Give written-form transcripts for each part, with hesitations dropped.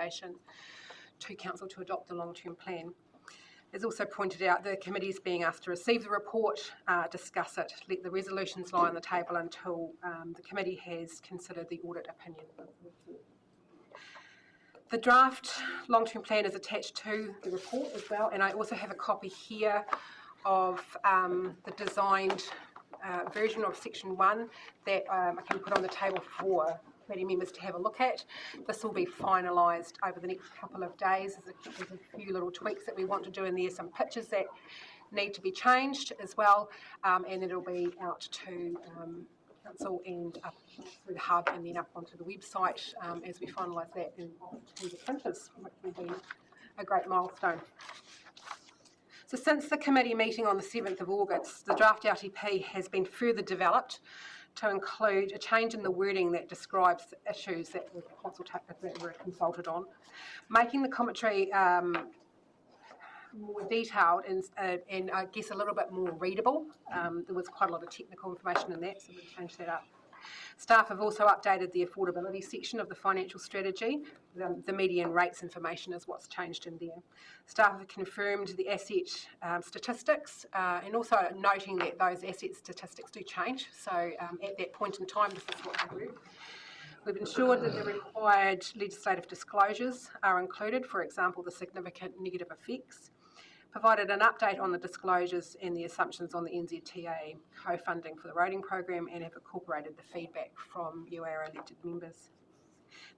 recommendation to Council to adopt the long-term plan. As also pointed out, the committee is being asked to receive the report, discuss it, let the resolutions lie on the table until the committee has considered the audit opinion. The draft long-term plan is attached to the report as well, and I also have a copy here of the designed version of section 1 that I can put on the table for committee members to have a look at. This will be finalised over the next couple of days. There's a few little tweaks that we want to do in there, some pictures that need to be changed as well, and it'll be out to Council and up through the hub and then up onto the website as we finalise that and to the printers, which will be a great milestone. So since the committee meeting on the 7th of August, the draft LTP has been further developed to include a change in the wording that describes the issues that were consulted on, making the commentary more detailed and I guess a little bit more readable. There was quite a lot of technical information in that, so we've changed that up. Staff have also updated the affordability section of the financial strategy. The median rates information is what's changed in there. Staff have confirmed the asset statistics and also noting that those asset statistics do change. So at that point in time, this is what we do. We've ensured that the required legislative disclosures are included, for example, the significant negative effects. Provided an update on the disclosures and the assumptions on the NZTA co-funding for the roading program and have incorporated the feedback from you, our elected members.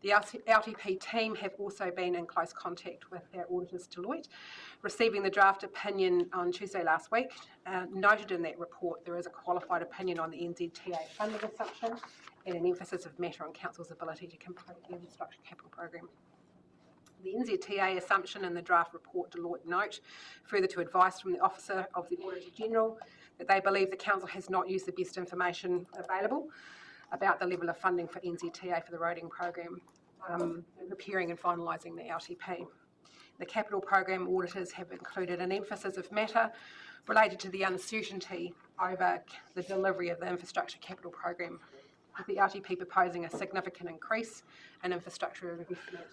The LTP team have also been in close contact with our auditors, Deloitte, receiving the draft opinion on Tuesday last week. Noted in that report there is a qualified opinion on the NZTA funding assumption and an emphasis of matter on Council's ability to complete the infrastructure capital program. The NZTA assumption in the draft report Deloitte note, further to advice from the Officer of the Auditor General, that they believe the Council has not used the best information available about the level of funding for NZTA for the roading program, preparing and finalising the LTP. The capital program auditors have included an emphasis of matter related to the uncertainty over the delivery of the infrastructure capital program, with the LTP proposing a significant increase in infrastructure investment.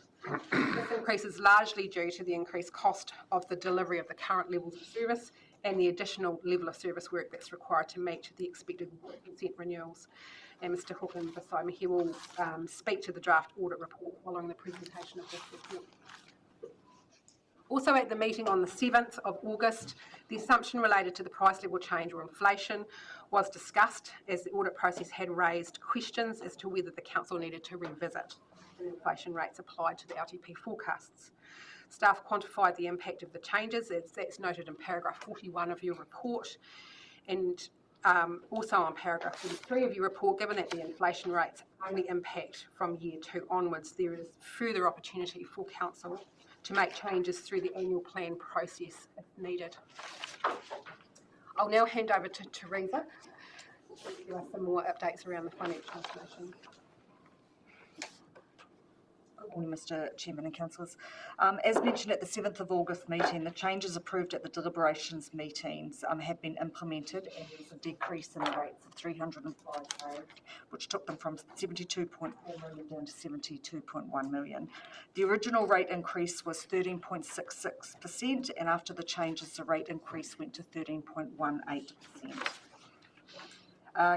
This increase is largely due to the increased cost of the delivery of the current levels of service and the additional level of service work that's required to meet the expected consent renewals. And Mr Hawkins beside me, he will speak to the draft audit report following the presentation of this report. Also at the meeting on the 7th of August, the assumption related to the price level change or inflation was discussed as the audit process had raised questions as to whether the Council needed to revisit the inflation rates applied to the LTP forecasts. Staff quantified the impact of the changes, as that's noted in paragraph 41 of your report, and also on paragraph 43 of your report, given that the inflation rates only impact from year 2 onwards, there is further opportunity for Council to make changes through the annual plan process if needed. I'll now hand over to Teresa to give us some more updates around the financial information. Good morning, Mr Chairman and Councillors. As mentioned at the 7th of August meeting, the changes approved at the deliberations meetings have been implemented, and there's a decrease in the rates of 305,000, which took them from 72.4 million down to 72.1 million. The original rate increase was 13.66%, and after the changes, the rate increase went to 13.18%.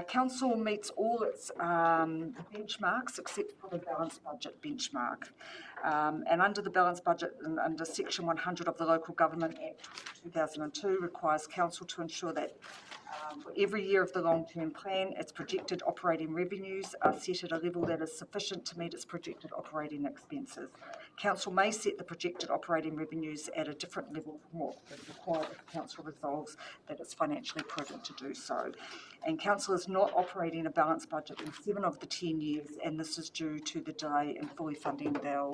Council meets all its benchmarks except for the balanced budget benchmark. And under the balanced budget, and under Section 100 of the Local Government Act 2002, requires Council to ensure that for every year of the long-term plan, its projected operating revenues are set at a level that is sufficient to meet its projected operating expenses. Council may set the projected operating revenues at a different level from what is required if Council resolves that it's financially prudent to do so. And Council is not operating a balanced budget in 7 of the 10 years, and this is due to the delay in fully funding their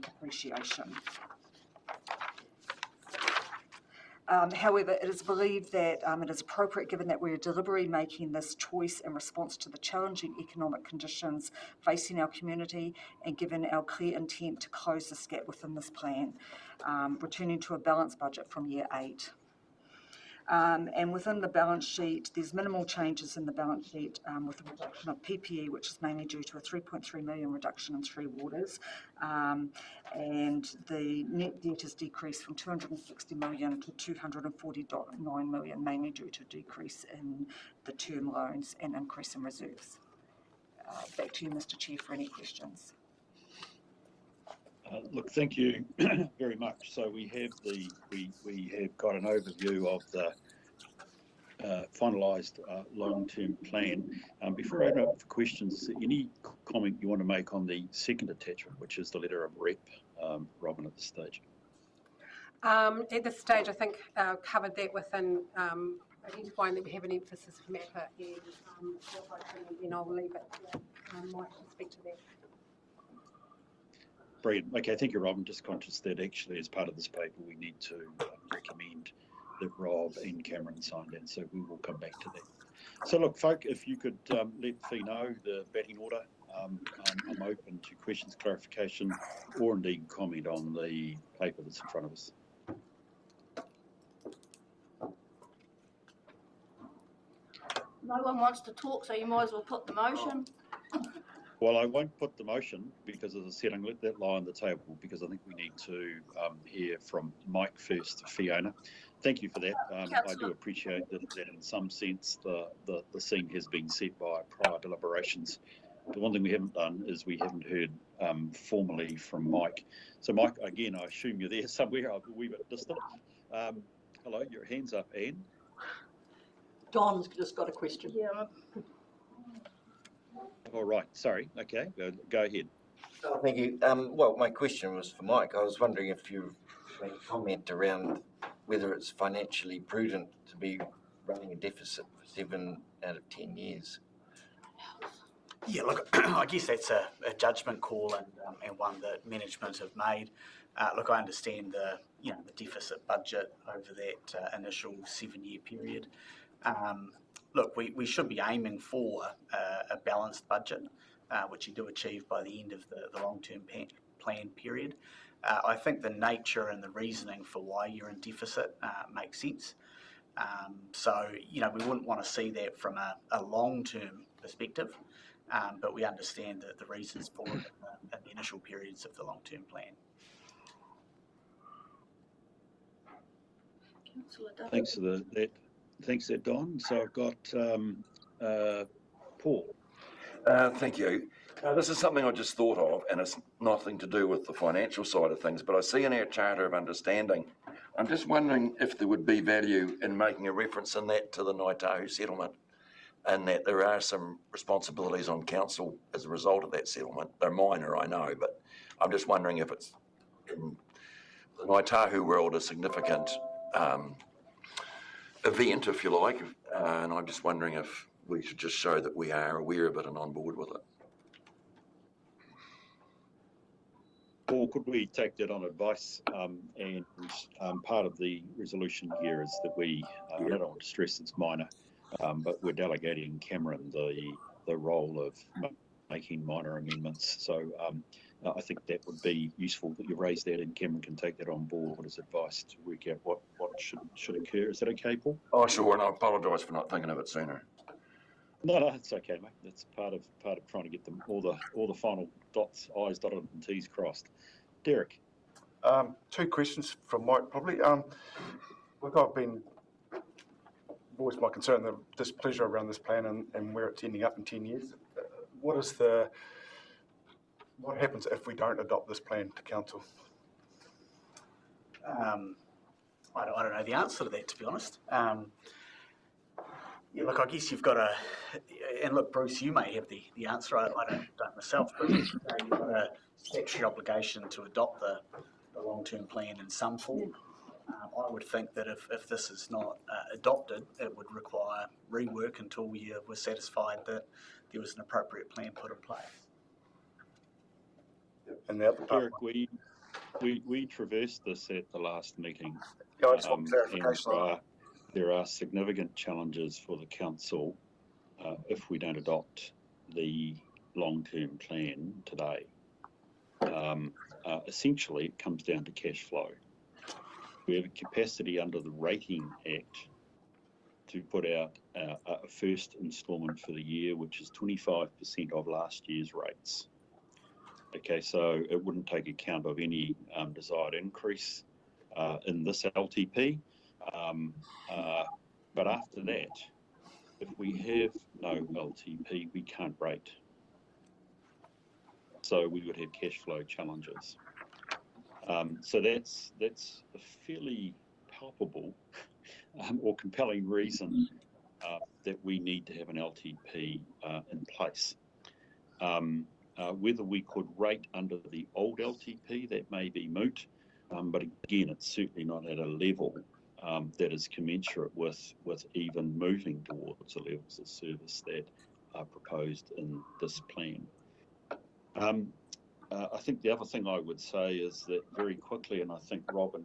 depreciation. However, it is believed that it is appropriate, given that we are deliberately making this choice in response to the challenging economic conditions facing our community and given our clear intent to close this gap within this plan, returning to a balanced budget from year 8. And within the balance sheet, there's minimal changes in the balance sheet with the reduction of PPE, which is mainly due to a 3.3 million reduction in Three Waters. And the net debt has decreased from 260 million to 240.9 million, mainly due to a decrease in the term loans and increase in reserves. Back to you, Mr. Chair, for any questions. Look, thank you very much. So we have got an overview of the finalised long-term plan. Before I open up for questions, any comment you want to make on the second attachment, which is the letter of rep, Robin, at this stage? At this stage, I think covered that within identifying that we have an emphasis for MAPA, and I'll leave it Mike to speak to that. Brilliant. Okay, thank you, Robin. Just conscious that actually as part of this paper we need to recommend that Rob and Cameron signed in, so we will come back to that. So look, folk, if you could let Fee know the batting order. I'm open to questions, clarification, or indeed comment on the paper that's in front of us. No one wants to talk, so you might as well put the motion. Well, I won't put the motion because, as I said, I'm going to let that lie on the table because I think we need to hear from Mike first, Fiona. Thank you for that. I do appreciate that in some sense the scene has been set by prior deliberations. The one thing we haven't done is we haven't heard formally from Mike. So, Mike, again, I assume you're there somewhere, a wee bit distant. Hello, your hand's up, Anne. Don's just got a question. Yeah. All right, sorry. Okay, go ahead. Oh, thank you. Well, my question was for Mike. I was wondering if you've made a comment around whether it's financially prudent to be running a deficit for 7 out of 10 years. Yeah, look, I guess that's a judgment call and one that management have made. Look, I understand the deficit budget over that initial 7-year period. Look, we should be aiming for a balanced budget, which you do achieve by the end of the long-term plan period. I think the nature and the reasoning for why you're in deficit makes sense. So, we wouldn't want to see that from a long-term perspective, but we understand the reasons for it in the initial periods of the long-term plan. Thanks for that. Thanks there, Don. So I've got Paul. Thank you. This is something I just thought of, and it's nothing to do with the financial side of things, but I see in our Charter of Understanding, I'm just wondering if there would be value in making a reference in that to the Ngaitahu settlement, and that there are some responsibilities on council as a result of that settlement. They're minor, I know, but I'm just wondering if it's in the Ngaitahu world a significant event, if you like, and I'm just wondering if we should just show that we are aware of it and on board with it. Paul, could we take that on advice? And part of the resolution here is that we, I don't want to stress it's minor, but we're delegating Cameron the role of making minor amendments. So I think that would be useful that you raise that, and Cameron can take that on board as advice to work out what should occur. Is that okay, Paul? Oh, sure, and I apologise for not thinking of it sooner. No, it's okay, mate. That's part of trying to get them all the final I's dotted and T's crossed. Derek. 2 questions from Mike, probably. Look, I've been voiced my concern, the displeasure around this plan and where it's ending up in 10 years. What happens if we don't adopt this plan to council? I don't know the answer to that, to be honest. Yeah, look, I guess you've got to, and look, Bruce, you may have the answer. I don't myself, but you've got a statutory obligation to adopt the long-term plan in some form. I would think that if this is not adopted, it would require rework until you were satisfied that there was an appropriate plan put in place. And the other part, Derek, we traversed this at the last meeting. I just want clarification. There are significant challenges for the council if we don't adopt the long-term plan today. Essentially, it comes down to cash flow. We have a capacity under the Rating Act to put out a first instalment for the year, which is 25% of last year's rates. Okay, so it wouldn't take account of any desired increase in this LTP. But after that, if we have no LTP, we can't rate. So we would have cash flow challenges. So that's a fairly palpable or compelling reason that we need to have an LTP in place. Whether we could rate under the old LTP, that may be moot, but again, it's certainly not at a level that is commensurate with even moving towards the levels of service that are proposed in this plan. I think the other thing I would say is that very quickly, and I think Robin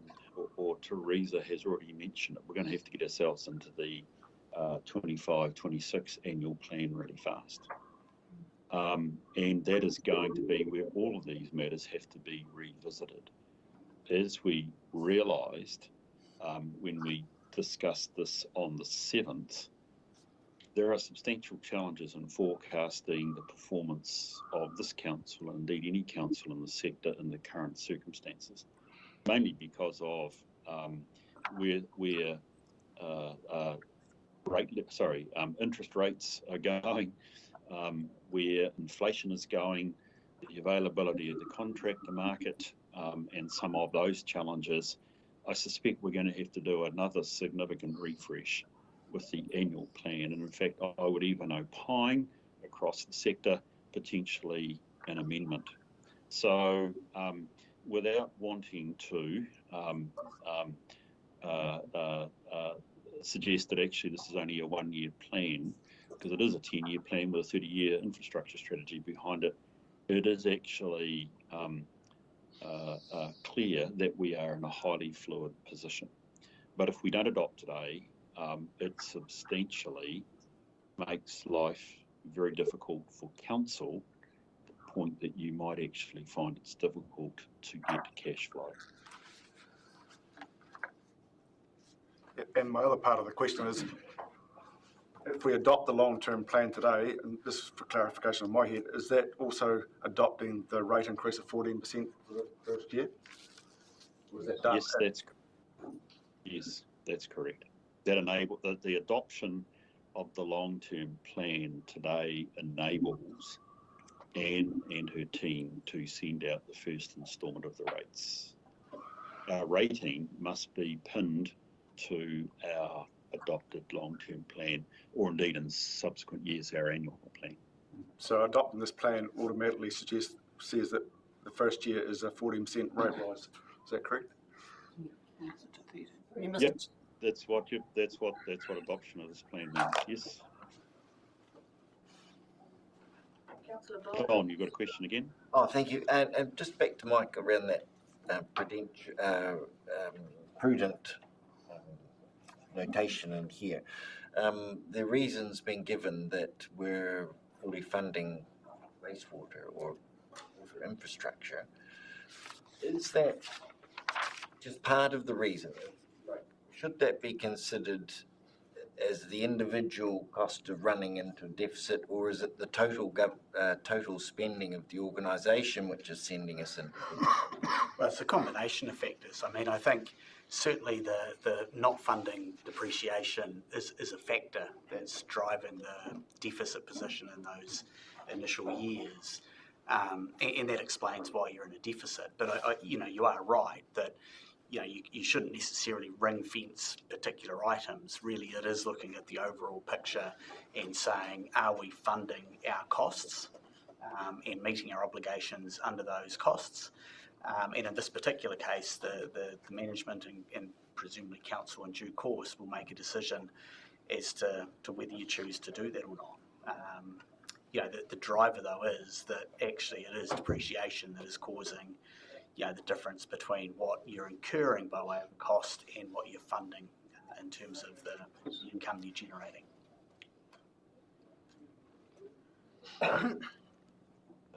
or Teresa has already mentioned it, we're going to have to get ourselves into the 25-26 annual plan really fast. And that is going to be where all of these matters have to be revisited. As we realised when we discussed this on the 7th, there are substantial challenges in forecasting the performance of this council, and indeed any council in the sector in the current circumstances, mainly because of where interest rates are going, where inflation is going, the availability of the contractor market, and some of those challenges. I suspect we're going to have to do another significant refresh with the annual plan, and in fact I would even opine across the sector potentially an amendment. So without wanting to suggest that actually this is only a 1-year plan, because it is a 10-year plan with a 30-year infrastructure strategy behind it, it is actually clear that we are in a highly fluid position. But if we don't adopt today, it substantially makes life very difficult for council, to the point that you might actually find it's difficult to get cash flow. And my other part of the question is, if we adopt the long-term plan today, and this is for clarification in my head, is that also adopting the rate increase of 14% for the first year? Was that done? Yes, that's correct. That enables the adoption of the long-term plan today enables Anne and her team to send out the first instalment of the rates. Our rating must be pinned to our adopted long-term plan, or indeed in subsequent years our annual plan. So adopting this plan automatically says that the first year is a 14% rate rise. Is that correct? Yep, that's what adoption of this plan means. Yes. Councillor Don, you've got a question again? Oh, thank you. And just back to Mike around that prudent notation in here. The reason's been given that we're fully funding wastewater or water infrastructure. Is that just part of the reason? Should that be considered as the individual cost of running into deficit, or is it the total spending of the organisation which is sending us into deficit? Well, it's a combination of factors. I mean, I think certainly the not funding depreciation is a factor that's driving the deficit position in those initial years, and that explains why you're in a deficit. But you are right that you shouldn't necessarily ring fence particular items. Really, it is looking at the overall picture and saying, are we funding our costs and meeting our obligations under those costs? And in this particular case, the management and presumably council in due course will make a decision as to whether you choose to do that or not. The driver though is that actually it is depreciation that is causing the difference between what you're incurring by way of cost and what you're funding in terms of the income you're generating.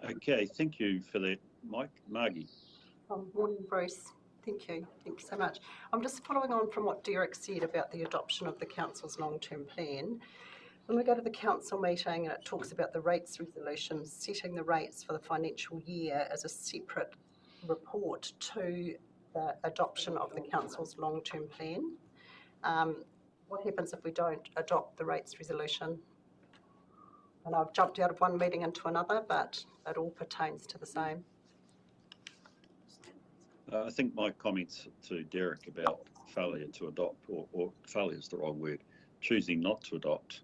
Okay, thank you for that, Mike. Margie. Morning, Bruce. Thank you. Thank you so much. I'm just following on from what Derek said about the adoption of the council's long-term plan. When we go to the council meeting and it talks about the rates resolution, setting the rates for the financial year as a separate report to the adoption of the council's long-term plan. What happens if we don't adopt the rates resolution? And I've jumped out of one meeting into another, but it all pertains to the same. I think my comments to Derek about failure to adopt, or failure is the wrong word, choosing not to adopt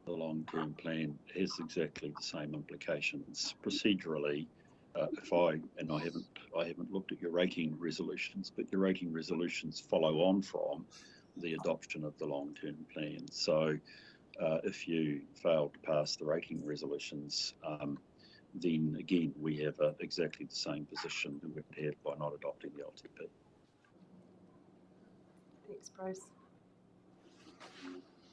the long-term plan has exactly the same implications procedurally. I haven't looked at your rating resolutions, but your rating resolutions follow on from the adoption of the long-term plan. So if you fail to pass the rating resolutions, then again we have exactly the same position that we've had by not adopting the LTP. Thanks, Bruce.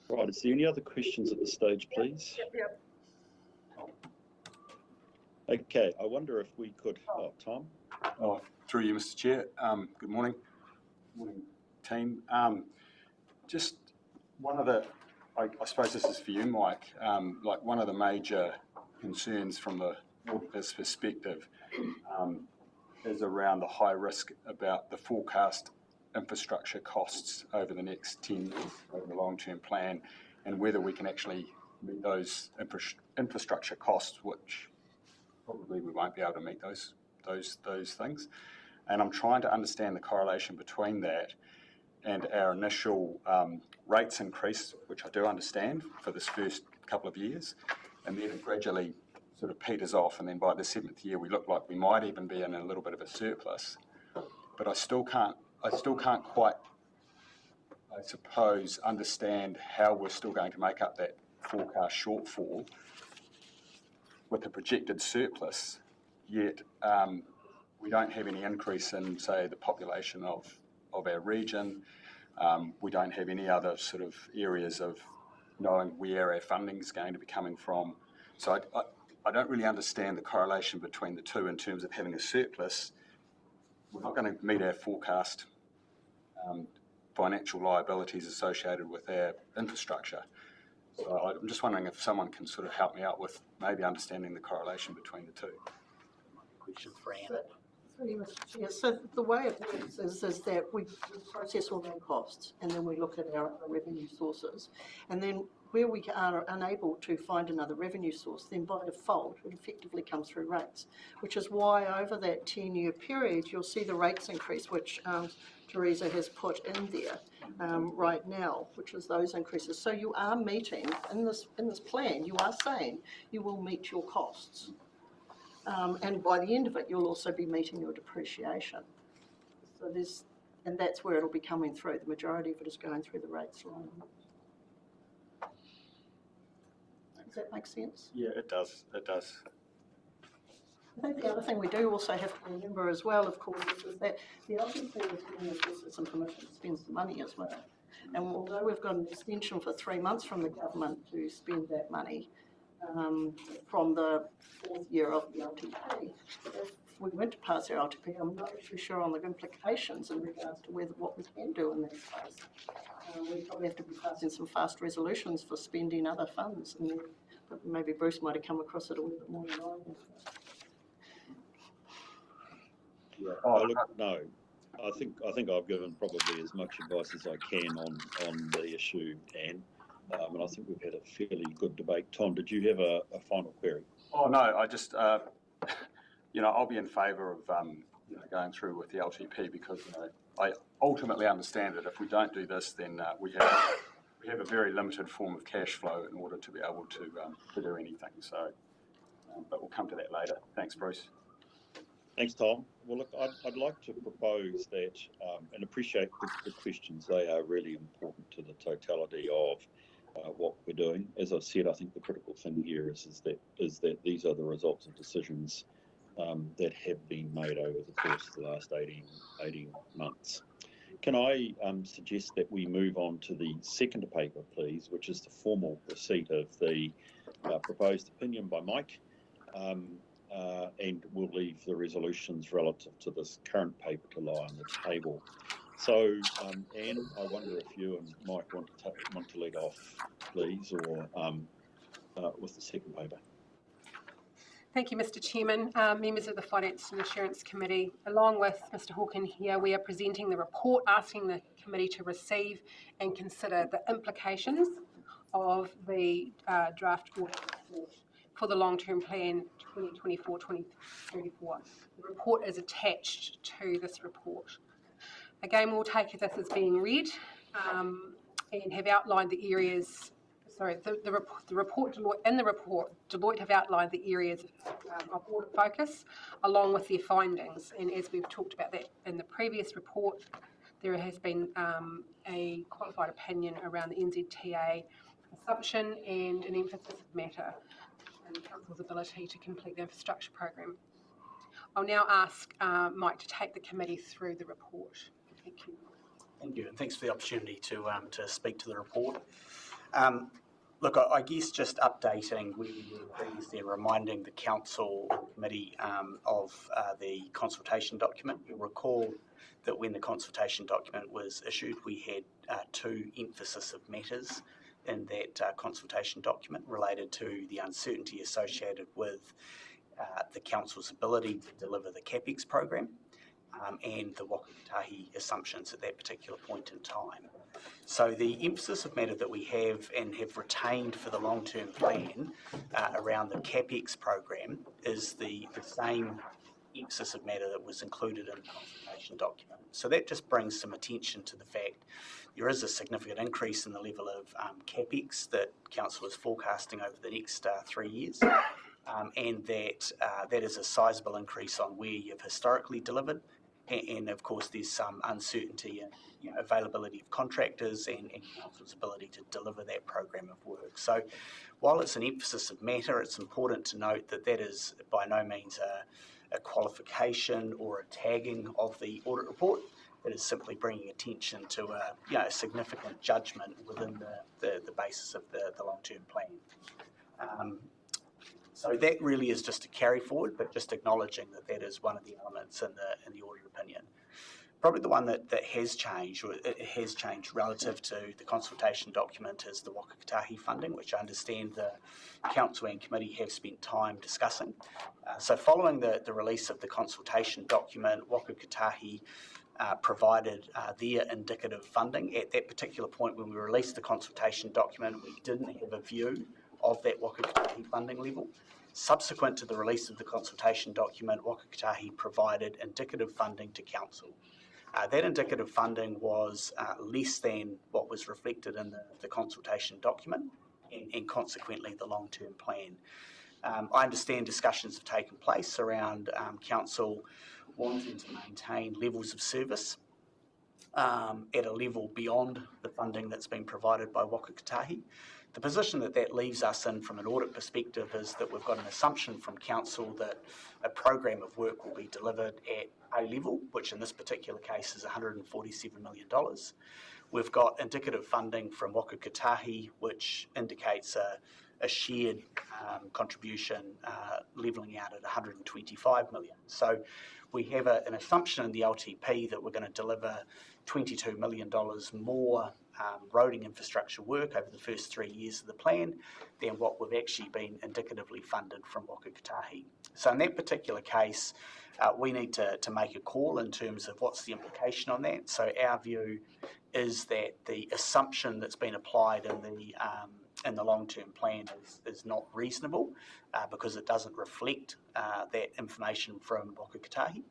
Right, is there any other questions at this stage, please? Yep. Okay, I wonder if we could, Tom? Through you, Mr. Chair. Good morning. Morning, team. Just one of the, I suppose this is for you, Mike, like one of the major concerns from the auditor's perspective is around the high risk about the forecast infrastructure costs over the next 10 years, over the long-term plan, and whether we can actually meet those infrastructure costs, which probably we won't be able to meet those things. And I'm trying to understand the correlation between that and our initial rates increase, which I do understand for this first couple of years, and then it gradually sort of peters off, and then by the 7th year we look like we might even be in a little bit of a surplus. But I still can't quite, I suppose, understand how we're still going to make up that forecast shortfall with a projected surplus, yet we don't have any increase in, say, the population of our region. We don't have any other sort of areas of knowing where our funding is going to be coming from. So I don't really understand the correlation between the two in terms of having a surplus. We're not going to meet our forecast financial liabilities associated with our infrastructure. So I'm just wondering if someone can sort of help me out with maybe understanding the correlation between the two. Question for Anne. Yeah, so the way it works is that we process all our costs and then we look at our revenue sources, and then where we are unable to find another revenue source, then by default it effectively comes through rates, which is why over that 10-year period you'll see the rates increase, which Teresa has put in there right now, which is those increases. So you are meeting, in this plan, you are saying you will meet your costs. And by the end of it, you'll also be meeting your depreciation. So and that's where it'll be coming through. The majority of it is going through the rates line. Does that make sense? Yeah, it does. It does. I think the other thing we do also have to remember as well, of course, is that the LTP is giving us some permission to spend some money as well. And although we've got an extension for 3 months from the government to spend that money, from the 4th year of the LTP. If we went to pass our LTP, I'm not too sure on the implications in regards to what we can do in that space. We probably have to be passing some fast resolutions for spending other funds, and but maybe Bruce might have come across it a little bit more than I have. Yeah. Oh, look, no. I think I've given probably as much advice as I can on the issue, Anne. And I think we've had a fairly good debate. Tom, did you have a final query? Oh, no, I just, I'll be in favour of going through with the LTP because I ultimately understand that if we don't do this, then we have a very limited form of cash flow in order to be able to do anything. So, but we'll come to that later. Thanks, Bruce. Thanks, Tom. Well, look, I'd like to propose that, and appreciate the questions. They are really important to the totality of what we're doing. As I've said, I think the critical thing here is that these are the results of decisions that have been made over the course of the last 18 months. Can I suggest that we move on to the second paper, please, which is the formal receipt of the proposed opinion by Mike. and we'll leave the resolutions relative to this current paper to lie on the table. So, Anne, I wonder if you and Mike want to lead off, please, or with the second paper. Thank you, Mr. Chairman. Members of the Finance and Assurance Committee, along with Mr. Hawken here, we are presenting the report asking the committee to receive and consider the implications of the draft audit report for the long-term plan 2024-2034. The report is attached to this report. Again, we'll take this as being read and have outlined the areas. Sorry, the report, Deloitte have outlined the areas of audit focus along with their findings. And as we've talked about that in the previous report, there has been a qualified opinion around the NZTA assumption and an emphasis of matter in the Council's ability to complete the infrastructure program. I'll now ask Mike to take the committee through the report. Thank you. Thank you, and thanks for the opportunity to speak to the report. Look, I guess just updating, we were previously reminding the Council Committee of the consultation document. You'll recall that when the consultation document was issued, we had two emphasis of matters in that consultation document related to the uncertainty associated with the Council's ability to deliver the CAPEX program and the Waka Kotahi assumptions at that particular point in time. So the emphasis of matter that we have and have retained for the long-term plan around the CAPEX program is the same emphasis of matter that was included in the consultation document. So that just brings some attention to the fact there is a significant increase in the level of CAPEX that Council is forecasting over the next 3 years, and that is a sizable increase on where you've historically delivered. And of course, there's some uncertainty in availability of contractors and Council's ability to deliver that program of work. So while it's an emphasis of matter, it's important to note that that is by no means a qualification or a tagging of the audit report. It is simply bringing attention to a significant judgment within the basis of the long-term plan. So that really is just a carry forward, but just acknowledging that that is one of the elements in the audit opinion. Probably the one that has changed, or it has changed relative to the consultation document, is the Waka Kotahi funding, which I understand the Council and Committee have spent time discussing. So following the release of the consultation document, Waka Kotahi provided their indicative funding. At that particular point when we released the consultation document, we didn't have a view of that Waka Kotahi funding level. Subsequent to the release of the consultation document, Waka Kotahi provided indicative funding to Council. That indicative funding was less than what was reflected in the consultation document and consequently the long-term plan. I understand discussions have taken place around Council wanting to maintain levels of service at a level beyond the funding that's been provided by Waka Kotahi. The position that leaves us in from an audit perspective is that we've got an assumption from Council that a program of work will be delivered at A level, which in this particular case is $147 million. We've got indicative funding from Waka Kotahi, which indicates a shared contribution levelling out at $125 million. So we have an assumption in the LTP that we're going to deliver $22 million more roading infrastructure work over the first 3 years of the plan than what we've actually been indicatively funded from Waka Kotahi. So in that particular case, we need to make a call in terms of what's the implication on that. So our view is that the assumption that's been applied in the long-term plan is not reasonable because it doesn't reflect that information from Waka Kotahi.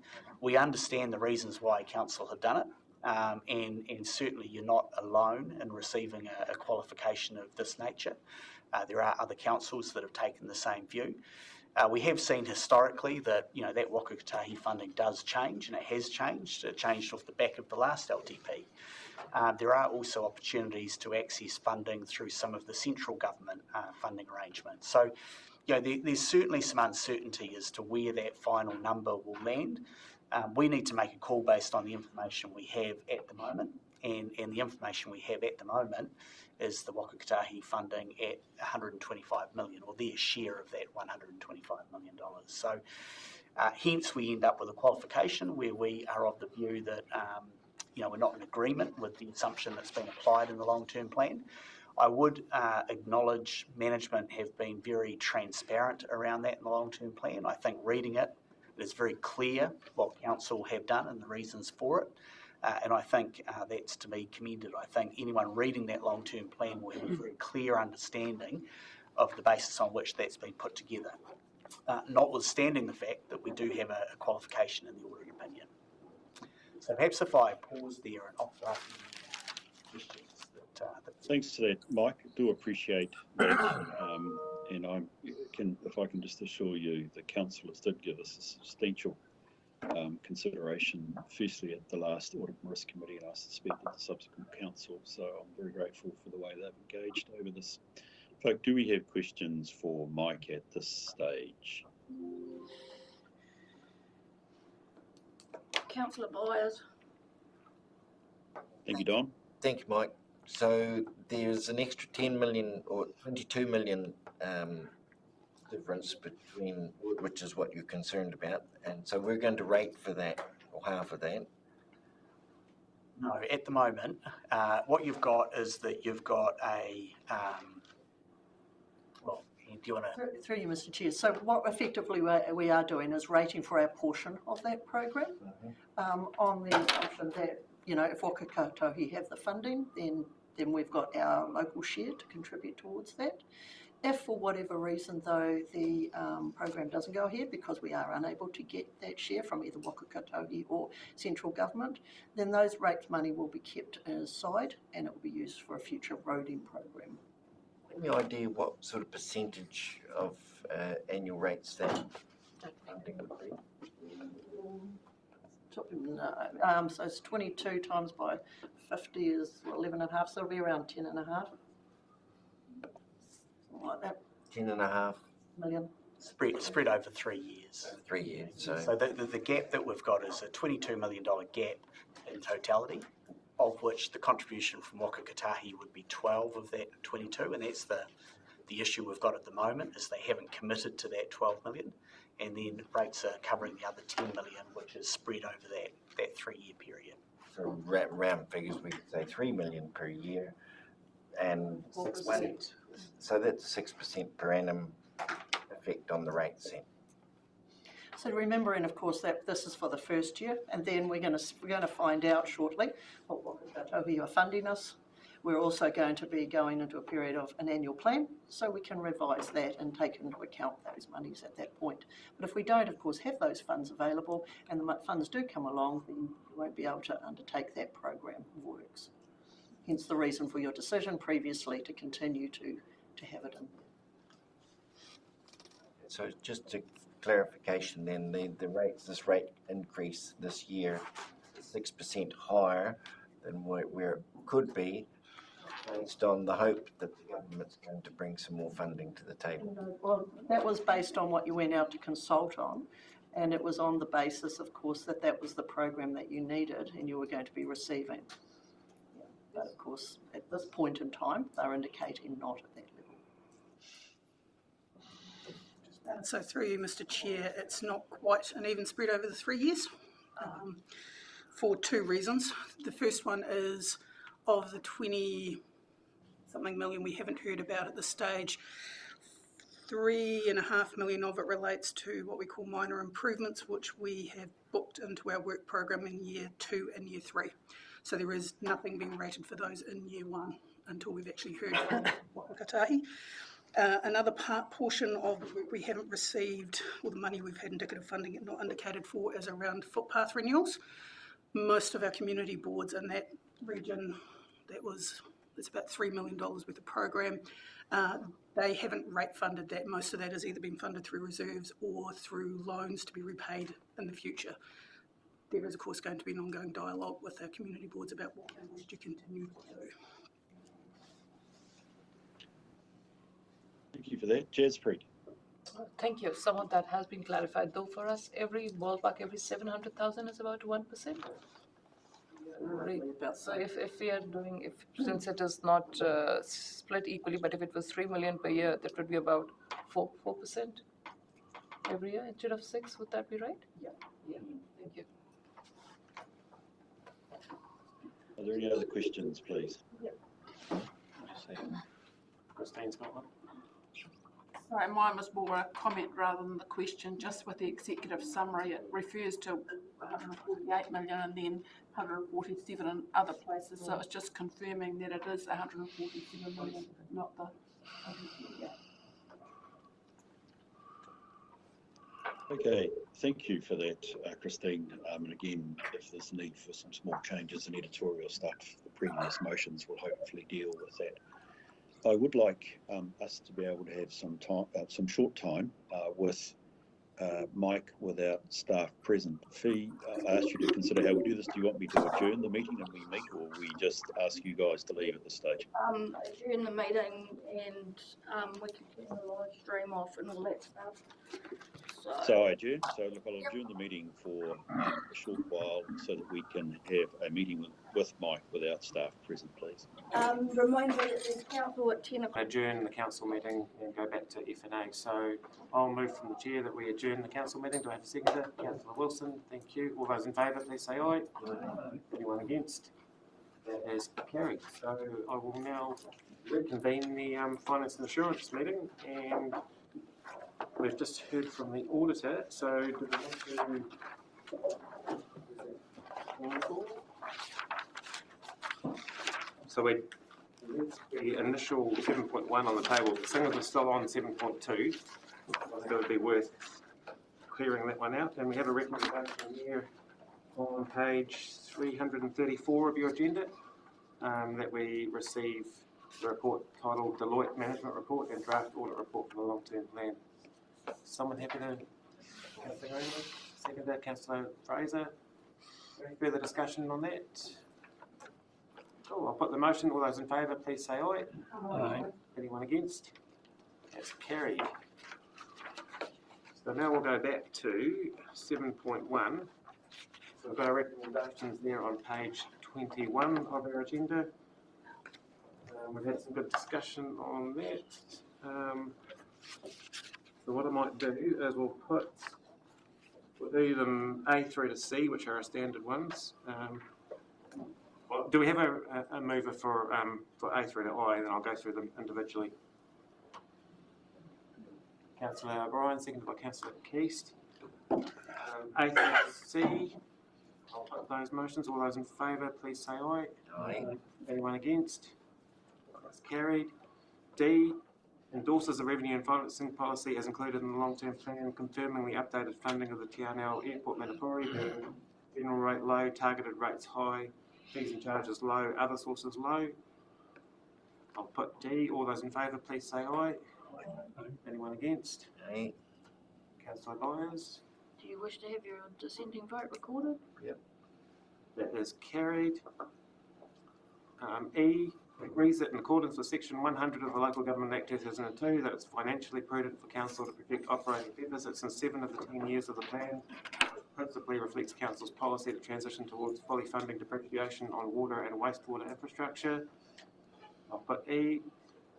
We understand the reasons why Council have done it. And certainly you're not alone in receiving a qualification of this nature. There are other councils that have taken the same view. We have seen historically that that Waka Kotahi funding does change, and it has changed. It changed off the back of the last LTP. There are also opportunities to access funding through some of the central government funding arrangements. So there's certainly some uncertainty as to where that final number will land. We need to make a call based on the information we have at the moment. And the information we have at the moment is the Waka Kotahi funding at 125 million, or their share of that $125 million. So hence we end up with a qualification where we are of the view that we're not in agreement with the assumption that's been applied in the long-term plan. I would acknowledge management have been very transparent around that in the long-term plan. I think reading it, it is very clear what council have done and the reasons for it. And I think that's to be commended. I think anyone reading that long-term plan will have a very clear understanding of the basis on which that's been put together, notwithstanding the fact that we do have a qualification in the audit opinion. So perhaps if I pause there and offer up questions. Thanks to that, Mike. I do appreciate that. And if I can just assure you, the councillors did give us a substantial consideration, firstly at the last Audit and Risk Committee, and I suspect at the subsequent council. So I'm very grateful for the way they've engaged over this. Folk, do we have questions for Mike at this stage? Councillor Byers. Thank you, Don. Thank you, Mike. So there's an extra 10 million or 22 million difference between, which is what you're concerned about, and so we're going to rate for that, or half of that. No, at the moment, what you've got is that you've got a, do you want to? Through you, Mr. Chair. So what effectively we are doing is rating for our portion of that program, on the assumption that, if Waka Kotahi have the funding, then we've got our local share to contribute towards that. If for whatever reason, though, the program doesn't go ahead because we are unable to get that share from either Waka Kotahi or central government, then those rates money will be kept aside and it will be used for a future roading program. Any idea what sort of percentage of annual rates that funding would be? No. So it's 22 times by 50 is 11.5, so it'll be around 10.5. Something like that. 10.5 million. Spread over 3 years. 3 years. So the gap that we've got is a $22 million gap in totality, of which the contribution from Waka Kotahi would be 12 of that 22, and that's the issue we've got at the moment, is they haven't committed to that 12 million, and then rates are covering the other 10 million, which is spread over that 3-year period. So round figures, we could say 3 million per year, and 6%. So that's 6% per annum effect on the rates then. So remembering, of course, that this is for the first year, and then we're going to find out shortly what Waka Kotahi are funding us. We're also going to be going into a period of an annual plan, so we can revise that and take into account those monies at that point. But if we don't, of course, have those funds available, and the funds do come along, then you won't be able to undertake that program of works. Hence the reason for your decision previously to continue to have it in. So just to clarification then, this rate increase this year is 6% higher than where it could be, based on the hope that the government's going to bring some more funding to the table. Well, that was based on what you went out to consult on, and it was on the basis, of course, that was the program that you needed and you were going to be receiving. But of course, at this point in time, they're indicating not at that level. So through you, Mr. Chair, it's not quite an even spread over the 3 years, for 2 reasons. The first one is, of the 20-something million we haven't heard about at this stage, 3.5 million of it relates to what we call minor improvements, which we have booked into our work program in year 2 and year 3. So there is nothing being rated for those in year 1 until we've actually heard from Waka Kotahi. Another portion of what we haven't received, or the money we've had indicative funding and not indicated for, is around footpath renewals. Most of our community boards in that region, it's about $3 million worth of program. They haven't rate funded that. Most of that has either been funded through reserves or through loans to be repaid in the future. There is, of course, going to be an ongoing dialogue with our community boards about what they wish to continue to do. Thank you for that. Jaspreet. Thank you. Some of that has been clarified, though, for us. Every ballpark, every 700,000 is about 1%. Right. So if we are doing, since it is not split equally, but if it was 3 million per year, that would be about 4% every year instead of 6. Would that be right? Yeah. Yeah. Thank you. Are there any other questions, please? Christine's got one. Sorry, mine was more a comment rather than the question. Just with the executive summary, it refers to 148 million and then 147 in other places. So it's just confirming that it is 147 million, not the 148. Okay, thank you for that, Christine. And again, if there's need for some small changes in editorial stuff, the previous motions will hopefully deal with that. I would like us to be able to have some time, some short time with Mike without staff present. Fee, I asked you to consider how we do this. Do you want me to adjourn the meeting and we meet, or we just ask you guys to leave at this stage? Adjourn the meeting and we can turn the live stream off and all that stuff. So I adjourn. So look, I'll adjourn the meeting for a short while so that we can have a meeting with Mike without staff present, please. Remind me that there's council at 10 o'clock. Adjourn the council meeting and go back to F&A. So I'll move from the chair that we adjourn the council meeting. Do I have a seconder? Councillor Wilson, thank you. All those in favour, please say aye. Anyone against? That is carried. So I will now reconvene the Finance and Assurance meeting, and we've just heard from the auditor. So do we want to... So the initial 7.1 on the table, Singers are still on 7.2. I think it would be worth clearing that one out. And we have a recommendation here on page 334 of your agenda that we receive the report titled Deloitte Management Report and Draft Audit Report for the Long-Term Plan. Someone happy to second that? Councillor Fraser. Any further discussion on that? Cool, I'll put the motion. All those in favour, please say aye. Aye. Anyone against? That's carried. So now we'll go back to 7.1. So we've got our recommendations there on page 21 of our agenda. We've had some good discussion on that. So what I might do is we'll do them A through to C, which are our standard ones. Do we have a mover for A through to I, and then I'll go through them individually. Councillor O'Brien, seconded by Councillor Keast. A through to C, I'll put those motions. All those in favour, please say aye. Aye. Anyone against? That's carried. D, endorses the revenue and financing policy as included in the long-term plan, confirming the updated funding of the TRNL Airport Manapori, general rate low, targeted rates high, fees and charges low, other sources low. I'll put D. All those in favour, please say aye. Aye. Anyone against? Aye. Councillor Byers. Do you wish to have your dissenting vote recorded? Yep. That is carried. E. Agrees that in accordance with Section 100 of the Local Government Act 2002, that it's financially prudent for Council to protect operating deficits in 7 of the 10 years of the plan, which principally reflects Council's policy to transition towards fully funding depreciation on water and wastewater infrastructure. I'll put E.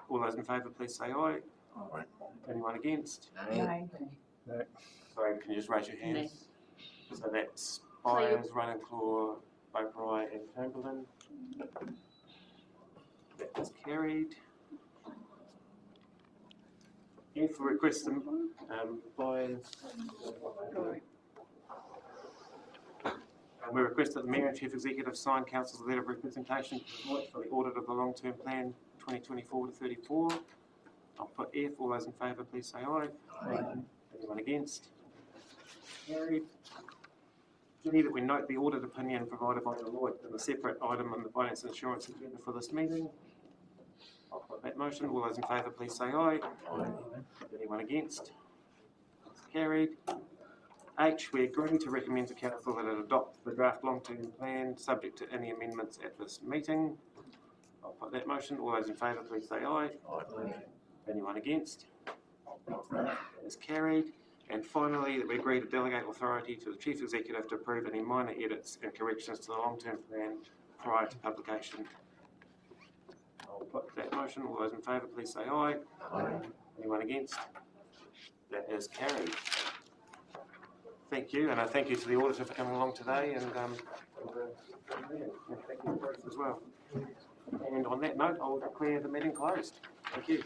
All those in favour, please say aye. Aye. Anyone against? Aye. No. Sorry, can you just raise your hands? No. So that's Byers, Running-Claw, Beaupry and Chamberlain. That is carried. F for request Byers. We request that the Mayor and Chief Executive sign Council's letter of representation for the audit of the long-term plan 2024 to 34. I'll put F. All those in favour, please say aye. Aye. Anyone against? Carried. G, that we note the audit opinion provided by Deloitte in a separate item on the Finance and Assurance agenda for this meeting. I'll put that motion. All those in favour, please say aye. Aye. Anyone against? It's carried. H, we agree to recommend to Council that it adopt the draft long-term plan subject to any amendments at this meeting. I'll put that motion. All those in favour, please say aye. Aye. Anyone against? That is carried. And finally, that we agree to delegate authority to the Chief Executive to approve any minor edits and corrections to the long-term plan prior to publication. I'll put that motion. All those in favour, please say aye. Aye. Anyone against? That is carried. Thank you, and I thank you to the auditor for coming along today, and thank you Bruce as well. And on that note, I will declare the meeting closed. Thank you.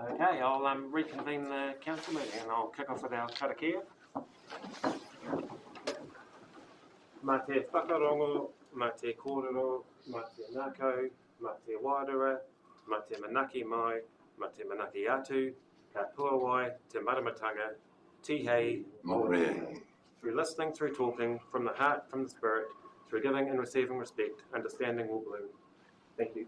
Okay, I'll reconvene the council meeting and I'll kick off with our karakia. Mā te whakarongo, mā te kōrero, mā te nākau, mā te wairua, mā te manaki mai, mā te manaki atu, ka puawai, te maramatanga, tihei, mōre. Through listening, through talking, from the heart, from the spirit, through giving and receiving respect, understanding will bloom. Thank you.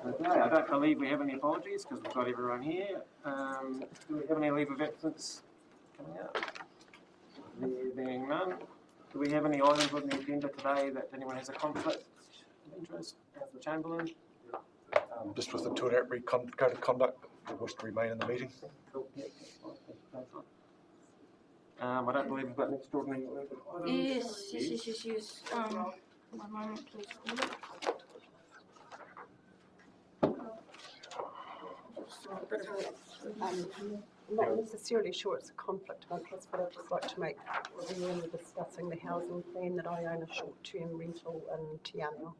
Okay, I don't believe we have any apologies because we've got everyone here. Do we have any leave of absence coming up? There being none. Do we have any items on the agenda today that anyone has a conflict of interest? Councillor Chamberlain? Just with the Tuareg code of conduct, we wish to remain in the meeting. Cool. Yeah. I don't believe we've got an extraordinary items. Yes. One moment, please. I'm not necessarily sure it's a conflict of interest, but I'd just like to make sure when we're discussing the housing plan that I own a short-term rental in Te Anau.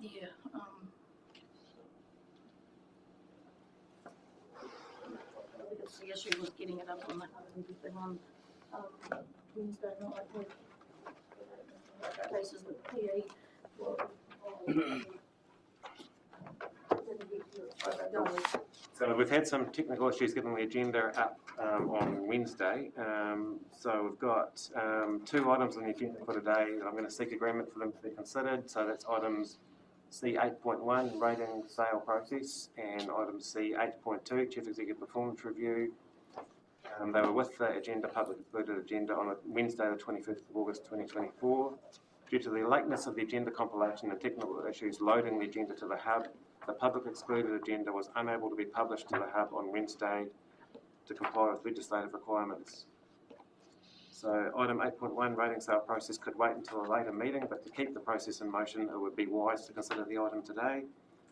Yeah. It's the issue with getting it up on the Wednesday night, I think. Cases with PE. So we've had some technical issues getting the agenda up on Wednesday. So we've got 2 items on the agenda for today that I'm going to seek agreement for them to be considered. So that's items C 8.1, rating sale process, and item C 8.2, Chief Executive Performance Review. They were with the agenda, public included agenda on Wednesday the 25th of August 2024. Due to the lateness of the agenda compilation and technical issues loading the agenda to the hub, the public excluded agenda was unable to be published to the hub on Wednesday to comply with legislative requirements. So item 8.1, rating sale process, could wait until a later meeting, but to keep the process in motion, it would be wise to consider the item today.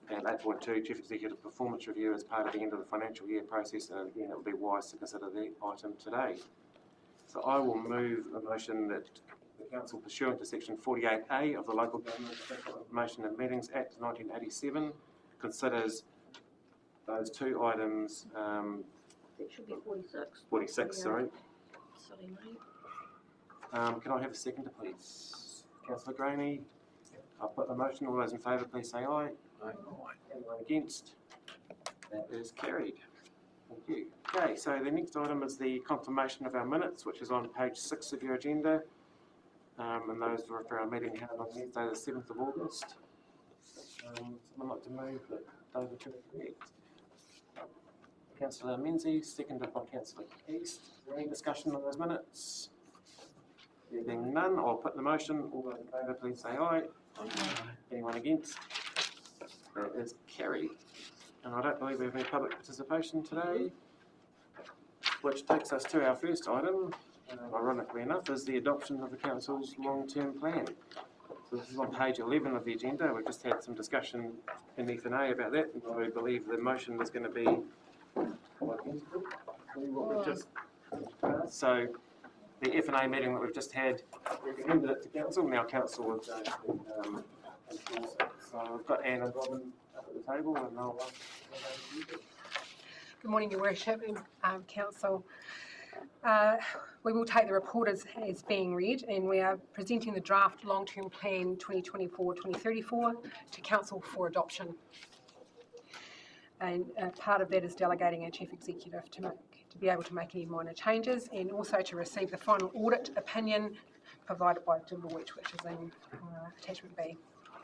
And 8.2, Chief Executive Performance Review as part of the end of the financial year process, and again, it would be wise to consider the item today. So I will move a motion that the Council, pursuant to Section 48A of the Local Government Information and Meetings Act 1987, considers those 2 items. It should be 46. 46, sorry. Sorry, mate. Can I have a seconder, please? Councillor Graney, I'll put the motion. All those in favour, please say aye. Aye. Anyone against? That is carried. Thank you. Okay, so the next item is the confirmation of our minutes, which is on page 6 of your agenda. And those were for our meeting held on Wednesday, the 7th of August. Someone like to move that those are correct? Councillor Menzies, seconded by Councillor East. Is there any discussion on those minutes? There being none, I'll put the motion. All those in favour, please say aye. Aye. Anyone against? That is carried. And I don't believe we have any public participation today, which takes us to our first item, ironically enough, is the adoption of the Council's long-term plan. So this is on page 11 of the agenda. We've just had some discussion in F&A about that. And I believe the motion is going to be what we've just. So the F&A meeting that we've just had, recommended it to council. Now council is enforce it. So we've got Anne and Robin up at the table, and they'll. Good morning, Your Worship and Council. We will take the report as being read, and we are presenting the draft long-term plan 2024-2034 to Council for adoption. And part of that is delegating our Chief Executive to be able to make any minor changes, and also to receive the final audit opinion provided by Deloitte, which is in attachment B.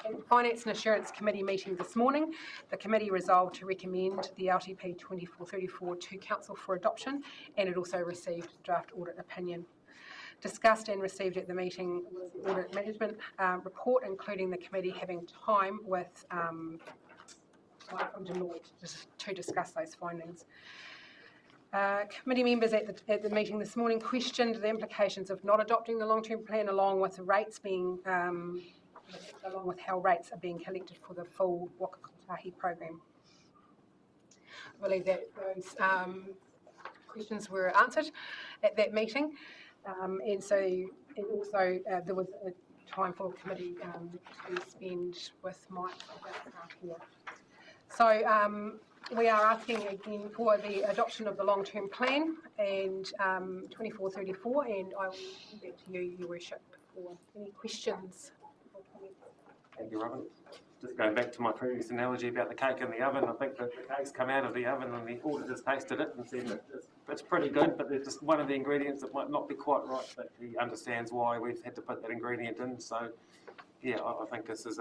At the Finance and Assurance Committee meeting this morning, the committee resolved to recommend the LTP 2434 to Council for adoption, and it also received draft audit opinion. Discussed and received at the meeting was the audit management report, including the committee having time with from Deloitte to discuss those findings. Committee members at the meeting this morning questioned the implications of not adopting the long-term plan, along with the rates being along with how rates are being collected for the full Waka Kotahi program. I believe that those questions were answered at that meeting, and so it also there was a time for committee to spend with Mike about half here. So we are asking again for the adoption of the long-term plan and 2434, and I will give back to you, Your Worship, for any questions. Thank you, Robin. Just going back to my previous analogy about the cake in the oven, I think that the cake's come out of the oven and the auditors tasted it and said that it's pretty good, but there's just one of the ingredients that might not be quite right, but he understands why we've had to put that ingredient in. So, yeah, I think this is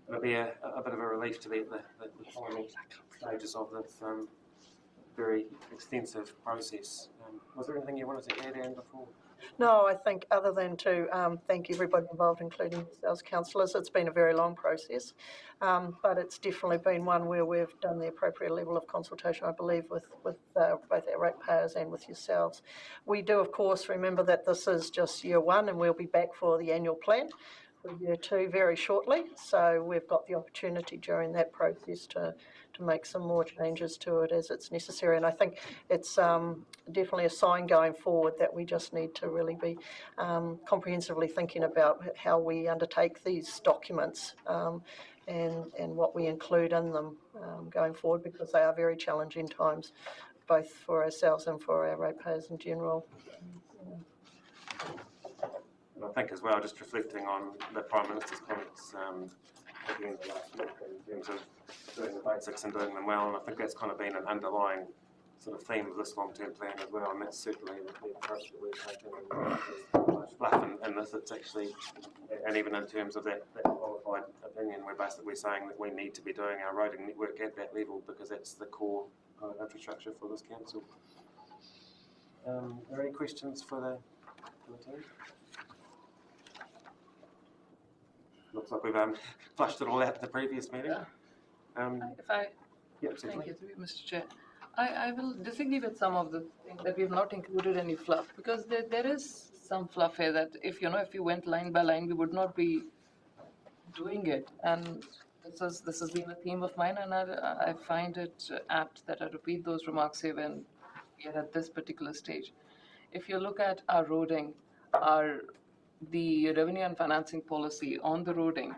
it'll be a bit of a relief to be at the final stages of this very extensive process. Was there anything you wanted to add, Anne, before? No, I think other than to thank everybody involved, including yourselves, councillors. It's been a very long process, but it's definitely been one where we've done the appropriate level of consultation, I believe, with both our ratepayers and with yourselves. We do, of course, remember that this is just year one, and we'll be back for the annual plan for year two very shortly. So we've got the opportunity during that process to make some more changes to it as it's necessary. And I think it's definitely a sign going forward that we just need to really be comprehensively thinking about how we undertake these documents and what we include in them going forward, because they are very challenging times, both for ourselves and for our ratepayers in general. And I think as well, just reflecting on the Prime Minister's comments again last week in terms of doing the basics and doing them well, and I think that's kind of been an underlying sort of theme of this long-term plan as well, and that's certainly the approach that we've taken. And there's much fluff in this. It's actually, and even in terms of that qualified opinion, we're basically saying that we need to be doing our roading network at that level because that's the core infrastructure for this council. Are there any questions for the team? Looks like we've flushed it all out at the previous meeting. If I, yeah, thank you, Mr. Chair. I will disagree with some of the things that we have not included any fluff, because there is some fluff here that if you went line by line, we would not be doing it. And this has been a theme of mine, and I find it apt that I repeat those remarks here when we are at this particular stage. If you look at our roading, the revenue and financing policy on the roading,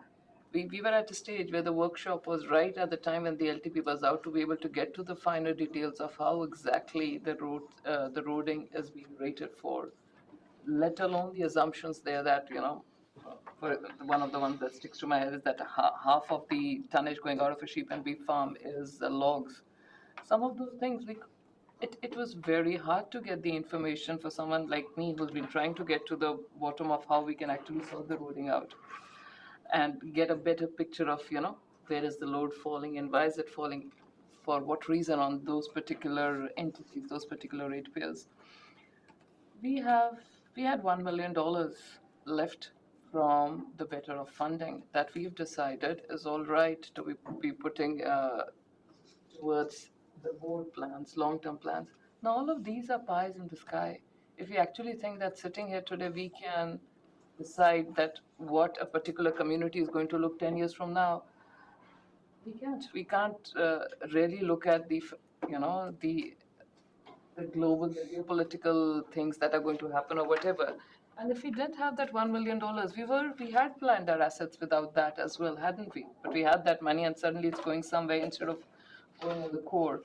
we were at a stage where the workshop was right at the time when the LTP was out to be able to get to the finer details of how exactly the roading is being rated for, let alone the assumptions there that, for one of the ones that sticks to my head is that half of the tonnage going out of a sheep and beef farm is logs. Some of those things, it was very hard to get the information for someone like me who's been trying to get to the bottom of how we can actually sort the roading out and get a better picture of, where is the load falling and why is it falling, for what reason on those particular entities, those particular ratepayers. We had $1 million left from the better of funding that we've decided is all right to be putting towards the board plans, long-term plans. Now all of these are pies in the sky. If we actually think that sitting here today we can decide that what a particular community is going to look 10 years from now. We can't. We can't really look at the global, the geopolitical things that are going to happen or whatever. And if we didn't have that $1 million, we had planned our assets without that as well, hadn't we? But we had that money and suddenly it's going somewhere instead of going on the core.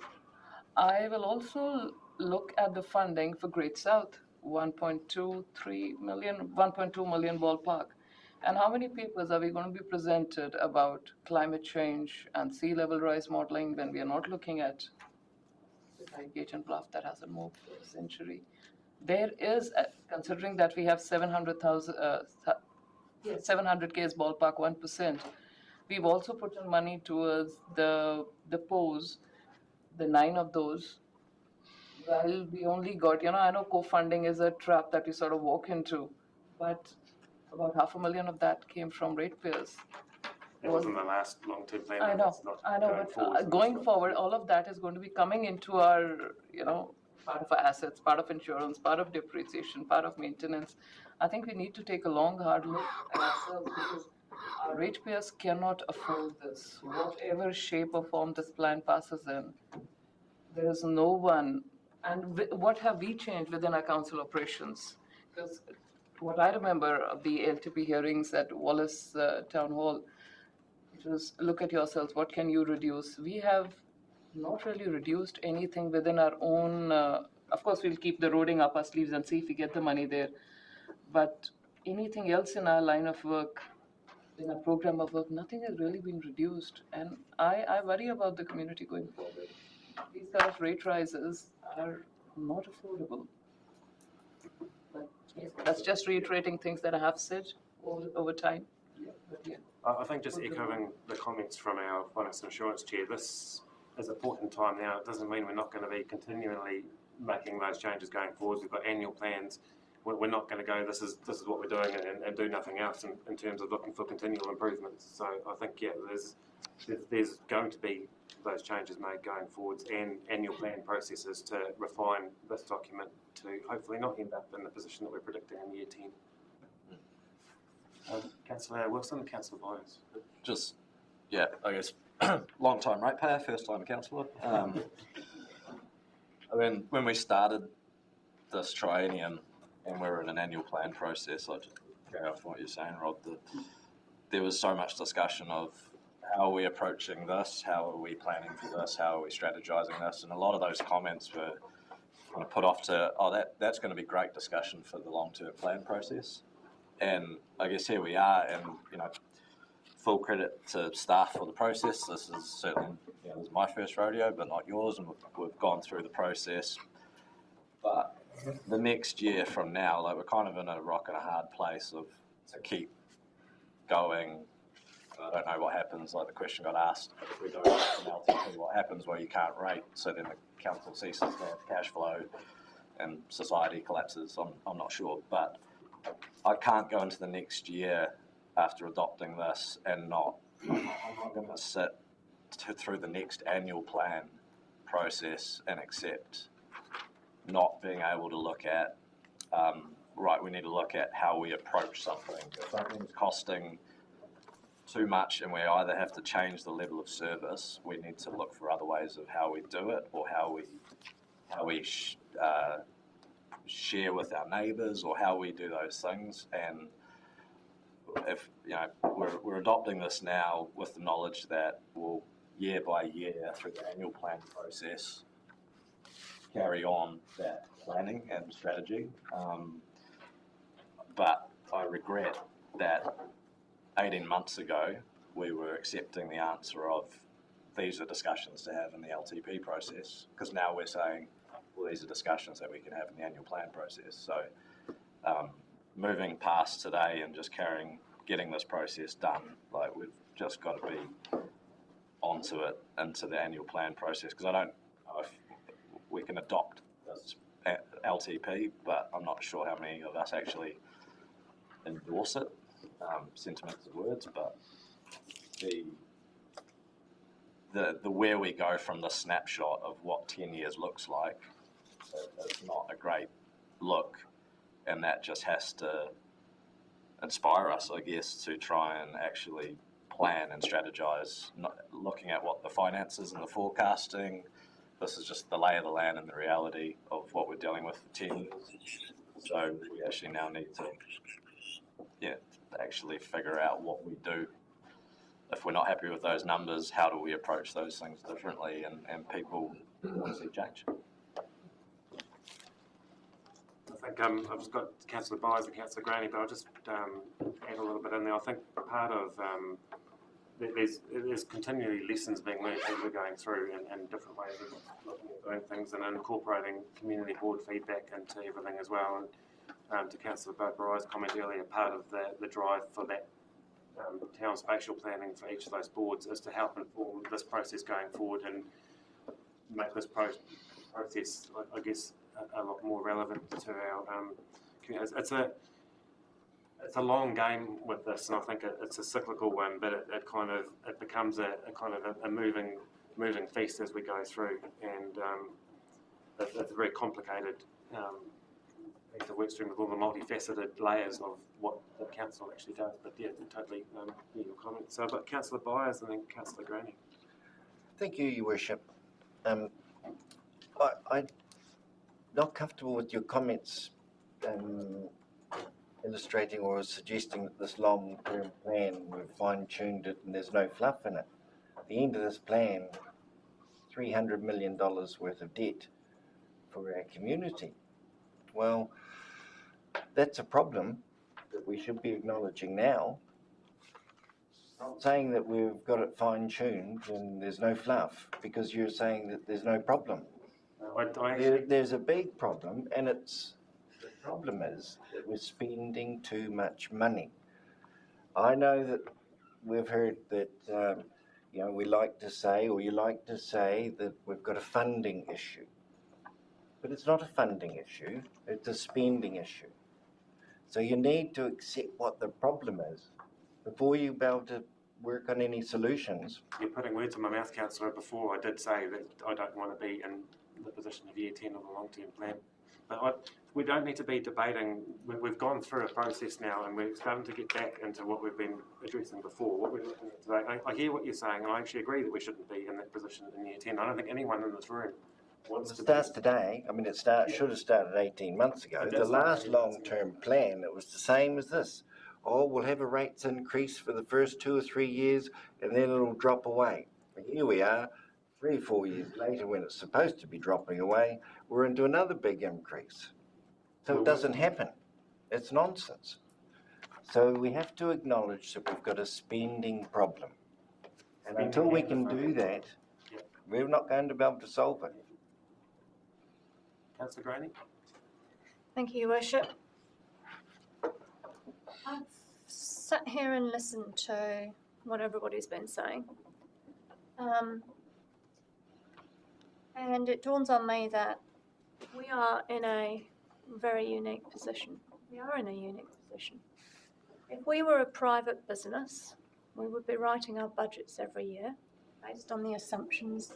I will also look at the funding for Great South, 1.23 million, 1.2 million ballpark. And how many papers are we going to be presented about climate change and sea level rise modeling when we are not looking at Gauge and Bluff that hasn't moved for a century? There is, considering that we have 700,000, 700K is ballpark 1%. We've also put in money towards the POs, the 9 of those. Well, we only got, I know co-funding is a trap that you sort of walk into, but about $500,000 of that came from ratepayers. It wasn't the last long-term plan. I know, but going forward, all of that is going to be coming into our, part of our assets, part of insurance, part of depreciation, part of maintenance. I think we need to take a long, hard look at ourselves because our ratepayers cannot afford this. Whatever shape or form this plan passes in, there is no one. And what have we changed within our council operations? Because what I remember of the LTP hearings at Wallace Town Hall, it was look at yourselves, what can you reduce? We have not really reduced anything within our own, of course we'll keep the roading up our sleeves and see if we get the money there, but anything else in our line of work, in our program of work, nothing has really been reduced. And I worry about the community going forward. These kind of rate rises are not affordable. But yes, that's just reiterating things that I have said over time. But yeah. I think just echoing the comments from our finance and insurance chair, this is a point in time now. It doesn't mean we're not going to be continually making those changes going forward. We've got annual plans. We're not going to go, this is what we're doing and do nothing else in terms of looking for continual improvements. So I think, yeah, there's going to be those changes made going forwards and annual plan processes to refine this document to hopefully not end up in the position that we're predicting in year 10. Councillor Wilson, Councillor Byers. Just, yeah, I guess, long time ratepayer, first time councillor. When we started this triennium and we're in an annual plan process, I just carry off what you're saying, Rod, that there was so much discussion of how are we approaching this, how are we planning for this, how are we strategising this, and a lot of those comments were kind of put off to, that's going to be great discussion for the long-term plan process. And I guess here we are, and full credit to staff for the process. This is certainly this is my first rodeo, but not yours, and we've gone through the process. But the next year from now, we're kind of in a rock and a hard place to keep going. I don't know what happens. Like the question got asked, if we don't have an LTP, what happens? Well, you can't rate, so then the council ceases to have cash flow, and society collapses. I'm not sure, but I can't go into the next year after adopting this and I'm not going to sit through the next annual plan process and accept not being able to look at, we need to look at how we approach something. If something's costing too much and we either have to change the level of service, we need to look for other ways of how we do it or how we share with our neighbours or how we do those things. And if we're adopting this now with the knowledge that we'll year by year through the annual plan process carry on that planning and strategy, but I regret that 18 months ago we were accepting the answer of these are discussions to have in the LTP process, because now we're saying, well, these are discussions that we can have in the annual plan process. So moving past today and just getting this process done, we've just got to be onto it into the annual plan process, because I don't know if we can adopt this LTP, but I'm not sure how many of us actually endorse it. Sentiments of words, but the where we go from the snapshot of what 10 years looks like, it's not a great look, and that just has to inspire us, I guess, to try and actually plan and strategise, not looking at what the finances and the forecasting. This is just the lay of the land and the reality of what we're dealing with for 10 years. So we actually now need to, actually figure out what we do. If we're not happy with those numbers, how do we approach those things differently? And people want to see change. I think I've just got Councillor Byers and Councillor Graney, but I'll just add a little bit in there. I think part of there's continually lessons being learned as we're going through and different ways of looking at doing things and incorporating community board feedback into everything as well. And to Councillor Byers' comment earlier, part of the drive for that town spatial planning for each of those boards is to help inform this process going forward and make this process, I guess, a lot more relevant to our communities. It's a long game with this, and I think it's a cyclical one, but it becomes a kind of a moving feast as we go through, and it's a very complicated piece of work stream with all the multifaceted layers of what the council actually does. But yeah, totally your comment. So I've got Councillor Byers and then Councillor Graney. Thank you, Your Worship. I'm not comfortable with your comments illustrating or suggesting that this long-term plan, we've fine-tuned it and there's no fluff in it. At the end of this plan, $300 million worth of debt for our community. Well, that's a problem that we should be acknowledging now. Not saying that we've got it fine-tuned and there's no fluff, because you're saying that there's no problem. There's a big problem, and the problem is that we're spending too much money. I know that we've heard that we like to say, or you like to say, that we've got a funding issue. But it's not a funding issue, it's a spending issue. So you need to accept what the problem is before you be able to work on any solutions. You're putting words in my mouth, Councillor. Before I did say that I don't want to be in the position of year 10 of the long-term plan. But we don't need to be debating. We've gone through a process now, and we're starting to get back into what we've been addressing before, what we're looking at today. I hear what you're saying, and I actually agree that we shouldn't be in that position in year 10. I don't think anyone in this room wants to. It starts today. I mean, should have started 18 months ago. The last long-term plan, it was the same as this. Oh, we'll have a rates increase for the first 2 or 3 years, and then it'll drop away. But here we are, 3 or 4 years later, when it's supposed to be dropping away, we're into another big increase. So it doesn't happen. It's nonsense. So we have to acknowledge that we've got a spending problem. And until we can do that, we're not going to be able to solve it. Councillor Graney? Thank you, Your Worship. I've sat here and listened to what everybody's been saying. And it dawns on me that we are in a very unique position. We are in a unique position. If we were a private business, we would be writing our budgets every year based on the assumptions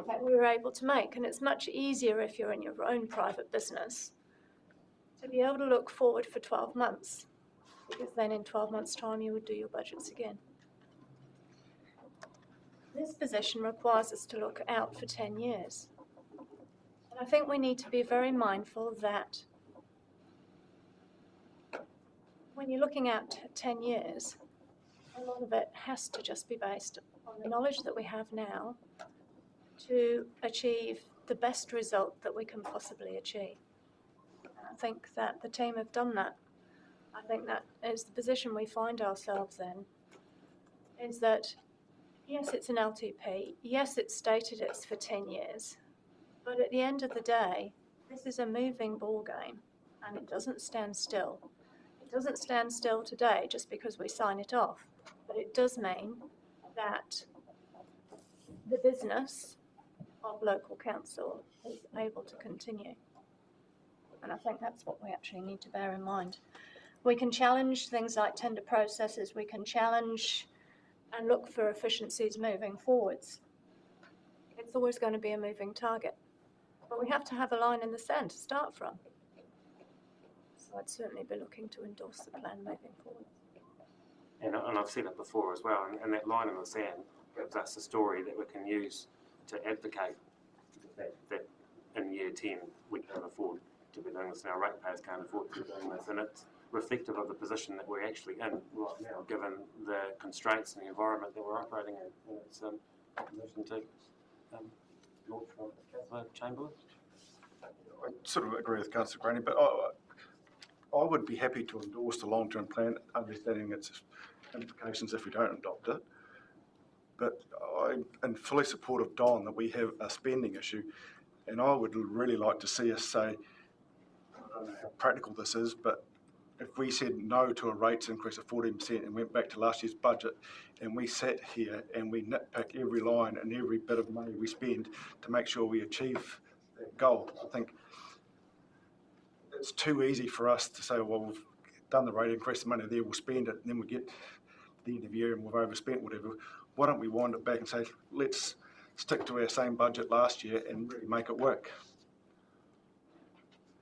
that we were able to make. And it's much easier if you're in your own private business to be able to look forward for 12 months, because then in 12 months' time you would do your budgets again. This position requires us to look out for 10 years. And I think we need to be very mindful that when you're looking out 10 years, a lot of it has to just be based on the knowledge that we have now to achieve the best result that we can possibly achieve. And I think that the team have done that. I think that is the position we find ourselves in, is that yes, it's an LTP, yes, it's stated it's for 10 years, but at the end of the day, this is a moving ball game, and it doesn't stand still. It doesn't stand still today just because we sign it off, but it does mean that the business of local council is able to continue. And I think that's what we actually need to bear in mind. We can challenge things like tender processes, we can challenge and look for efficiencies moving forwards. It's always going to be a moving target, but we have to have a line in the sand to start from. So I'd certainly be looking to endorse the plan moving forward. And I've said it before as well, and that line in the sand gives us a story that we can use to advocate that in year 10 we can't afford to be doing this, and our ratepayers can't afford to be doing this, and it's reflective of the position that we're actually in right now, given the constraints and the environment that we're operating in. And it's permission to launch from Councillor Chamberlain. I sort of agree with Councillor Graney, but I would be happy to endorse the long-term plan, understanding its implications if we don't adopt it. But I'm fully support of Don that we have a spending issue, and I would really like to see us say, I don't know how practical this is, but if we said no to a rates increase of 14% and went back to last year's budget, and we sat here and we nitpick every line and every bit of money we spend to make sure we achieve that goal, I think it's too easy for us to say, well, we've done the rate increase, the money there, we'll spend it, and then we get to the end of the year and we've overspent whatever. Why don't we wind it back and say, let's stick to our same budget last year and really make it work?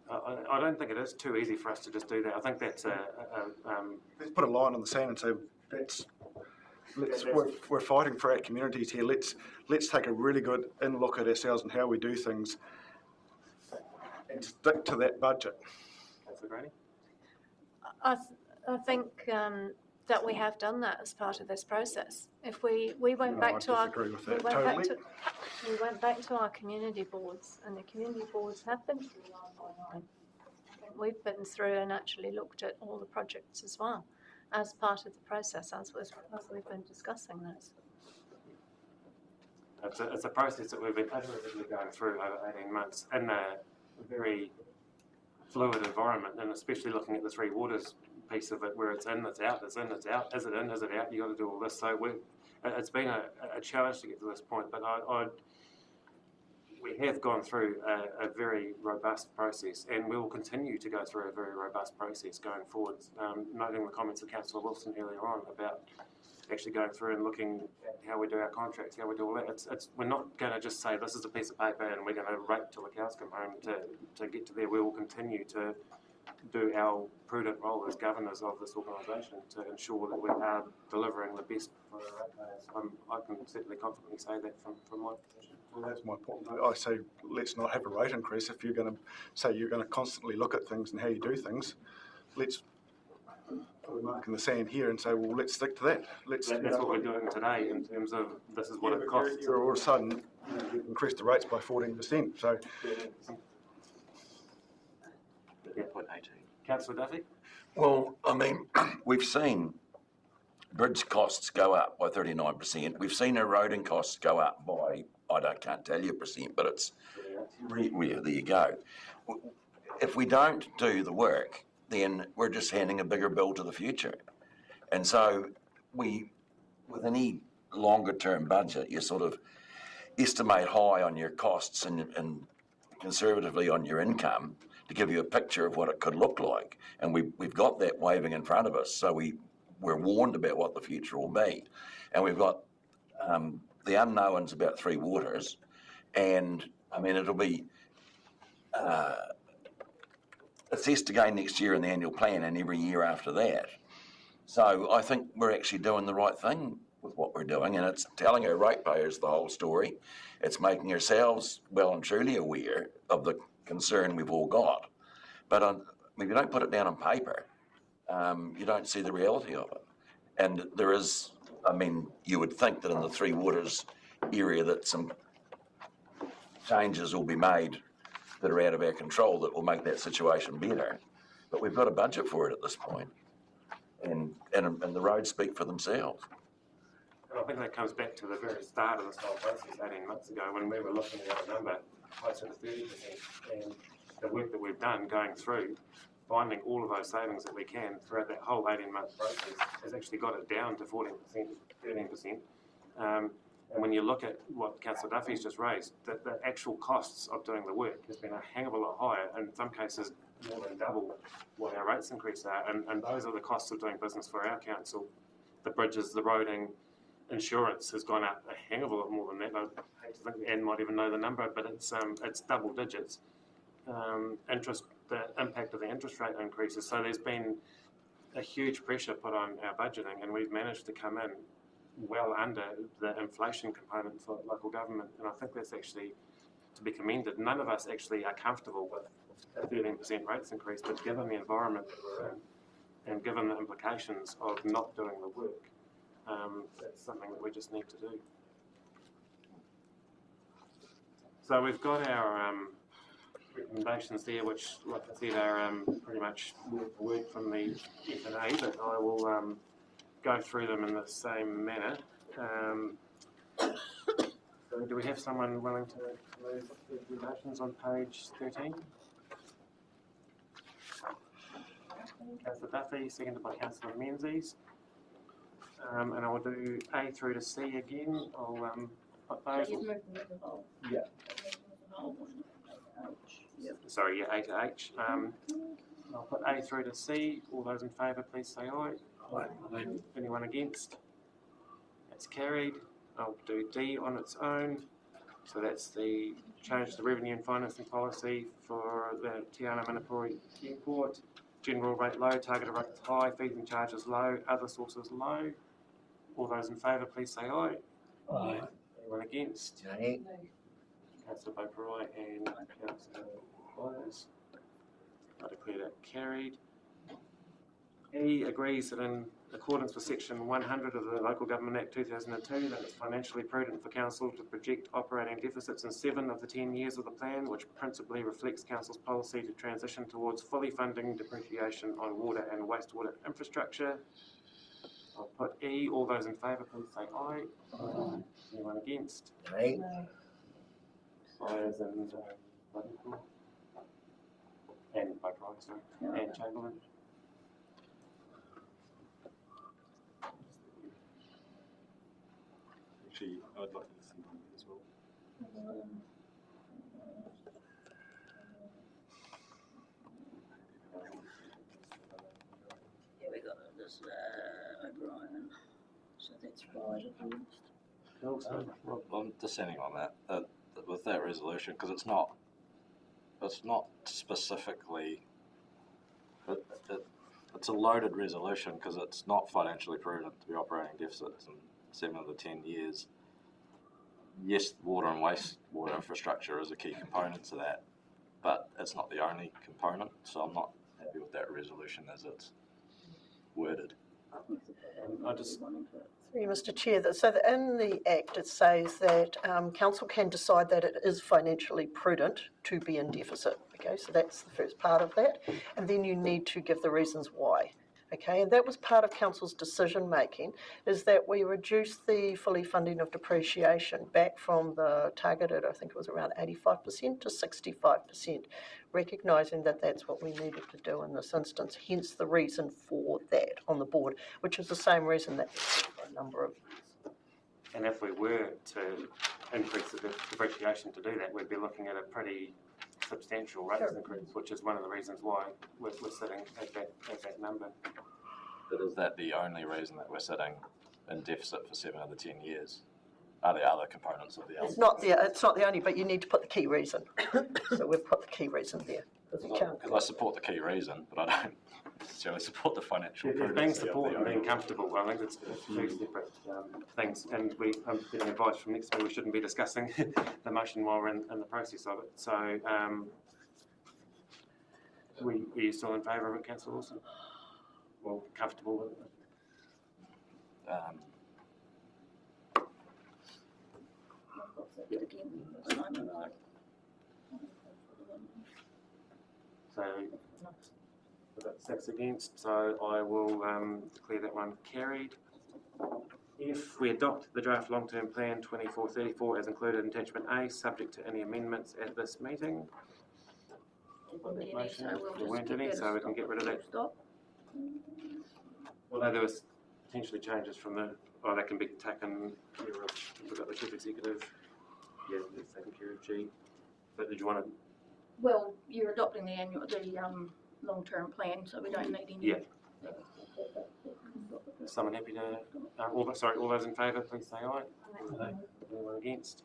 I don't think it is too easy for us to just do that. I think that's let's put a line on the sand and say, we're fighting for our communities here. Let's take a really good in-look at ourselves and how we do things and stick to that budget. Councillor Graney? I think that we have done that as part of this process. If we went back to our we went back to our community boards, and the community boards have been through line by line. We've been through and actually looked at all the projects as well as part of the process as we've been discussing this. It's a process that we've been iteratively going through over 18 months in a very fluid environment, and especially looking at the Three Waters piece of it, where it's in, it's out, it's in, it's out, is it in, is it out, you got to do all this. So it's been a challenge to get to this point, but we have gone through a very robust process, and we will continue to go through a very robust process going forward. Noting the comments of Councillor Wilson earlier on about actually going through and looking at how we do our contracts, how we do all that. We're not going to just say this is a piece of paper and we're going to rate till the cows come home to get to there. We will continue to do our prudent role as governors of this organisation to ensure that we are delivering the best for our ratepayers. I can certainly confidently say that from my position. Well, that's my point. I say let's not have a rate increase. If you're going to say you're going to constantly look at things and how you do things, let's put a mark in the sand here and say, well, let's stick to that. That's what we're doing today in terms of this is what it costs. You're all of a sudden you increase the rates by 14%. So. Councillor Duffy? Well, I mean, we've seen bridge costs go up by 39%. We've seen eroding costs go up by, can't tell you a percent, but it's, there you go. If we don't do the work, then we're just handing a bigger bill to the future. And so with any longer term budget, you sort of estimate high on your costs and conservatively on your income to give you a picture of what it could look like. And we've got that waving in front of us, so we're warned about what the future will be. And we've got the unknowns about Three Waters, and I mean, it'll be assessed again next year in the annual plan and every year after that. So I think we're actually doing the right thing with what we're doing, and it's telling our ratepayers the whole story. It's making ourselves well and truly aware of the concern we've all got. But if you don't put it down on paper, you don't see the reality of it. And there is, I mean, you would think that in the Three Waters area that some changes will be made that are out of our control that will make that situation better. But we've got a budget for it at this point. And the roads speak for themselves. And I think that comes back to the very start of this whole process 18 months ago when we were looking at a number closer to 30%, and the work that we've done going through, finding all of those savings that we can throughout that whole 18-month process has actually got it down to 14%, 13%. And when you look at what Councillor Duffy's just raised, the actual costs of doing the work has been a hang of a lot higher, and in some cases more than double what our rates increase are. And those are the costs of doing business for our council. The bridges, the roading, insurance has gone up a hang of a lot more than that. I hate to think Anne might even know the number, but it's double digits. the impact of the interest rate increases. So there's been a huge pressure put on our budgeting, and we've managed to come in well under the inflation component for local government, and I think that's actually to be commended. None of us actually are comfortable with a 13% rates increase, but given the environment that we're in, and given the implications of not doing the work, that's something that we just need to do. So we've got our recommendations there, which, like I said, are pretty much word for word from the F&A, but I will go through them in the same manner. So do we have someone willing to move the recommendations on page 13? Councillor Duffy, seconded by Councillor Menzies. And I will do A through to C again. I'll put those. Yeah. Sorry, yeah, A to H. I'll put A through to C. All those in favour, please say aye. Aye. Anyone against? That's carried. I'll do D on its own. So that's the change to the revenue and financing policy for the Te Anau Manapuri Airport. General rate low, targeted rates high, fees and charges low, other sources low. All those in favour, please say aye. Aye. Anyone against? Aye. Councillor Boparai and Councillor Byers. I declare that carried. E agrees that in accordance with section 100 of the Local Government Act 2002, that it's financially prudent for council to project operating deficits in 7 of the 10 years of the plan, which principally reflects council's policy to transition towards fully funding depreciation on water and wastewater infrastructure. I'll put E. All those in favour, please say aye. Aye. Anyone against? Aye. Byers and Boparai, sorry, and Chamberlain. Actually, I'd like to listen on it as well. Yeah, we got this O'Brien, so that's right. I'm dissenting on that, with that resolution, because it's not specifically, it's a loaded resolution because it's not financially prudent to be operating deficits in 7 of the 10 years. Yes, water and wastewater infrastructure is a key component to that, but it's not the only component, so I'm not happy with that resolution as it's worded. Through you, Mr Chair, so that in the Act it says that council can decide that it is financially prudent to be in deficit. Okay, so that's the first part of that, and then you need to give the reasons why. Okay, and that was part of council's decision making, is that we reduced the fully funding of depreciation back from the targeted, I think it was around 85% to 65%, recognising that that's what we needed to do in this instance, hence the reason for that on the board, which is the same reason that for a number of years. And if we were to increase the depreciation to do that, we'd be looking at a pretty substantial rates increase, which is one of the reasons why we're sitting at that number. But is that the only reason that we're sitting in deficit for 7 of the 10 years? Are there other components of the It's not the only, but you need to put the key reason. So we've put the key reason there. Because I support the key reason, but I don't necessarily support the financial prudence. Being support and being comfortable, I think it's two separate things, and I'm getting advice from next week we shouldn't be discussing the motion while we're in the process of it. So, are you still in favour of it, Councillor Wilson? Well, comfortable with it? So that's 6 against, so I will declare that one carried. If we adopt the draft long-term plan 2434 as included in attachment A, subject to any amendments at this meeting. There weren't any, so we can get rid of that. Although there was potentially changes from the, that can be taken care of. We've got the chief executive. Yeah, it's taken care of G. But did you want to? Well, you're adopting the long-term plan, so we don't need any. Yeah. Someone happy to? All those in favour, please say aye. Aye. Anyone against?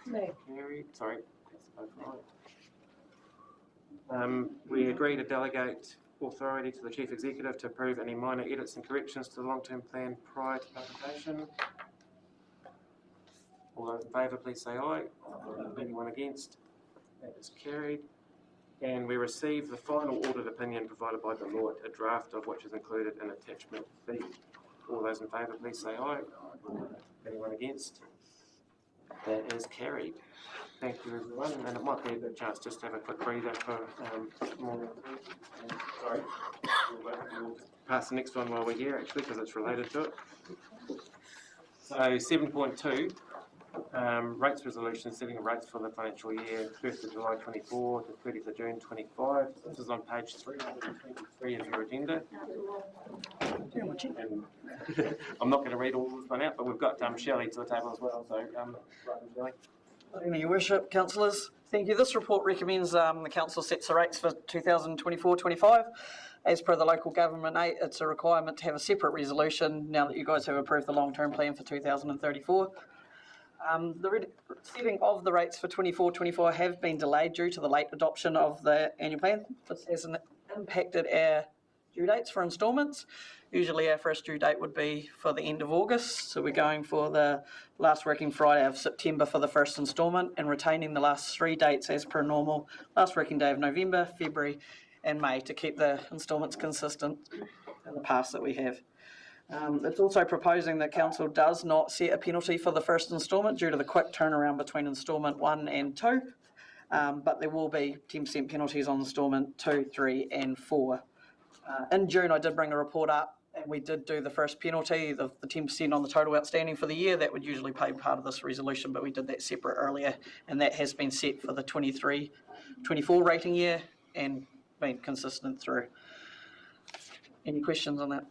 No. Carried. Sorry, that's both right. We agree to delegate authority to the Chief Executive to approve any minor edits and corrections to the long-term plan prior to publication. All those in favour, please say aye. Anyone against? That is carried. And we receive the final audit opinion provided by Deloitte, a draft of which is included in attachment B. All those in favour, please say aye. Anyone against? That is carried. Thank you, everyone. And it might be a good chance just to have a quick breather for morning. Sorry. We'll pass the next one while we're here, actually, because it's related to it. So 7.2. Rates resolution setting of rates for the financial year 1st of July 24 to 30th of June 25. This is on page 323 of your agenda. And I'm not going to read all this one out, but we've got Shelley to the table as well. So, Shelley. Good evening, Your Worship, councillors. Thank you. This report recommends the council sets the rates for 2024-25. As per the Local Government Act, it's a requirement to have a separate resolution now that you guys have approved the long-term plan for 2034. The setting of the rates for 24-25 have been delayed due to the late adoption of the annual plan. This has impacted our due dates for instalments. Usually our first due date would be for the end of August, so we're going for the last working Friday of September for the first instalment and retaining the last 3 dates as per normal, last working day of November, February and May to keep the instalments consistent in the past that we have. It's also proposing that Council does not set a penalty for the first instalment due to the quick turnaround between instalment 1 and 2, but there will be 10% penalties on instalment 2, 3 and 4. In June I did bring a report up and we did do the first penalty, the 10% on the total outstanding for the year. That would usually pay part of this resolution, but we did that separate earlier, and that has been set for the 23-24 rating year and been consistent through. Any questions on that?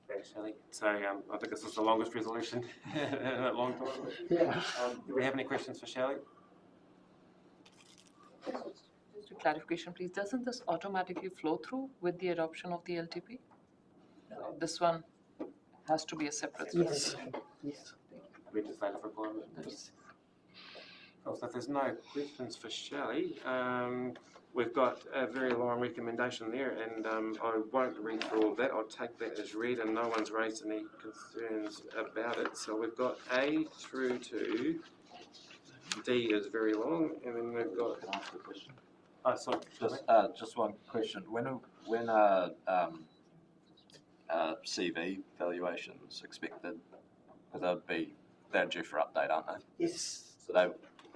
Thanks, Shelley. So I think this is the longest resolution in a long time. Yeah. Do we have any questions for Shelley? Just a clarification, please. Doesn't this automatically flow through with the adoption of the LTP? This one has to be a separate. Yes. Yes. Legislative requirement. Yes. So if there's no questions for Shelley, we've got a very long recommendation there, and I won't read through all of that. I'll take that as read, and no one's raised any concerns about it. So we've got A through to D is very long, and then we've got. Can I ask a question? Oh, sorry. Just one question. When CV valuations expected? Because they're due for update, aren't they? Yes. So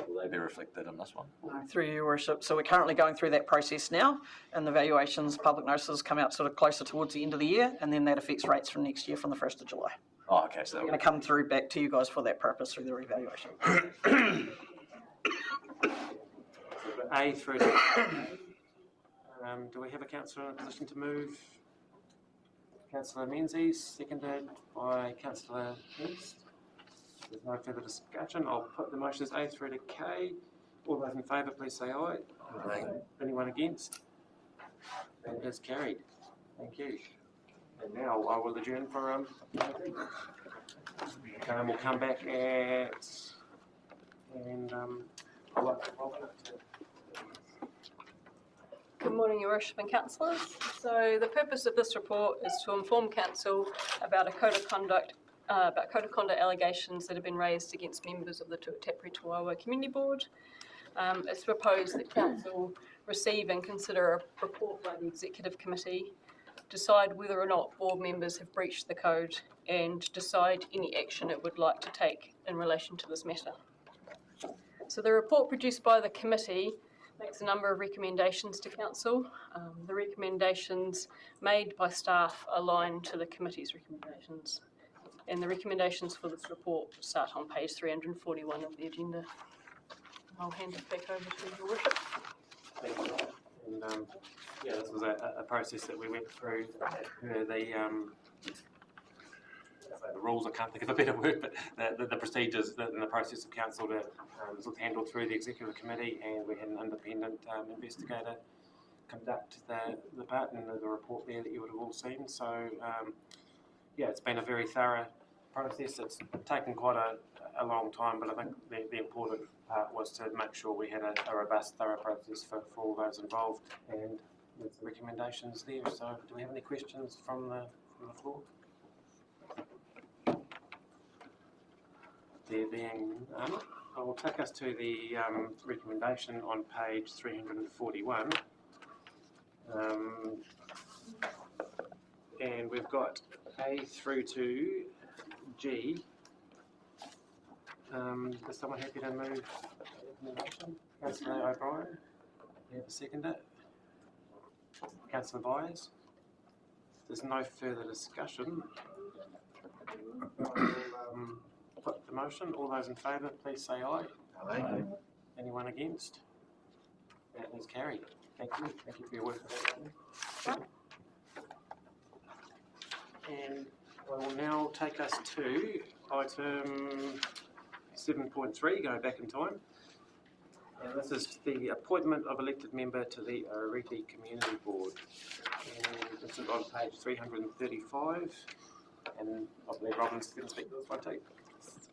will they be reflected in this one? No, through Your Worship. So we're currently going through that process now, and the valuations, public notices come out sort of closer towards the end of the year, and then that affects rates from next year from the 1st of July. Oh, okay. So we're going to come through back to you guys for that purpose through the revaluation. A through to do we have a councillor in a position to move? Councillor Menzies, seconded by Councillor Hurst. There's no further discussion. I'll put the motions A through to K. All those in favour, please say aye. Aye. Anyone against? That is carried. Thank you. And now I will adjourn for we'll come back at I'd like to welcome to. Good morning, Your Worship and councillors. So the purpose of this report is to inform council about a code of conduct allegations that have been raised against members of the Tapiri Tawawa Community Board. It's proposed that council receive and consider a report by the Executive Committee, decide whether or not board members have breached the code, and decide any action it would like to take in relation to this matter. So the report produced by the committee makes a number of recommendations to council. The recommendations made by staff align to the committee's recommendations. And the recommendations for this report start on page 341 of the agenda. I'll hand it back over to Your Worship. Thank you. And this was a process that we went through. The rules, I can't think of a better word, but the procedures and the process of council to was handled through the Executive Committee, and we had an independent investigator conduct the part, and there's a report there that you would have all seen. So it's been a very thorough process. It's taken quite a long time, but I think the important part was to make sure we had a robust, thorough process for all those involved, and with the recommendations there. So, do we have any questions from the floor? There being none, I will take us to the recommendation on page 341. And we've got A through to G. Is someone happy to move the recommendation? Councillor O'Brien, you have a seconder? Councillor Byers? There's no further discussion. Put the motion. All those in favour, please say aye. Aye. Anyone against? That is carried. Thank you. Thank you for your work. And I will now take us to item 7.3, going back in time. And this is the appointment of elected member to the Arete Community Board. And this is on page 335. And I believe Robin's going to speak to this one too.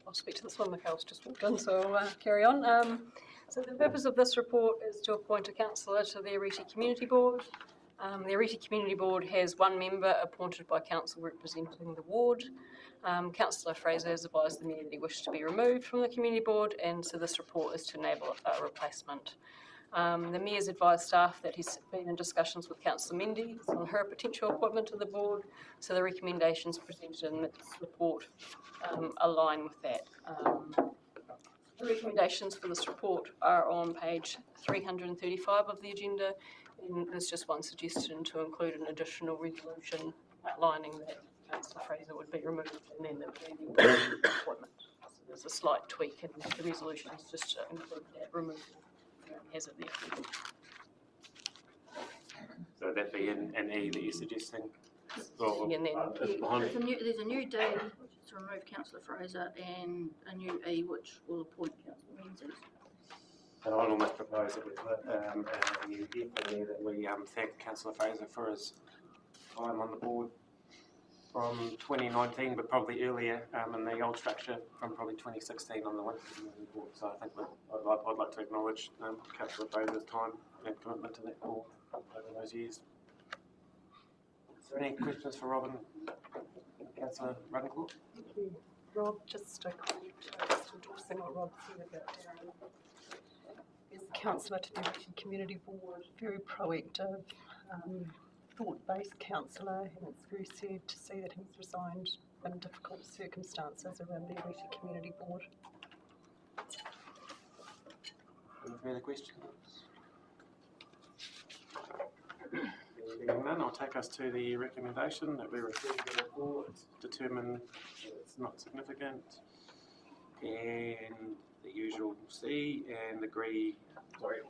I'll speak to this one. Michael's just walked in, so I'll carry on. So the purpose of this report is to appoint a councillor to the Arete Community Board. The Arete Community Board has one member appointed by council representing the ward. Councillor Fraser has advised the mayor that he wishes to be removed from the community board, and so this report is to enable a replacement. The mayor's advised staff that he's been in discussions with Councillor Mendy on her potential appointment to the board, so the recommendations presented in this report align with that. The recommendations for this report are on page 335 of the agenda, and there's just one suggestion to include an additional resolution outlining that Councillor Fraser would be removed and then there would be the appointment. So there's a slight tweak in the resolution is just to include that removal. Has it there. So that be an E that you're suggesting? And then there's a new D, which is to remove Councillor Fraser, and a new E, which will appoint Councillor Menzies. And I'd almost propose that we put a new F in there that we thank Councillor Fraser for his time on the board from 2019, but probably earlier in the old structure from probably 2016 on the Winter Community Board. So I think I'd like to acknowledge Councillor Fraser's time and commitment to that board over those years. Is there any questions for Robin? Councillor Ravenclaw? Thank you. Rob, just a comment, just endorsing what Rob said about as councillor to the community board, very proactive, thought-based councillor, and it's very sad to see that he's resigned in difficult circumstances around the Arete Community Board. Any further questions? Being none, I'll take us to the recommendation that we received in the report, determine that it's not significant, and the usual C, and agree, sorry,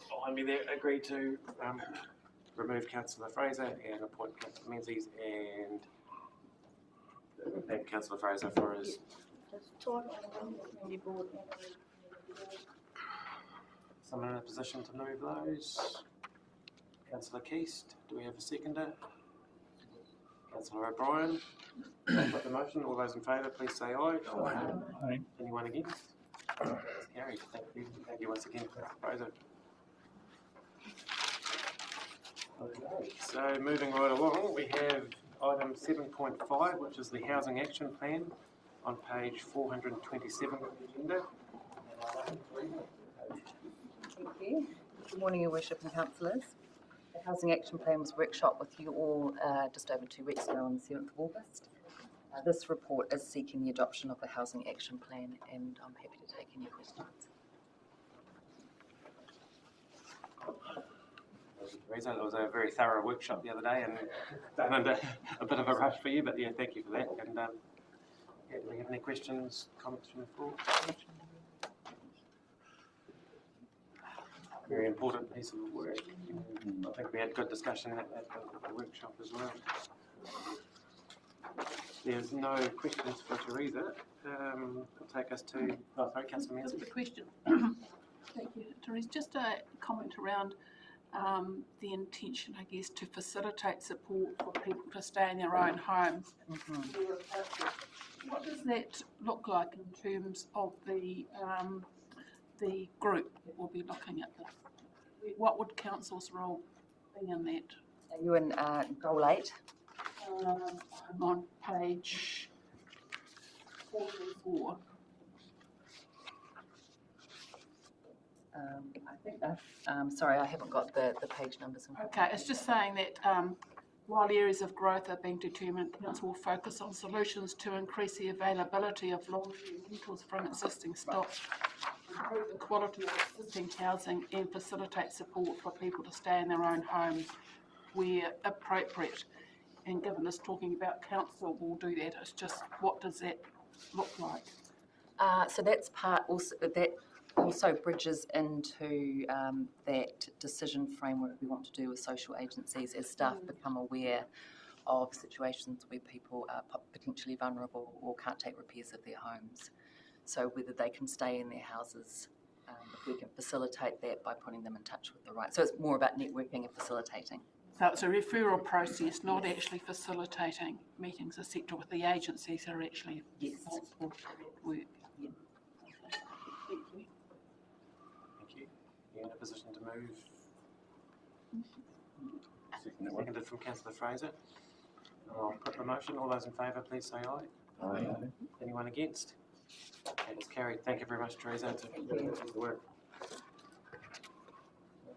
behind me there, agree to remove Councillor Fraser and appoint Councillor Menzies, and thank Councillor Fraser for his... Someone in a position to move those? Councillor Keast, do we have a seconder? Councillor O'Brien, put the motion. All those in favour, please say aye. Aye. Anyone against? That's carried. Thank you. Thank you once again, Councillor Fraser. Okay, so moving right along, we have item 7.5, which is the Housing Action Plan on page 427 of the agenda. Thank you. Good morning, Your Worship and Councillors. The Housing Action Plan was workshopped with you all just over 2 weeks ago on the 7th of August. This report is seeking the adoption of the Housing Action Plan, and I'm happy to take any questions. Teresa, it was a very thorough workshop the other day and done under a bit of a rush for you, but yeah, thank you for that. And yeah, do we have any questions, comments from the floor? Very important piece of work. I think we had good discussion at the workshop as well. There's no questions for Teresa. I'll take us to, Councillor Menzies. Just a question. Thank you, Teresa. Just a comment around the intention, I guess, to facilitate support for people to stay in their own homes. What does that look like in terms of the the group that will be looking at this? What would council's role be in that? Are you in goal 8? I'm on page 44. I think sorry, I haven't got the page numbers. Okay, it's just saying that while areas of growth are being determined, council will focus on solutions to increase the availability of long-term rentals from existing stock, improve the quality of existing housing, and facilitate support for people to stay in their own homes where appropriate. And given this talking about council will do that, it's just what does that look like? So that's part also that also bridges into that decision framework we want to do with social agencies as staff become aware of situations where people are potentially vulnerable or can't take repairs of their homes. So whether they can stay in their houses, if we can facilitate that by putting them in touch with the right. So it's more about networking and facilitating. So it's a referral process, not actually facilitating meetings, etc., with the agencies that are actually responsible for that work. Yeah. Thank you. Thank you. You're in a position to move. Seconded from Councillor Fraser. I'll put the motion. All those in favour, please say aye. Aye. Anyone against? That is carried. Thank you very much, Teresa. It's a work.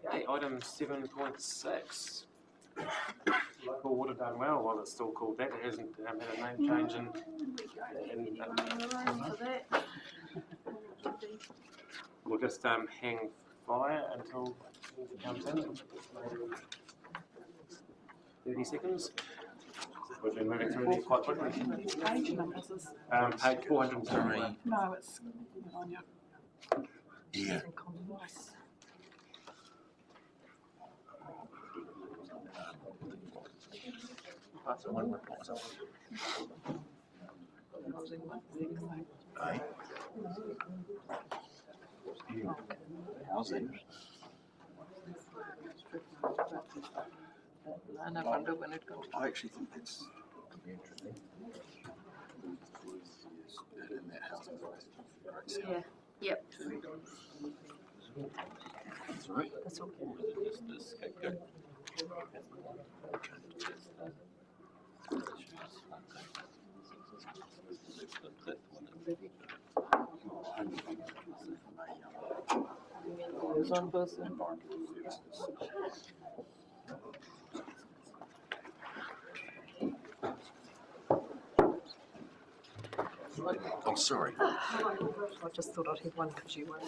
Okay, item 7.6. Local water done well, while it's still called that. It hasn't had a name change we'll just hang fire until it comes in. 30 seconds. We've been moving through these quite quickly. Page numbers is Page 403. no, it's on your. Yeah. Housing. And I wonder when it comes. I actually think that's interesting. In that housing growth. Yeah. Yep. That's all right. That's okay. Liaison person. Oh, sorry. I just thought I'd have one because you were.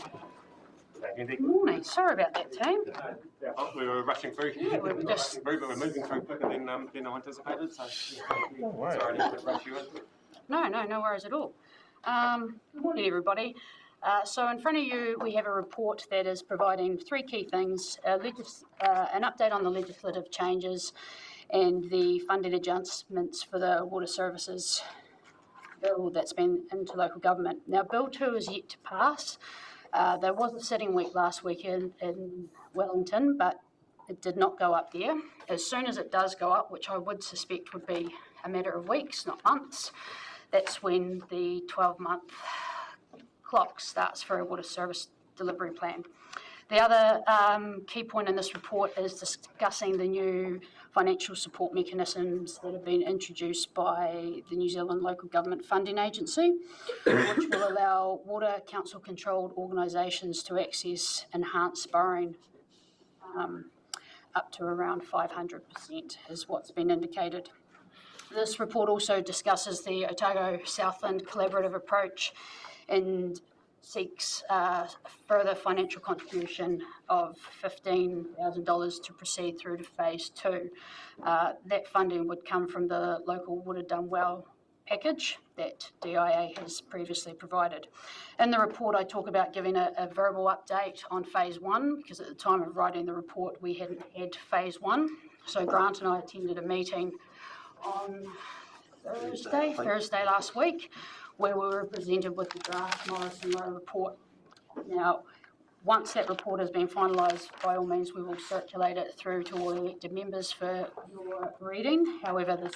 Morning. Sorry about that, team. We were rushing through. Yeah, we were just through, but we're moving through quicker than I anticipated. So, sorry, I didn't rush you in. No worries at all. Good morning, everybody. So in front of you, we have a report that is providing three key things, an update on the legislative changes and the funding adjustments for the water services bill that's been into local government. Now, Bill 2 is yet to pass. There was a sitting week last week in Wellington, but it did not go up there. As soon as it does go up, which I would suspect would be a matter of weeks, not months, that's when the 12-month clock starts for a water service delivery plan. The other key point in this report is discussing the new financial support mechanisms that have been introduced by the New Zealand Local Government Funding Agency, which will allow water council-controlled organisations to access enhanced borrowing up to around 500% is what's been indicated. This report also discusses the Otago Southland collaborative approach and seeks further financial contribution of $15,000 to proceed through to phase 2. That funding would come from the local water done well package that DIA has previously provided. In the report, I talk about giving a verbal update on phase 1 because at the time of writing the report, we hadn't had phase 1. So Grant and I attended a meeting on Thursday last week, where we were presented with the draft Morris and Rowe report. Now, once that report has been finalised, by all means, we will circulate it through to all elected members for your reading. However, there's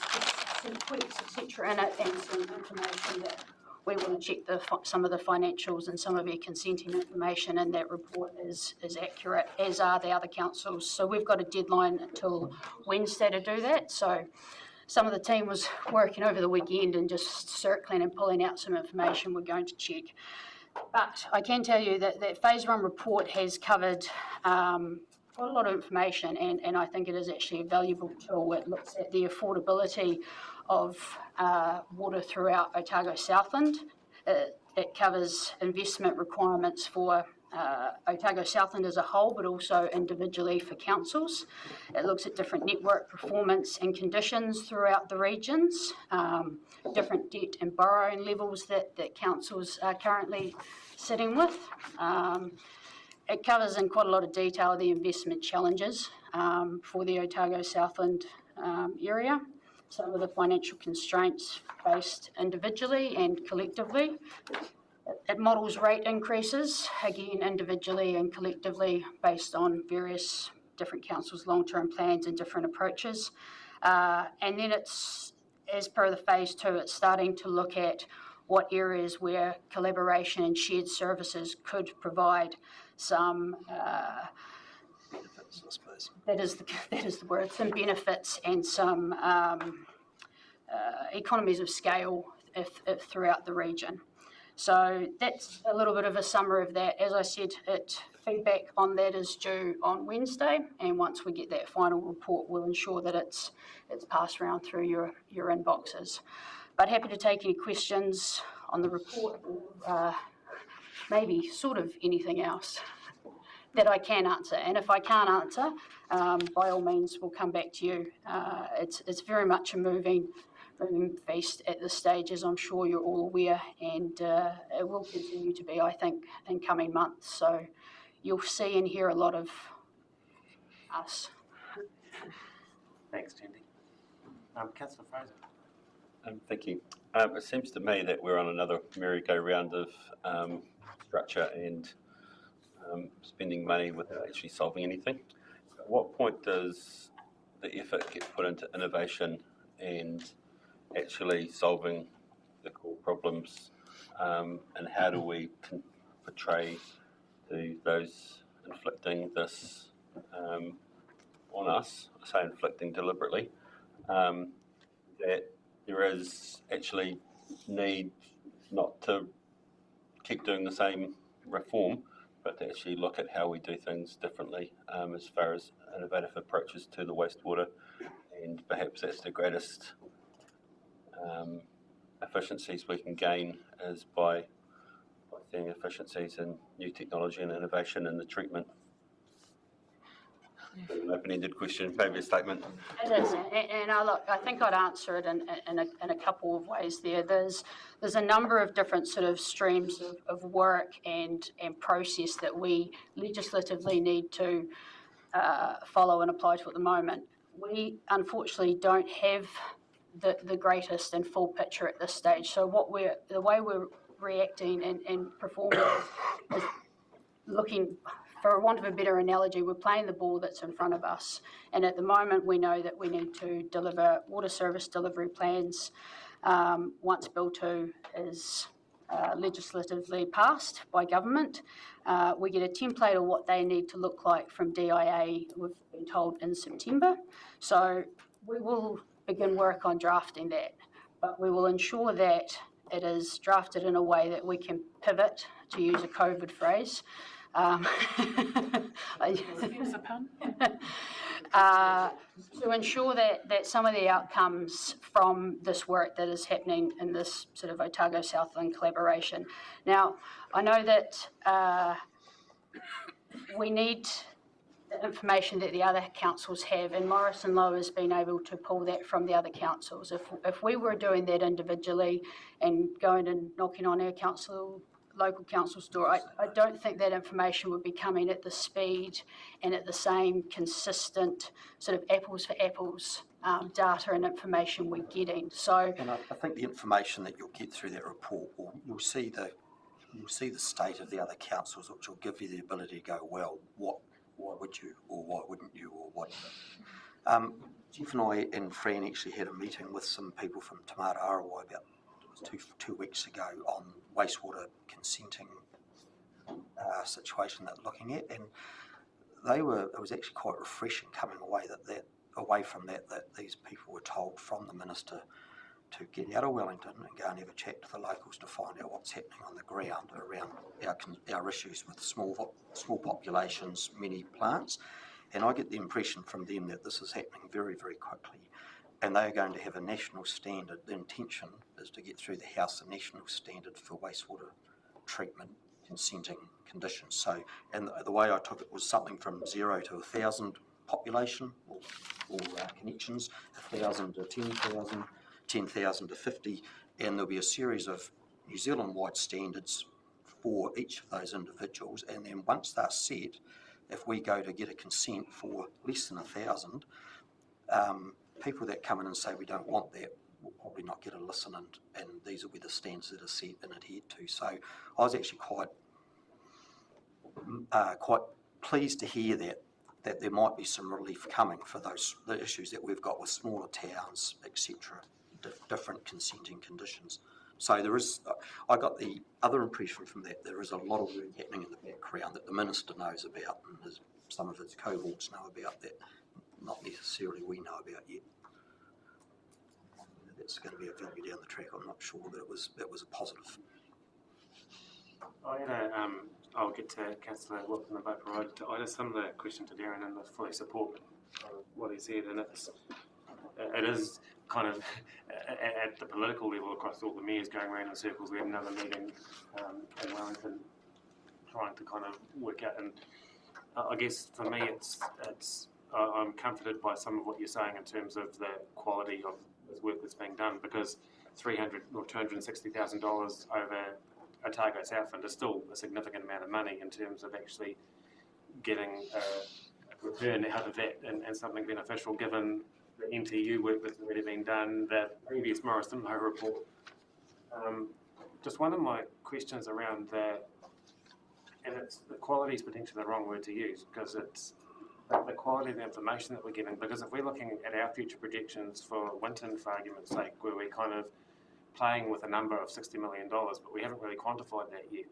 some tweaks, etc. in it and some information that we will check some of the financials and some of your consenting information in that report is accurate, as are the other councils. So we've got a deadline until Wednesday to do that. So some of the team was working over the weekend and just circling and pulling out some information we're going to check. But I can tell you that that phase 1 report has covered quite a lot of information, and I think it is actually a valuable tool. It looks at the affordability of water throughout Otago Southland. It covers investment requirements for Otago Southland as a whole, but also individually for councils. It looks at different network performance and conditions throughout the regions, different debt and borrowing levels that councils are currently sitting with. It covers in quite a lot of detail the investment challenges for the Otago Southland area, some of the financial constraints faced individually and collectively. It models rate increases, again, individually and collectively, based on various different councils' long-term plans and different approaches. And then it's, as per the phase 2, it's starting to look at what areas where collaboration and shared services could provide some benefits, I suppose. That is the word, some benefits and some economies of scale if throughout the region. So that's a little bit of a summary of that. As I said, feedback on that is due on Wednesday, and once we get that final report, we'll ensure that it's passed around through your inboxes. But happy to take any questions on the report, or maybe sort of anything else that I can answer. And if I can't answer, by all means, we'll come back to you. It's very much a moving feast at this stage, as I'm sure you're all aware, and it will continue to be, I think, in coming months. So you'll see and hear a lot of us. Thanks, Tandy. Councillor Fraser. Thank you. It seems to me that we're on another merry-go-round of structure and spending money without actually solving anything. At what point does the effort get put into innovation and actually solving the core problems, and how do we portray to those inflicting this on us, I say inflicting deliberately, that there is actually need not to keep doing the same reform, but to actually look at how we do things differently as far as innovative approaches to the wastewater, and perhaps that's the greatest efficiencies we can gain is by seeing efficiencies in new technology and innovation in the treatment. An open-ended question, maybe a statement. It is, and I think I'd answer it in a couple of ways there. There's a number of different sort of streams of work and process that we legislatively need to follow and apply to at the moment. We unfortunately don't have the greatest and full picture at this stage. So the way we're reacting and performing is looking, for want of a better analogy, we're playing the ball that's in front of us. And at the moment, we know that we need to deliver water service delivery plans once Bill 2 is legislatively passed by government. We get a template of what they need to look like from DIA, we've been told, in September. So we will begin work on drafting that, but we will ensure that it is drafted in a way that we can pivot, to use a COVID phrase. To ensure that some of the outcomes from this work that is happening in this sort of Otago Southland collaboration. Now, I know that we need the information that the other councils have, and Morrison Low has been able to pull that from the other councils. If we were doing that individually and going and knocking on our local council's door, I don't think that information would be coming at the speed and at the same consistent sort of apples for apples data and information we're getting. So, and I think the information that you'll get through that report, you'll see the state of the other councils, which will give you the ability to go, well, why would you, or why wouldn't you, or whatever. Jeff and I and Fran actually had a meeting with some people from Te Mata Arawa about two weeks ago on wastewater consenting situation that they're looking at, and it was actually quite refreshing coming away from that these people were told from the minister to get out of Wellington and go and have a chat to the locals to find out what's happening on the ground around our issues with small populations, many plants. And I get the impression from them that this is happening very, very quickly. And they are going to have a national standard. The intention is to get through the House a national standard for wastewater treatment consenting conditions. So, and the way I took it was something from 0 to 1,000 population or connections, 1,000 to 10,000. 10,000 to 50, and there'll be a series of New Zealand-wide standards for each of those individuals, and then once they're set, if we go to get a consent for less than 1,000, people that come in and say we don't want that will probably not get a listen, and these will be the standards that are set and adhered to. So I was actually quite pleased to hear that there might be some relief coming for the issues that we've got with smaller towns, etc., different consenting conditions. So I got the other impression from that, there is a lot of work happening in the background that the Minister knows about and some of his cohorts know about that not necessarily we know about yet. That's going to be a value down the track. I'm not sure, but it was a positive. I'll get to Councillor Wilson and vote. I had a similar question to Darren, and I fully support what he said, and it is kind of at the political level across all the mayors going around in circles. We had another meeting in Wellington trying to kind of work out, and I guess for me I'm comforted by some of what you're saying in terms of the quality of this work that's being done, because $300,000 or $260,000 over Otago Southland is still a significant amount of money in terms of actually getting a return out of that and something beneficial, given the NTU work that's already been done, the previous Morris Simho report. Just one of my questions around and the quality is potentially the wrong word to use, because it's the quality of the information that we're getting. Because if we're looking at our future projections for Winton, for argument's sake, where we're kind of playing with a number of $60 million, but we haven't really quantified that yet.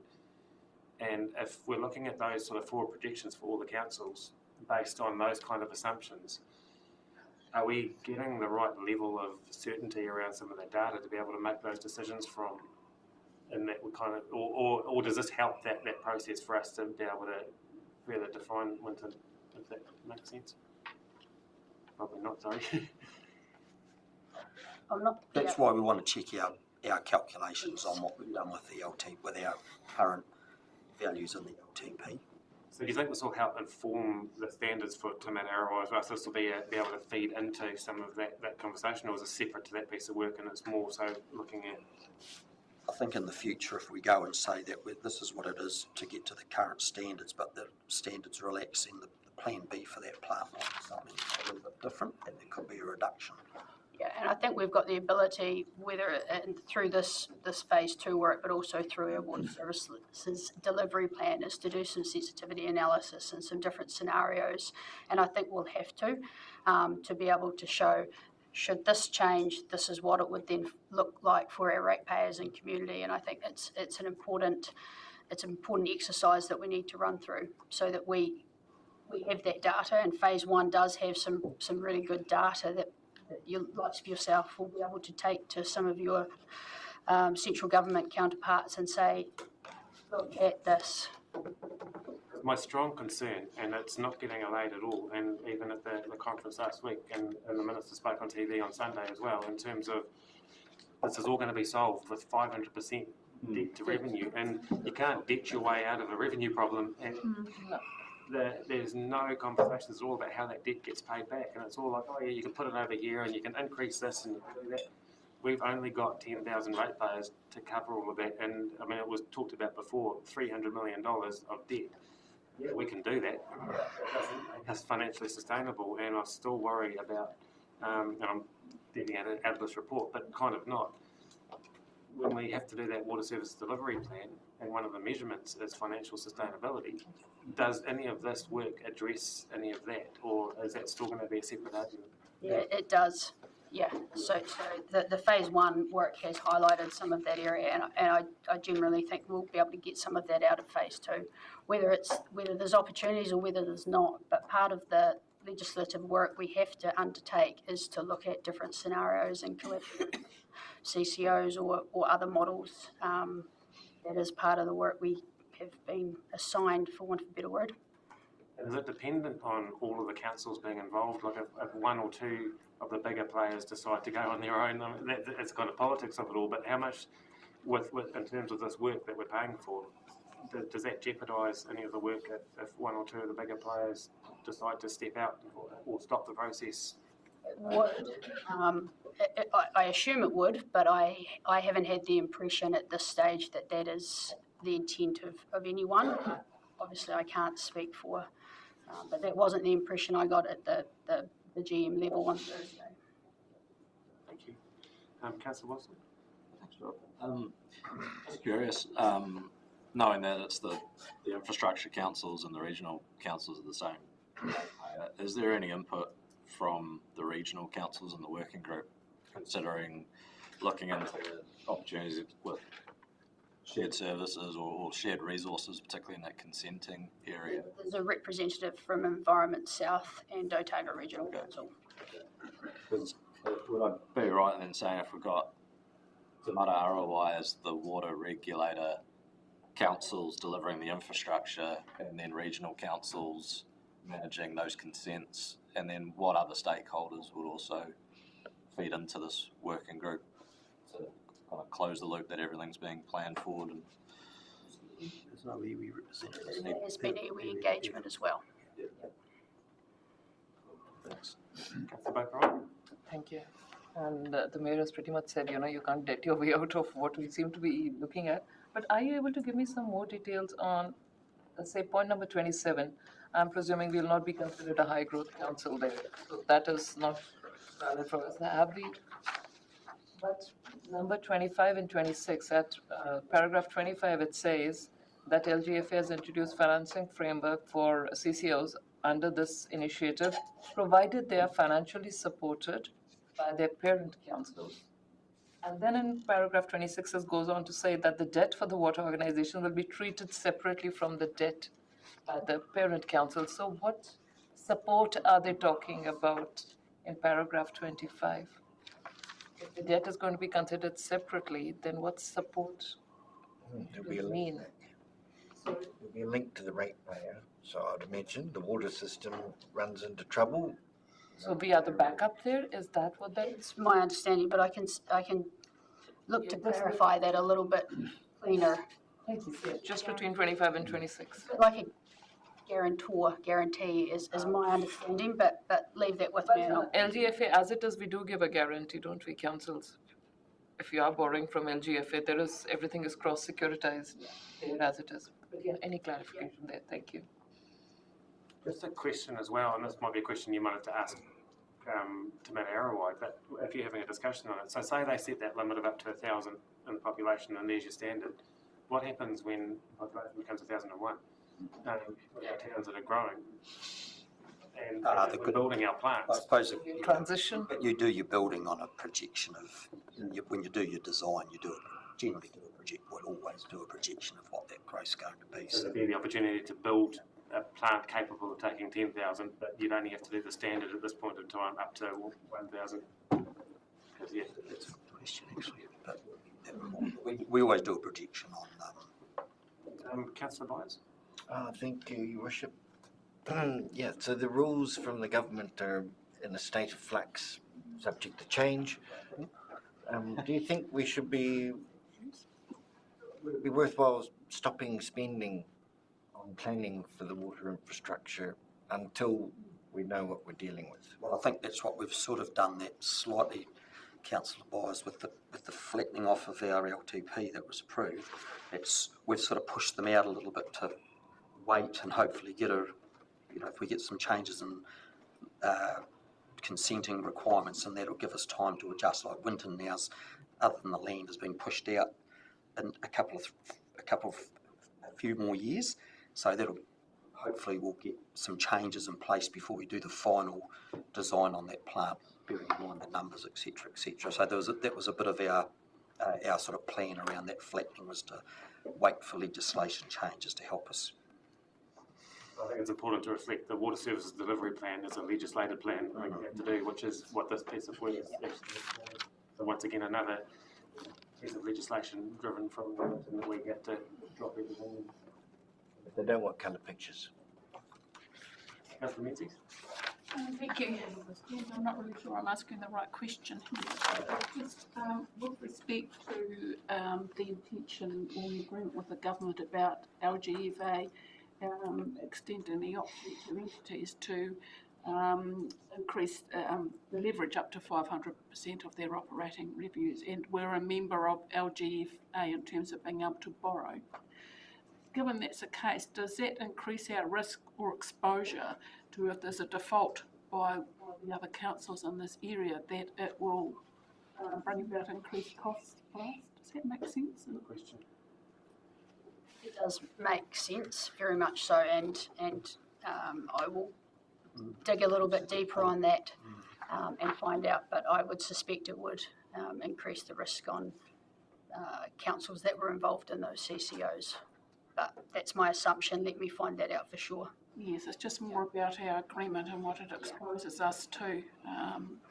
And if we're looking at those sort of forward projections for all the councils based on those kind of assumptions, are we getting the right level of certainty around some of that data to be able to make those decisions from? And that would kind of, or does this help that process for us to be able to further define Winton, if that makes sense? Probably not, sorry. That's why we want to check our calculations on what we've done with the LT, with our current values in the LTP. So do you think this will help inform the standards for Tamararo as well? So this will be able to feed into some of that conversation, or is it separate to that piece of work and it's more so looking at? I think in the future, if we go and say that this is what it is to get to the current standards, but the standards relaxing, the plan B for that plant might be something a little bit different, and there could be a reduction. Yeah, and I think we've got the ability, whether through this phase 2 work, but also through our water services delivery plan, is to do some sensitivity analysis and some different scenarios. And I think we'll have to be able to show, should this change, this is what it would then look like for our ratepayers and community. And I think it's an important exercise that we need to run through, so that we have that data. And phase 1 does have some really good data that you, lots of yourself, will be able to take to some of your central government counterparts and say, look at this. My strong concern, and it's not getting allayed at all, and even at the conference last week, and the Minister spoke on TV on Sunday as well, in terms of this is all going to be solved with 500% debt to revenue, and you can't debt your way out of a revenue problem. And there's no conversations at all about how that debt gets paid back, and it's all like, oh yeah, you can put it over here and you can increase this and do that. We've only got 10,000 ratepayers to cover all of that, and I mean, it was talked about before, $300 million of debt. Yeah, we can do that. It doesn't make us financially sustainable, and I still worry about, and I'm getting out of this report, but kind of not. When we have to do that water service delivery plan, and one of the measurements is financial sustainability, does any of this work address any of that, or is that still going to be a separate argument? Yeah, it does. Yeah, so the phase one work has highlighted some of that area, and I generally think we'll be able to get some of that out of phase two, whether there's opportunities or whether there's not. But part of the legislative work we have to undertake is to look at different scenarios and collaborative CCOs or other models. That is part of the work we have been assigned, for want of a better word. Is it dependent on all of the councils being involved? Like if one or two of the bigger players decide to go on their own, I mean, it's kind of politics of it all, but how much, with in terms of this work that we're paying for, does that jeopardise any of the work if one or two of the bigger players decide to step out or stop the process? It would. I assume it would, but I haven't had the impression at this stage that that is the intent of anyone. Obviously, I can't speak for, but that wasn't the impression I got at the GM level on Thursday. Thank you. Councillor Wilson? Thanks, Rob. Just curious, knowing that it's the infrastructure councils and the regional councils are the same, is there any input from the regional councils in the working group considering looking into opportunities with shared services or shared resources, particularly in that consenting area? There's a representative from Environment South and Otago Regional Council. Because would I be right in saying if we've got Te Mata Arawai as the water regulator, councils delivering the infrastructure, and then regional councils managing those consents, and then what other stakeholders would also feed into this working group to kind of close the loop that everything's being planned forward? And there's no iwi representative. There has been iwi engagement as well. Thanks. Thank you. And the mayor has pretty much said, you can't get your way out of what we seem to be looking at. But are you able to give me some more details on, say, point number 27? I'm presuming we'll not be considered a high growth council there. So that is not valid for us. Have we? But number 25 and 26, at paragraph 25, it says that LGFA has introduced financing framework for CCOs under this initiative, provided they are financially supported by their parent councils. And then in paragraph 26, it goes on to say that the debt for the water organization will be treated separately from the debt by the parent council. So what support are they talking about in paragraph 25? If the debt is going to be considered separately, then what support There'll be a mean? There'll be a link to the ratepayer. So I'd imagine the water system runs into trouble. So we are the backup there? Is that what that is? It's my understanding, but I can look to clarify that a little bit cleaner. Thank you. Just between 25 and 26. Like a guarantee is my understanding, but leave that with me. LGFA, as it is, we do give a guarantee, don't we, councils? If you are borrowing from LGFA, everything is cross-securitized there as it is. But yeah, any clarification there? Thank you. Just a question as well, and this might be a question you might have to ask to Mount Arawai, but if you're having a discussion on it. So say they set that limit of up to 1,000 in the population, and there's your standard. What happens when the population becomes 1,001? Our towns that are growing, and we're building our plants. I suppose transition. You do your building on a projection of, when you do your design, generally do a project, would always do a projection of what that growth's going to be. So there'd be the opportunity to build a plant capable of taking 10,000, but you'd only have to do the standard at this point in time up to 1,000. Yeah, that's a good question actually. But we always do a projection on. Councillor Byers? Thank you, Your Worship. Yeah, so the rules from the government are in a state of flux, subject to change. Do you think would it be worthwhile stopping spending on planning for the water infrastructure until we know what we're dealing with? Well, I think that's what we've sort of done that slightly, Councillor Byers, with the flattening off of our LTP that was approved. We've sort of pushed them out a little bit to wait and hopefully get if we get some changes in consenting requirements, and that'll give us time to adjust. Like Winton now's, other than the land, has been pushed out in a few more years. So that'll hopefully we'll get some changes in place before we do the final design on that plant. bearing in mind the numbers, etc., etc. So that was a bit of our sort of plan around that flattening, was to wait for legislation changes to help us. I think it's important to reflect the water services delivery plan as a legislated plan that we have to do, which is what this piece of work is. So once again, another piece of legislation driven from Wellington that we have to drop everything in. They don't want colour pictures. Councillor Menzies? Thank you. I'm not really sure I'm asking the right question. Just with respect to the intention or the agreement with the government about LGFA extending the option to entities to increase the leverage up to 500% of their operating revenues, and we're a member of LGFA in terms of being able to borrow. Given that's the case, does that increase our risk or exposure to, if there's a default by the other councils in this area, that it will bring about increased costs for us? Does that make sense? Good question. It does make sense, very much so, and I will dig a little bit deeper on that and find out, but I would suspect it would increase the risk on councils that were involved in those CCOs. But that's my assumption. Let me find that out for sure. Yes, it's just more about our agreement and what it exposes us to,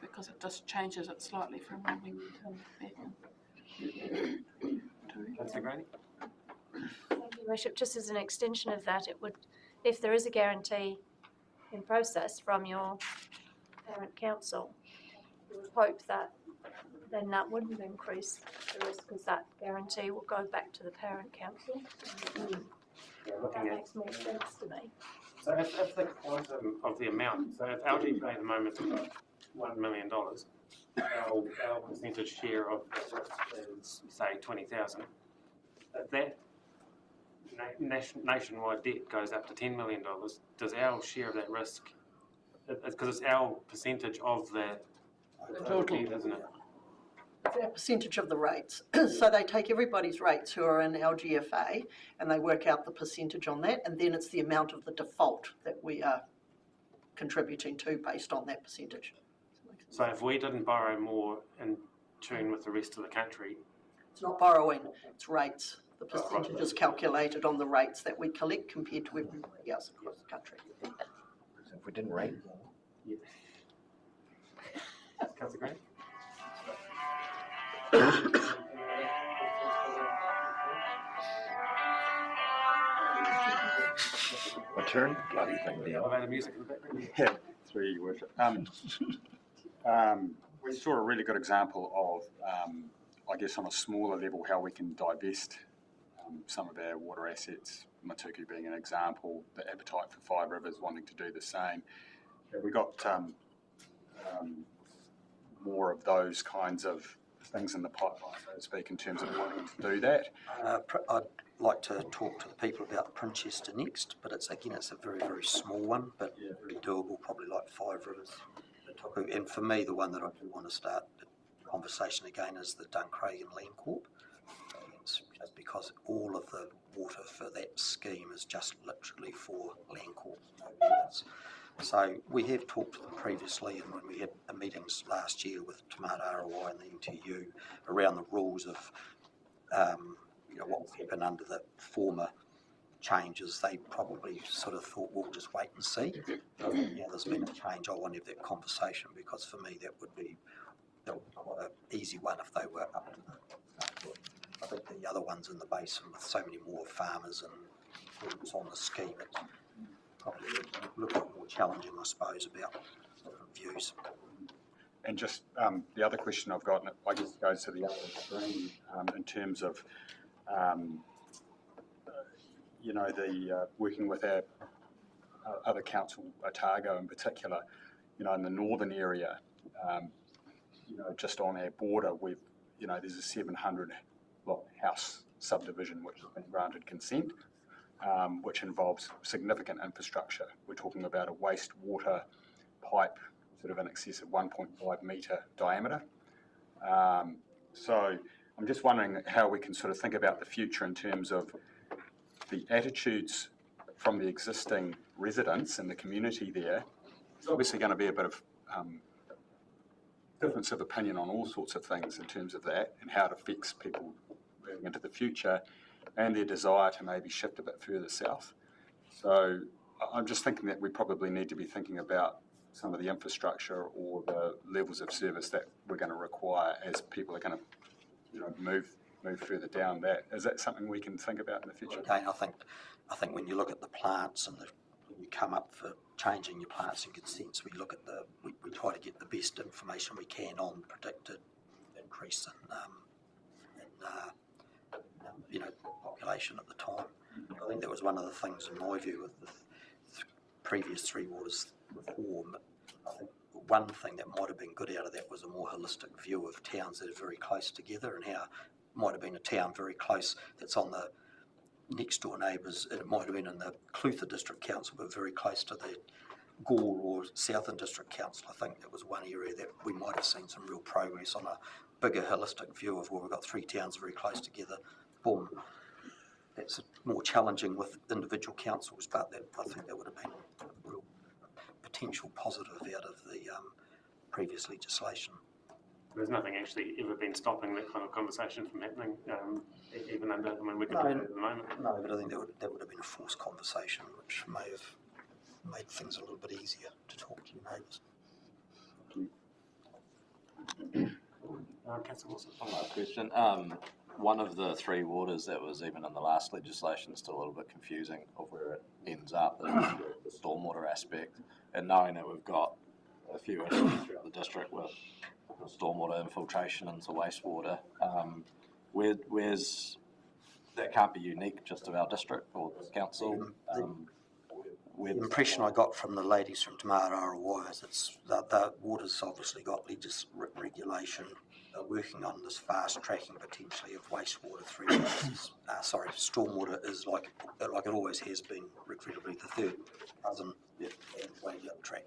because it just changes it slightly from when we come back in. Councillor Graney? Thank you, Bishop. Just as an extension of that, it would, if there is a guarantee in process from your parent council, you would hope that then that wouldn't increase the risk, because that guarantee will go back to the parent council. That makes more sense to me. So if the quantum of the amount, so if LGFA at the moment is about $1 million, our percentage share of the risk is, say, 20,000. If that nationwide debt goes up to $10 million, does our share of that risk, because it's our percentage of the total debt, isn't it? It's our percentage of the rates. So they take everybody's rates who are in LGFA and they work out the percentage on that, and then it's the amount of the default that we are contributing to based on that percentage. So if we didn't borrow more in tune with the rest of the country... It's not borrowing, it's rates. The percentage is calculated on the rates that we collect compared to everybody else across the country. So if we didn't rate more... Yeah. Councillor Green? My turn? Bloody thing down. Elevator music in the background. Yeah, through you, Your Worship. We saw a really good example of, I guess on a smaller level, how we can divest some of our water assets, Matuku being an example, the appetite for Five Rivers wanting to do the same. We got more of those kinds of things in the pipeline, so to speak, in terms of wanting to do that. I'd like to talk to the people about Princhester next, but it's a very, very small one, but really doable, probably like Five Rivers. And for me, the one that I do want to start the conversation again is the Duncraig and Landcorp. It's just because all of the water for that scheme is just literally for Landcorp, nobody else. So we have talked to them previously, and when we had meetings last year with Tamata ROI and the NTU around the rules of what will happen under the former changes, they probably sort of thought, we'll just wait and see. Now there's been a change, I want to have that conversation, because for me that would be quite an easy one if they were up to the... I think the other ones in the basin with so many more farmers and groups on the scheme, it's probably a little bit more challenging, I suppose, about different views. And just the other question I've got, and I guess it goes to the other extreme in terms of, the working with our other council, Otago in particular, in the northern area, just on our border, there's a 700 block house subdivision which has been granted consent, which involves significant infrastructure. We're talking about a wastewater pipe sort of in excess of 1.5 metre diameter. So I'm just wondering how we can sort of think about the future in terms of the attitudes from the existing residents and the community there. There's obviously going to be a bit of difference of opinion on all sorts of things in terms of that and how it affects people moving into the future and their desire to maybe shift a bit further south. So I'm just thinking that we probably need to be thinking about some of the infrastructure or the levels of service that we're going to require as people are going to, move further down that. Is that something we can think about in the future? Again, I think when you look at the plants and when you come up for changing your plants in consents, we look at we try to get the best information we can on predicted increase in population at the time. I think that was one of the things in my view with the previous Three Waters reform. I think one thing that might have been good out of that was a more holistic view of towns that are very close together, and how it might have been a town very close that's on the next door neighbours, and it might have been in the Clutha District Council, but very close to the Gore or Southland District Council. I think that was one area that we might have seen some real progress on, a bigger holistic view of where we've got three towns very close together. Boom. That's more challenging with individual councils, but I think that would have been a real potential positive out of the previous legislation. There's nothing actually ever been stopping that kind of conversation from happening, even under, we could do it at the moment. No, but I think that would have been a forced conversation, which may have made things a little bit easier to talk to your neighbours. Councillor Wilson. Question. One of the Three Waters that was even in the last legislation is still a little bit confusing of where it ends up, is the stormwater aspect. And knowing that we've got a few issues throughout the district with stormwater infiltration into wastewater, where's that can't be unique just to our district or this council. The impression I got from the ladies from Te Mararoa is it's the water's obviously got regulation. They're working on this fast tracking potentially of wastewater through stormwater is like it always has been, regrettably the third cousin and way down the track.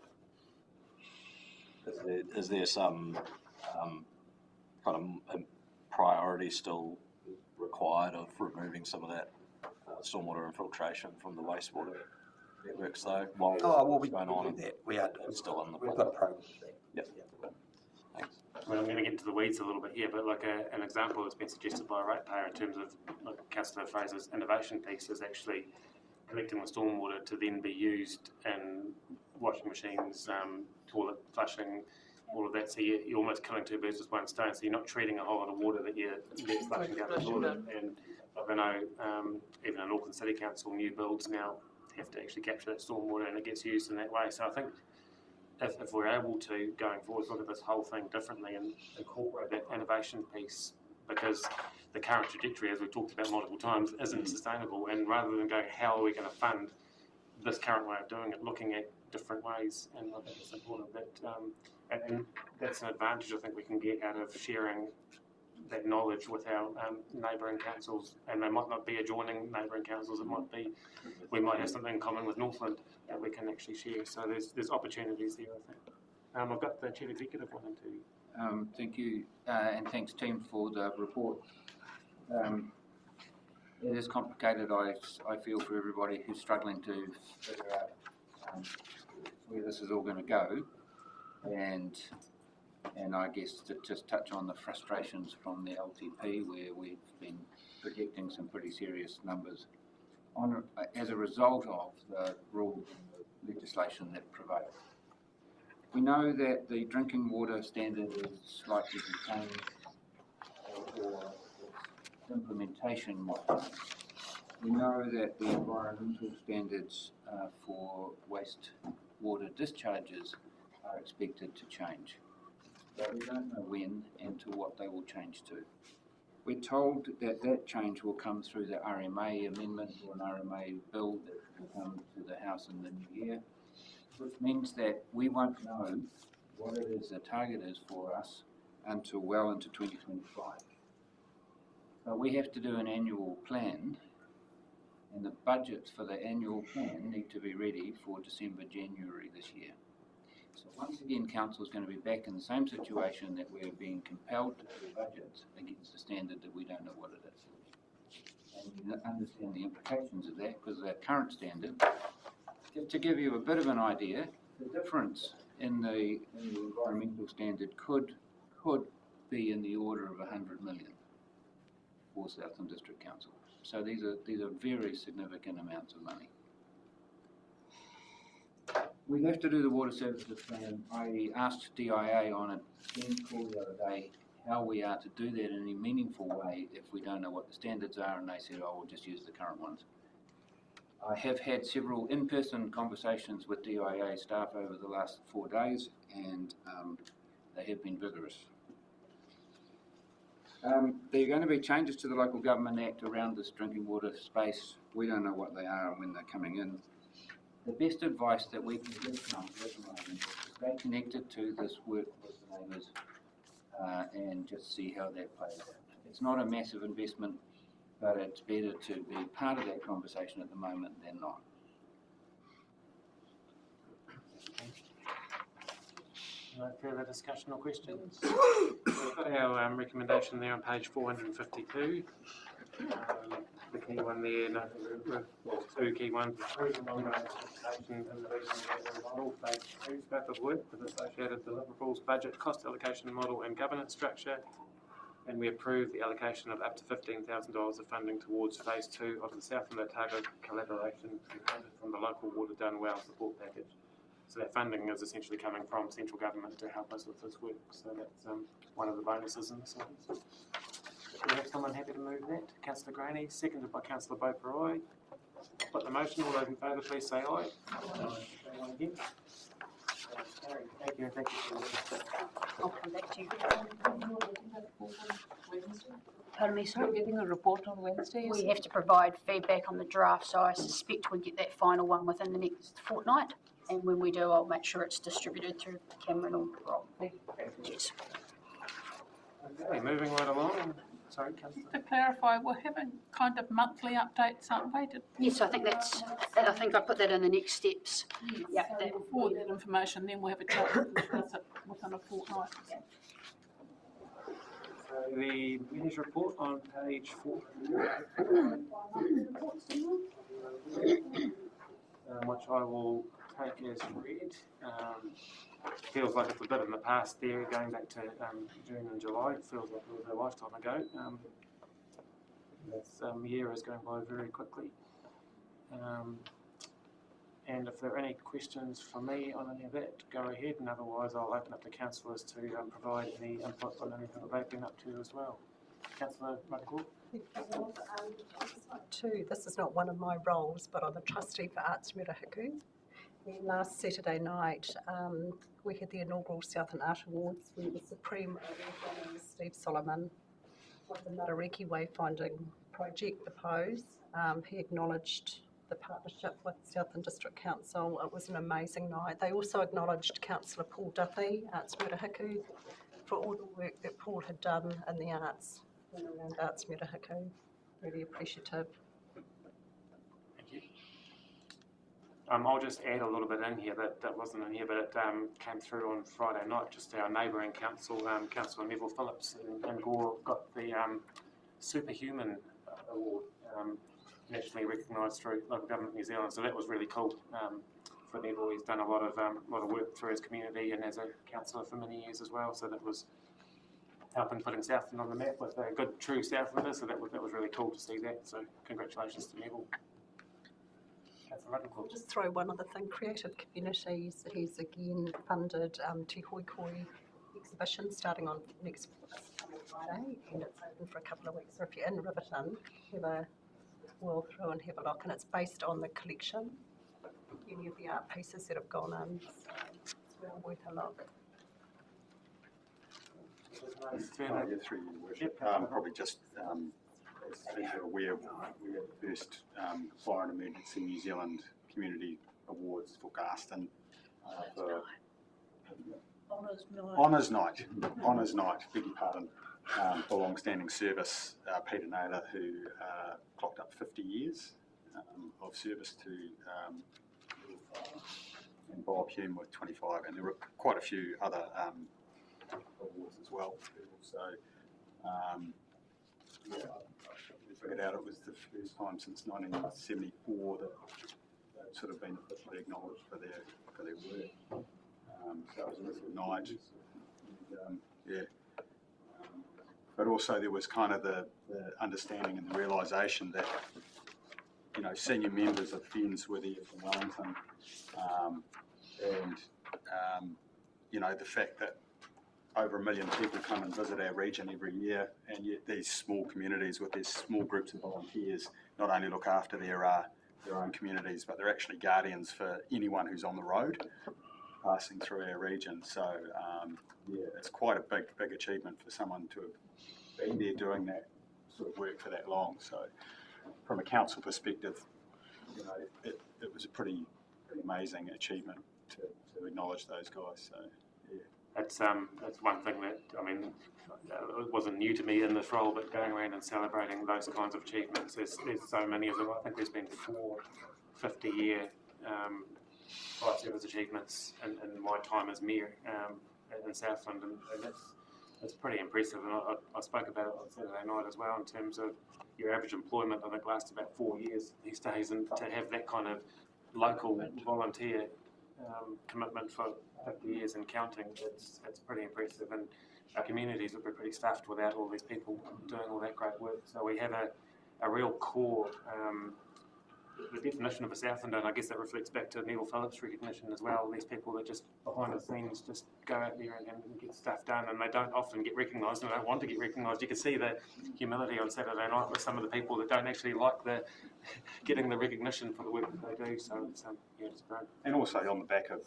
Is there some kind of priority still required of removing some of that stormwater infiltration from the wastewater networks though? We're going on that. We are still in the we've got a program. Yep. Thanks. I'm going to get into the weeds a little bit here, but like an example that's been suggested by a ratepayer in terms of Councillor Fraser's innovation piece is actually collecting the stormwater to then be used in washing machines, toilet flushing, all of that. So you're almost killing two birds with one stone. So you're not treating a whole lot of water that you're flushing down the toilet. And I know even in Auckland City Council, new builds now have to actually capture that stormwater and it gets used in that way. So I think if we're able to, going forward, look at this whole thing differently and incorporate that innovation piece, because the current trajectory, as we've talked about multiple times, isn't sustainable. And rather than going, how are we going to fund this current way of doing it, looking at different ways, and I think it's important that, and that's an advantage I think we can get out of sharing that knowledge with our neighbouring councils, and they might not be adjoining neighbouring councils. It might be we might have something in common with Northland that we can actually share. So there's opportunities there, I think. I've got the Chief Executive wanting to. Thank you, and thanks team for the report. It is complicated, I feel, for everybody who's struggling to figure out where this is all going to go, and I guess to just touch on the frustrations from the LTP, where we've been projecting some pretty serious numbers as a result of the rules and the legislation that prevails. We know that the drinking water standard is likely to change, or implementation might change. We know that the environmental standards for wastewater discharges are expected to change. But we don't know when and to what they will change to. We're told that that change will come through the RMA amendment or an RMA bill that will come to the House in the new year, which means that we won't know what it is the target is for us until well into 2025. But we have to do an annual plan, and the budgets for the annual plan need to be ready for December, January this year. So once again, Council is going to be back in the same situation that we're being compelled to do budgets against a standard that we don't know what it is. And you understand the implications of that, because the current standard, just to give you a bit of an idea, the difference in the environmental standard could be in the order of 100 million for Southland District Council. So these are very significant amounts of money. We have to do the water services plan. I asked DIA on a Teams call the other day how we are to do that in a meaningful way if we don't know what the standards are, and they said, oh, we'll just use the current ones. I have had several in-person conversations with DIA staff over the last 4 days, and they have been vigorous. There are going to be changes to the Local Government Act around this drinking water space. We don't know what they are and when they're coming in. The best advice that we can give council at the moment is to stay connected to this work with the neighbours and just see how that plays out. It's not a massive investment, but it's better to be part of that conversation at the moment than not. No further discussion or questions? We've got our recommendation there on page 452. The key one there, well, two key ones. Phase 2 scope of work with associated deliverables, budget, cost allocation model and governance structure. And we approve the allocation of up to $15,000 of funding towards phase 2 of the Southland Otago collaboration funded from the local water done well support package. So that funding is essentially coming from central government to help us with this work. So that's one of the bonuses in this one. Do we have someone happy to move that? Councillor Graney, seconded by Councillor Beauperoy. Put the motion. All those in favour, please say aye. Anyone against? Thank you, and thank you. I'll come back to you. Pardon me, sorry? We're getting a report on Wednesday. We have to provide feedback on the draft, so I suspect we'll get that final one within the next fortnight. And when we do, I'll make sure it's distributed through Cameron or Rob. Yes. Okay, moving right along. Sorry, Councillor. To clarify, we're having kind of monthly updates, aren't we? Yes, I think I think I put that in the next steps. Yes, Yeah, so we'll forward that information, then we'll have a chat and discuss it within a fortnight. So the meetings report on page 4. Which I will take as read. Feels like it's a bit in the past there, going back to June and July. It feels like it was a lifetime ago. This year is going by very quickly. And if there are any questions for me on any of that, go ahead, and otherwise I'll open up to councillors to provide any input on anything that they've been up to as well. Councillor Michael. This is not one of my roles, but I'm a trustee for Arts Murahiku. And last Saturday night, we had the inaugural Southland Art Awards where the Supreme Steve Solomon with the Matariki Wayfinding project proposed. He acknowledged the partnership with Southland District Council. It was an amazing night. They also acknowledged Councillor Paul Duffy, Arts Murahiku, for all the work that Paul had done in the arts and around Arts Murahiku. Really appreciative. Thank you. I'll just add a little bit in here that wasn't in here, but it came through on Friday night. Just our neighbouring council, Councillor Neville Phillips in Gore, got the Superhuman Award, nationally recognised through Local Government New Zealand. So that was really cool for Neville. He's done a lot of work through his community and as a councillor for many years as well. So that was helping putting Southland on the map with a good, true Southlander. So that was really cool to see that. So congratulations to Neville. I'll just throw one other thing, Creative Communities. He's again funded Te Hoi Koi exhibition starting on next Friday, and it's open for a couple of weeks. So if you're in Riverton, have a whirl through and have a look, and it's based on the collection, any of the art pieces that have gone in. So it's well worth a look. Through your worship, probably just as you're aware, we had the first Fire and Emergency New Zealand Community Awards for Garston for Honours Night, beg your pardon, for long-standing service. Peter Naylor, who clocked up 50 years of service to and Bob Hume with 25, and there were quite a few other awards as well. So, we figured out it was the first time since 1974 that they've sort of been officially acknowledged for their work. So it was a little night. And, but also there was kind of the understanding and the realisation that, you know, senior members of FENS were there from Wellington, you know, the fact that over 1 million people come and visit our region every year, and yet these small communities with these small groups of volunteers not only look after their own communities, but they're actually guardians for anyone who's on the road passing through our region. So yeah, it's quite a big achievement for someone to have been there doing that sort of work for that long. So from a council perspective, you know, it was a pretty amazing achievement to acknowledge those guys. So yeah. That's one thing that, I mean, it wasn't new to me in this role, but going around and celebrating those kinds of achievements, there's so many of them. I think there's been 4 50-year fire service achievements in my time as mayor in Southland, and that's pretty impressive. And I spoke about it on Saturday night as well, in terms of your average employment. I think lasts about 4 years these days, and to have that kind of local volunteer commitment for 50 years and counting, it's pretty impressive. And our communities would be pretty stuffed without all these people doing all that great work. So we have a real core, the definition of a Southlander, and I guess that reflects back to Neville Phillips' recognition as well. These people that just behind the scenes just go out there and get stuff done, and they don't often get recognised, and they don't want to get recognised. You can see the humility on Saturday night with some of the people that don't actually like getting the recognition for the work that they do. So it's great. And also on the back of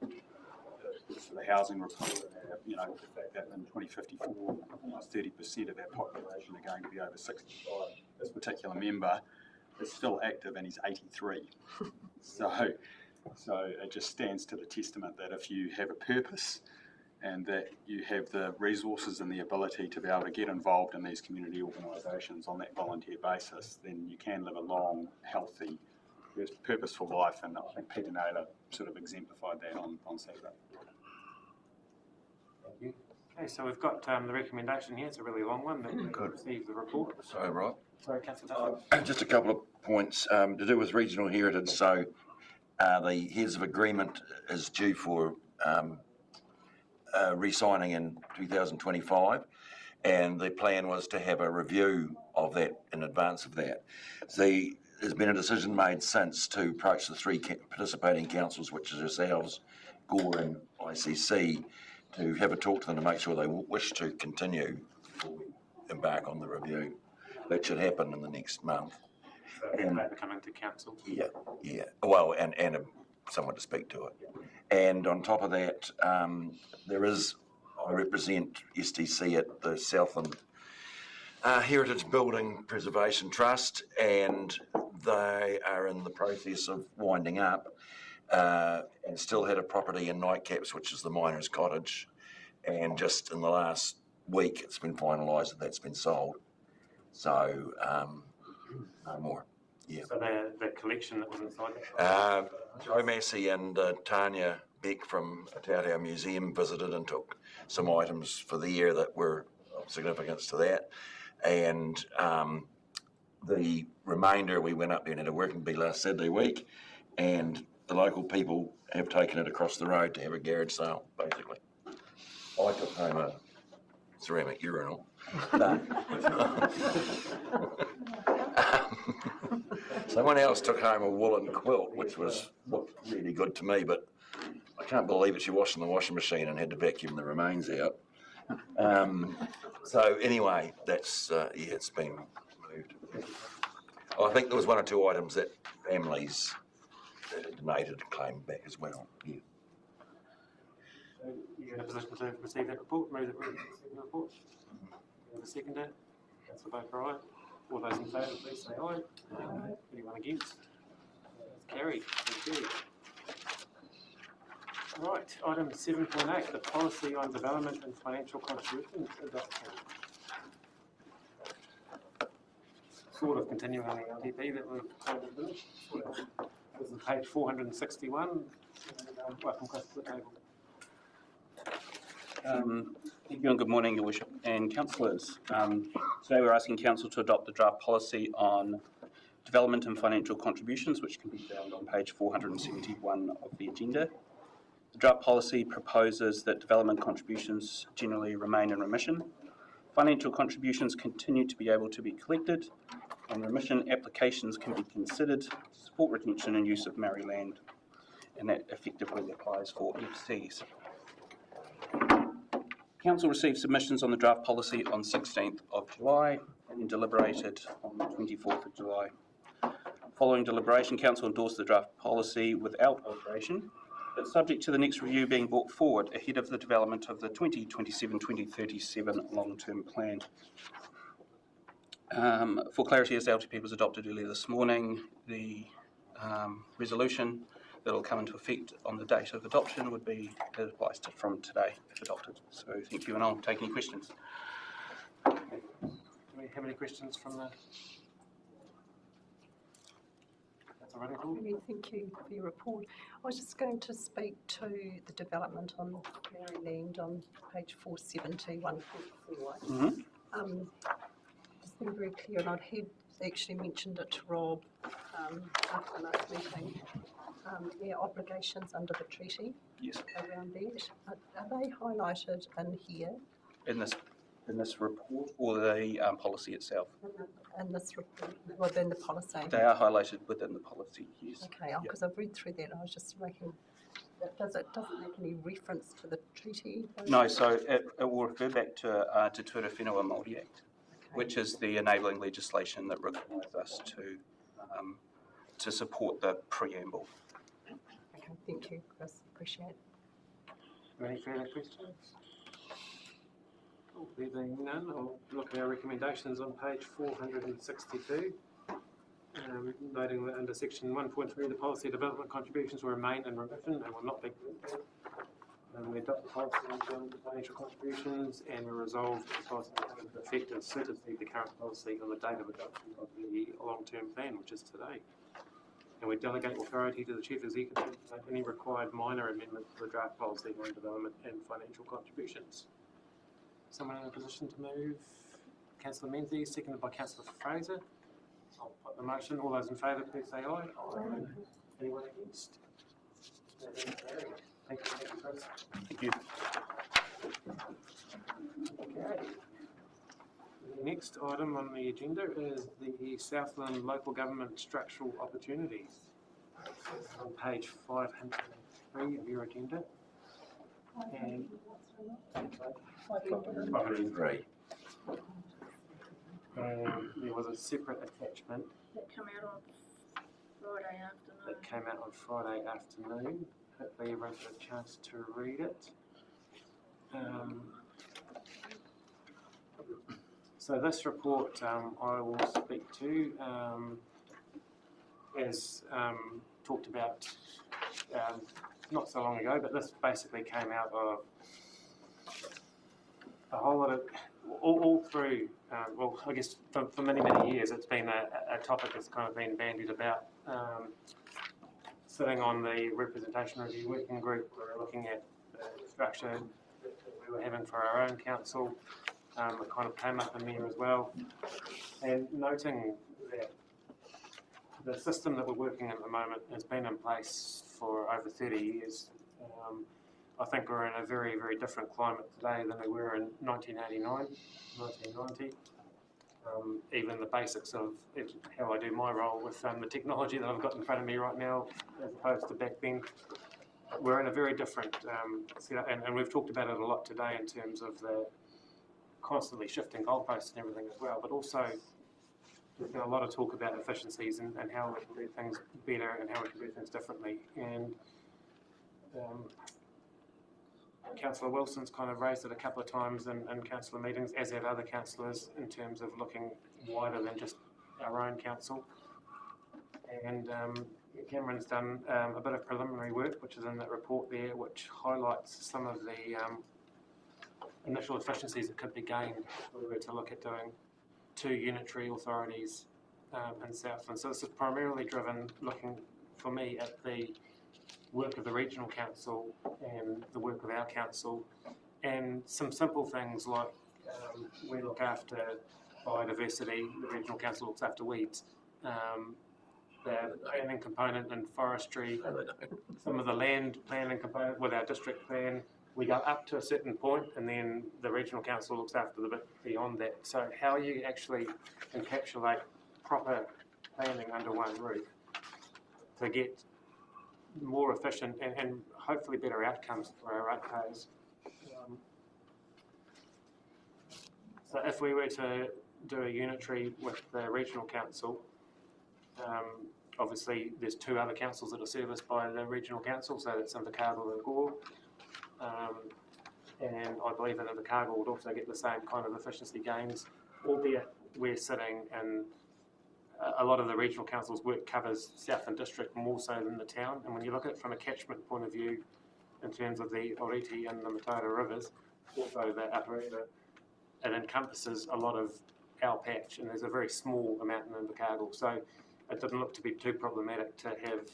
the housing report, you know, the fact that in 2054, almost 30% of our population are going to be over 65. This particular member is still active and he's 83. So it just stands to the testament that if you have a purpose and that you have the resources and the ability to be able to get involved in these community organisations on that volunteer basis, then you can live a long, healthy, purposeful life. And I think Peter Naylor sort of exemplified that on Saturday. Thank you. Okay, so we've got the recommendation here. It's a really long one that we received the report. Sorry, Rob. Sorry, Councillor Duffy. Just a couple of points to do with regional heritage. So the heads of agreement is due for re-signing in 2025, and the plan was to have a review of that in advance of that. There's been a decision made since to approach the 3 participating councils, which is yourselves, Gore and ICC, to have a talk to them to make sure they wish to continue before we embark on the review. That should happen in the next month. And coming to council. Yeah. Well, and someone to speak to it. And on top of that, I represent STC at the Southland Heritage Building Preservation Trust, and they are in the process of winding up and still had a property in Nightcaps, which is the Miners' Cottage. And just in the last week, it's been finalised that that's been sold. So, no more. Yeah. So the collection that was inside that? Joe Massey and Tanya Beck from Aotearoa Museum visited and took some items for the year that were of significance to that. And the remainder, we went up there and had a working bee last Saturday week, and the local people have taken it across the road to have a garage sale, basically. I took home a ceramic urinal. Someone else took home a woolen quilt, which looked really good to me, but I can't believe it. She washed in the washing machine and had to vacuum the remains out. So anyway, that's, it's been moved. I think there was 1 or 2 items that families donated and claimed back as well. Yeah. So you're in a position to receive that report, move that we receive the report. You have a seconder? Councillor Baker, aye. All those in favour, please say aye. Anyone against? That's carried. Thank you. Right, item 7.8, the policy on development and financial contributions adoption. Sort of continuing on the LTP that we've kind of finished. This is page 461. Welcome across to the table. Thank you and good morning, Your Worship and councillors. Today we're asking Council to adopt the draft policy on development and financial contributions, which can be found on page 471 of the agenda. The draft policy proposes that development contributions generally remain in remission. Financial contributions continue to be able to be collected, and remission applications can be considered to support retention and use of Maori land, and that effectively applies for FCs. Council received submissions on the draft policy on 16th of July and then deliberated on the 24th of July. Following deliberation, Council endorsed the draft policy without alteration, but subject to the next review being brought forward ahead of the development of the 2027-2037 long-term plan. For clarity, as the LTP was adopted earlier this morning, the resolution that will come into effect on the date of adoption would be applies to from today if adopted. So thank you, and I'll take any questions. Do we have any questions from the? Thank you for your report. I was just going to speak to the development on Maori land on page 470, 1.4. Just being very clear, and I'd actually mentioned it to Rob after the last meeting. Our obligations under the treaty around that, are they highlighted in here? In this report or the policy itself? In this report, within the policy? They are highlighted within the policy, yes. Okay, because I've read through that and I was just making, doesn't make any reference to the treaty? No, so it will refer back to Te Tura Whenua Māori Act, which is the enabling legislation that requires us to support the preamble. Okay, thank you, Chris. Appreciate it. Any further questions? There being none, I'll look at our recommendations on page 462. Noting that under section 1.3, the policy development contributions will remain in remission and will not be collected. We adopt the policy on financial contributions, and we resolve the policy to come into effect and supersede the current policy on the date of adoption of the long-term plan, which is today. And we delegate authority to the Chief Executive to make any required minor amendments to the draft policy on development and financial contributions. Someone in a position to move? Councillor Menzies, seconded by Councillor Fraser. I'll put the motion. All those in favour, please say aye. Aye. Anyone against? Thank you, Chris. Thank you. Okay. The next item on the agenda is the Southland Local Government Structural Opportunities. On page 503 of your agenda. And 503. There was a separate attachment That came out on Friday afternoon. that came out on Friday afternoon. Hopefully everyone's had a chance to read it. So this report I will speak to as talked about not so long ago, but this basically came out of a whole lot of, all through, well, I guess for many, many years it's been a topic that's kind of been bandied about. Sitting on the Representation Review Working Group, we were looking at the structure that we were having for our own council. It kind of came up in there as well. And noting that the system that we're working at the moment has been in place for over 30 years. I think we're in a very, very different climate today than we were in 1989, 1990. Even the basics of how I do my role with the technology that I've got in front of me right now, as opposed to back then, we're in a very different setup, and we've talked about it a lot today in terms of the constantly shifting goalposts and everything as well, but also there's been a lot of talk about efficiencies and how we can do things better and how we can do things differently. And Councillor Wilson's kind of raised it a couple of times in councillor meetings, as have other councillors, in terms of looking wider than just our own council. And Cameron's done a bit of preliminary work, which is in that report there, which highlights some of the initial efficiencies that could be gained if we were to look at doing 2 unitary authorities in Southland. So this is primarily driven, looking for me, at the work of the regional council and the work of our council, and some simple things like we look after biodiversity, the regional council looks after weeds. the planning component in forestry, some of the land planning component with our district plan. We go up to a certain point and then the regional council looks after the bit beyond that. So how you actually encapsulate proper planning under one roof to get more efficient and hopefully better outcomes for our ratepayers. So if we were to do a unitary with the regional council, obviously there's two other councils that are serviced by the regional council, so that's Invercargill and Gore. And I believe that Invercargill would also get the same kind of efficiency gains, albeit we're sitting in a lot of the regional council's work covers Southland district more so than the town. And when you look at it from a catchment point of view, in terms of the audit and the Mataura rivers, also the upper river, it encompasses a lot of our patch, and there's a very small amount in Invercargill. So it didn't look to be too problematic to have,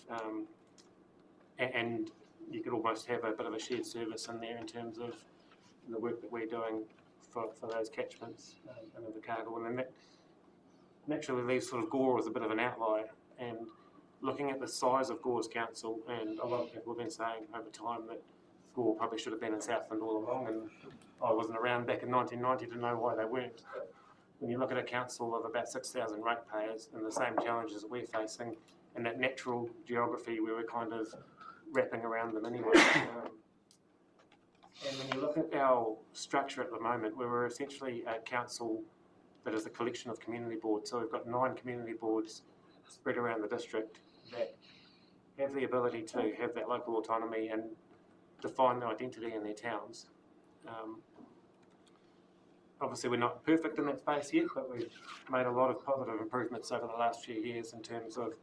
and you could almost have a bit of a shared service in there in terms of the work that we're doing for those catchments in Invercargill. And then that naturally leaves sort of Gore as a bit of an outlier. And looking at the size of Gore's council, and a lot of people have been saying over time that Gore probably should have been in Southland all along, and I wasn't around back in 1990 to know why they weren't. But when you look at a council of about 6,000 ratepayers and the same challenges that we're facing, and that natural geography where we're kind of wrapping around them anyway. And when you look at our structure at the moment, we're essentially a council that is a collection of community boards. So we've got 9 community boards spread around the district that have the ability to have that local autonomy and define their identity in their towns. Obviously we're not perfect in that space yet, but we've made a lot of positive improvements over the last few years in terms of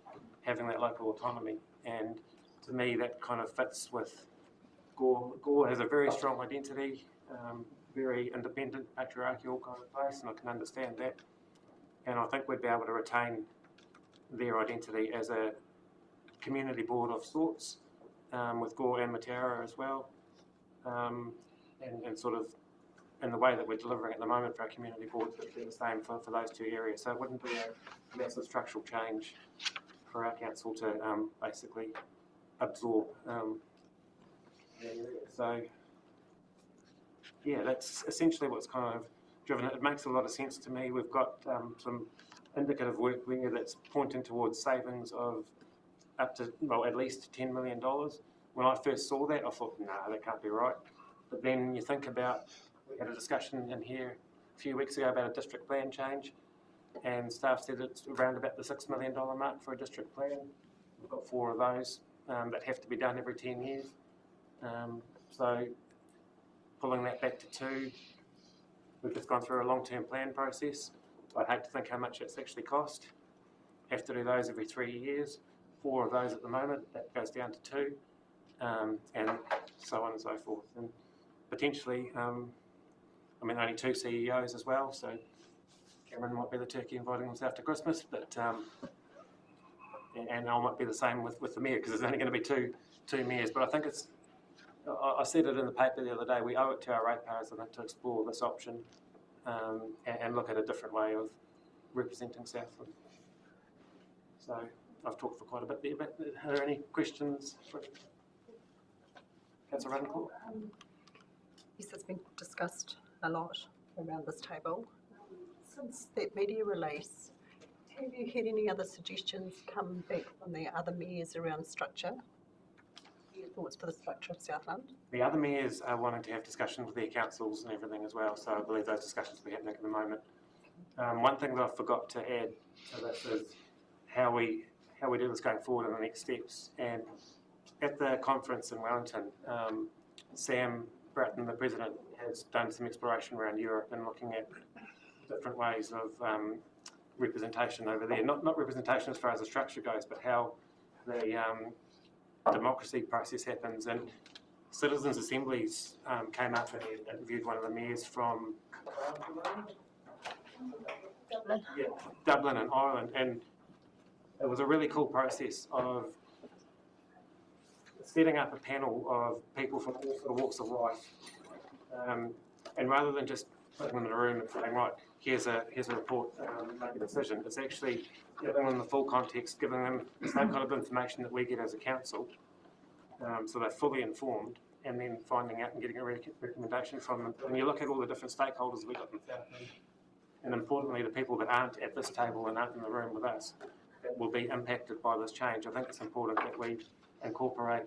having that local autonomy. And to me that kind of fits with Gore. Gore has a very strong identity, very independent, patriarchal kind of place, and I can understand that. And I think we'd be able to retain their identity as a community board of sorts, with Gore and Mataura as well, and sort of in the way that we're delivering at the moment for our community boards, would be the same for those two areas. So it wouldn't be a massive structural change for our council to basically absorb. So yeah, that's essentially what's kind of driven it. It makes a lot of sense to me. We've got some indicative work there that's pointing towards savings of up to, well, at least $10 million. When I first saw that, I thought, no, that can't be right. But then you think about, we had a discussion in here a few weeks ago about a district plan change, and staff said it's around about the $6 million mark for a district plan. We've got 4 of those that have to be done every 10 years. So pulling that back to 2, we've just gone through a long-term plan process. I'd hate to think how much it's actually cost. Have to do those every 3 years. 4 of those at the moment, that goes down to 2, and so on and so forth. And potentially, I mean, only 2 CEOs as well, so Cameron might be the turkey inviting himself to Christmas, but and I might be the same with the mayor, because there's only going to be two mayors. But I think it's, I said it in the paper the other day, we owe it to our ratepayers, I think, to explore this option and look at a different way of representing Southland. So I've talked for quite a bit there, but are there any questions? Councillor Radencourt? Yes, it's been discussed a lot around this table. Since that media release, have you had any other suggestions come back from the other mayors around structure? Your thoughts for the structure of Southland? The other mayors are wanting to have discussions with their councils and everything as well, so I believe those discussions will be happening at the moment. One thing that I forgot to add to this is how we do this going forward in the next steps. And at the conference in Wellington, Sam Bratton, the president, has done some exploration around Europe and looking at different ways of representation over there. Not representation as far as the structure goes, but how the democracy process happens. And citizens' assemblies came up and interviewed one of the mayors from Dublin in Ireland, and it was a really cool process of setting up a panel of people from all sort of walks of life, and rather than just putting them in a room and saying, right, here's a report, make a decision. It's actually giving them the full context, giving them the same kind of information that we get as a council, so they're fully informed, and then finding out and getting a recommendation from them. When you look at all the different stakeholders we've got in Southland, and importantly, the people that aren't at this table and aren't in the room with us, that will be impacted by this change, I think it's important that we incorporate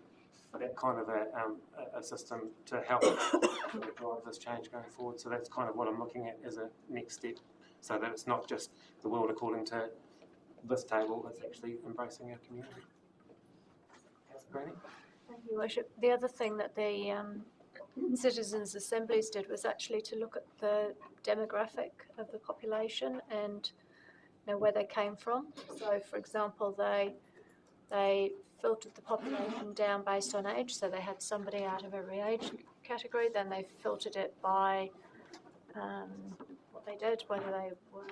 that kind of a system to help drive this change going forward. So that's kind of what I'm looking at as a next step, so that it's not just the world according to this table, it's actually embracing our community. Councillor Graney? Thank you, Worship. The other thing that the citizens' assemblies did was actually to look at the demographic of the population and where they came from. So, for example, they filtered the population down based on age, so they had somebody out of every age category. Then they filtered it by what they did, whether they were,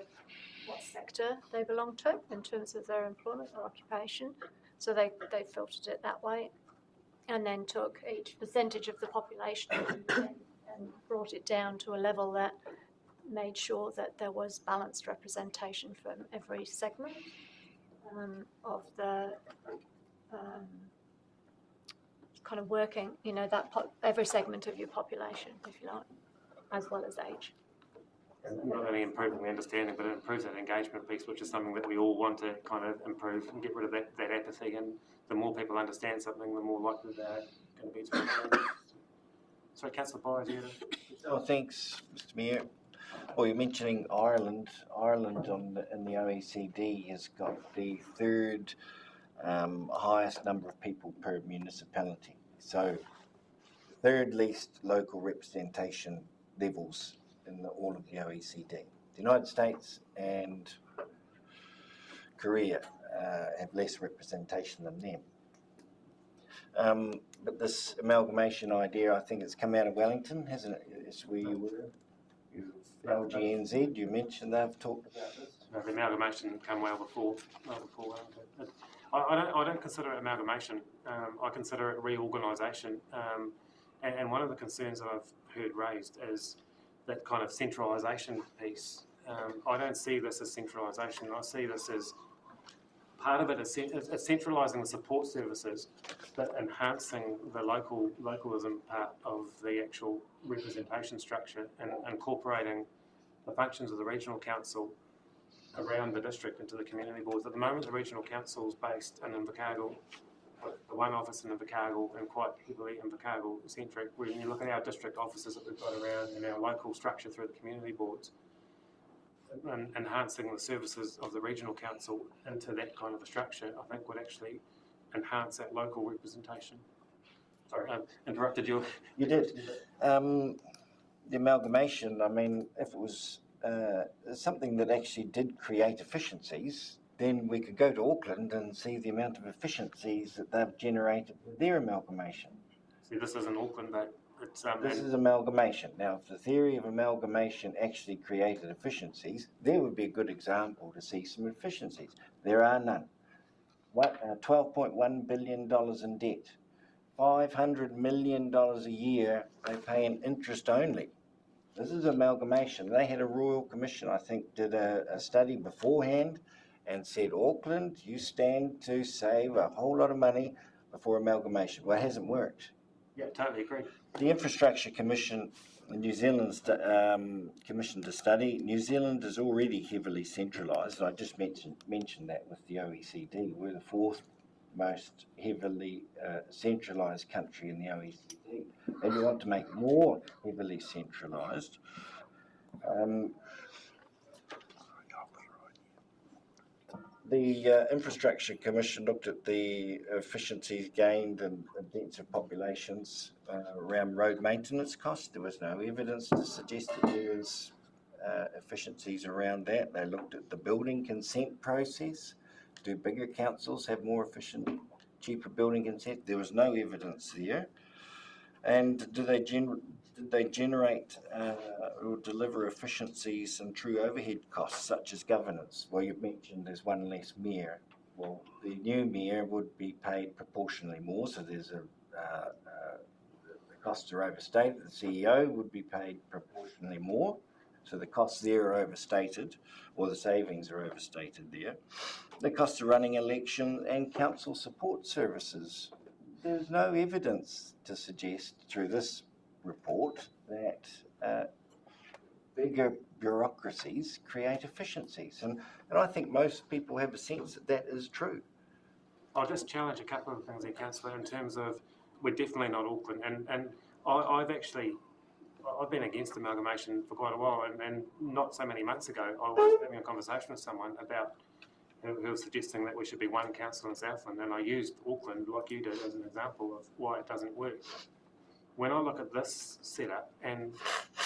what sector they belonged to in terms of their employment or occupation. So they filtered it that way, and then took each percentage of the population and brought it down to a level that made sure that there was balanced representation from every segment of the kind of working, every segment of your population, if you like, as well as age. Not only improving the understanding, but it improves that engagement piece, which is something that we all want to kind of improve and get rid of that apathy. And the more people understand something, the more likely they're going to be to engage. Sorry, Councillor Byers, you had Oh, thanks, Mr Mayor. Well, you're mentioning Ireland. Ireland in the OECD has got the third highest number of people per municipality. So, third least local representation levels in all of the OECD. The United States and Korea have less representation than them. But this amalgamation idea, I think it's come out of Wellington, hasn't it? It's where you were. LGNZ, you mentioned they've talked about this. No, the amalgamation come well before Wellington. I don't consider it amalgamation. I consider it reorganisation. And one of the concerns that I've heard raised is that kind of centralisation piece. I don't see this as centralisation. I see this as part of it is centralising the support services, but enhancing the localism part of the actual representation structure and incorporating the functions of the regional council around the district into the community boards. At the moment, the regional council is based in Invercargill, the one office in Invercargill, and quite heavily Invercargill centric. When you look at our district offices that we've got around and our local structure through the community boards, and enhancing the services of the regional council into that kind of a structure, I think would actually enhance that local representation. Sorry, I interrupted you. You did. The amalgamation, I mean, if it was something that actually did create efficiencies, then we could go to Auckland and see the amount of efficiencies that they've generated with their amalgamation. See, this isn't Auckland, but it's... This is amalgamation. Now, if the theory of amalgamation actually created efficiencies, there would be a good example to see some efficiencies. There are none. $12.1 billion in debt. $500 million a year they pay in interest only. This is amalgamation. They had a Royal Commission, I think, did a study beforehand and said, Auckland, you stand to save a whole lot of money before amalgamation. Well, it hasn't worked. Yeah, totally agree. The Infrastructure Commission, New Zealand's commissioned a study. New Zealand is already heavily centralised. I just mentioned that with the OECD. We're the fourth most heavily centralised country in the OECD. And you want to make more heavily centralised. The Infrastructure Commission looked at the efficiencies gained in denser populations around road maintenance costs. There was no evidence to suggest that there was efficiencies around that. They looked at the building consent process. Do bigger councils have more efficient, cheaper building consent? There was no evidence there. And did they generate or deliver efficiencies and true overhead costs, such as governance? Well, you've mentioned there's one less mayor. Well, the new mayor would be paid proportionally more, so there's the costs are overstated. The CEO would be paid proportionally more. So the costs there are overstated, or the savings are overstated there. The cost of running election and council support services. There's no evidence to suggest through this report that bigger bureaucracies create efficiencies. And I think most people have a sense that that is true. I'll just challenge a couple of things there, Councillor, in terms of we're definitely not Auckland. And I've been against amalgamation for quite a while, and not so many months ago I was having a conversation with someone about who was suggesting that we should be one council in Southland, and I used Auckland, like you did, as an example of why it doesn't work. When I look at this setup, and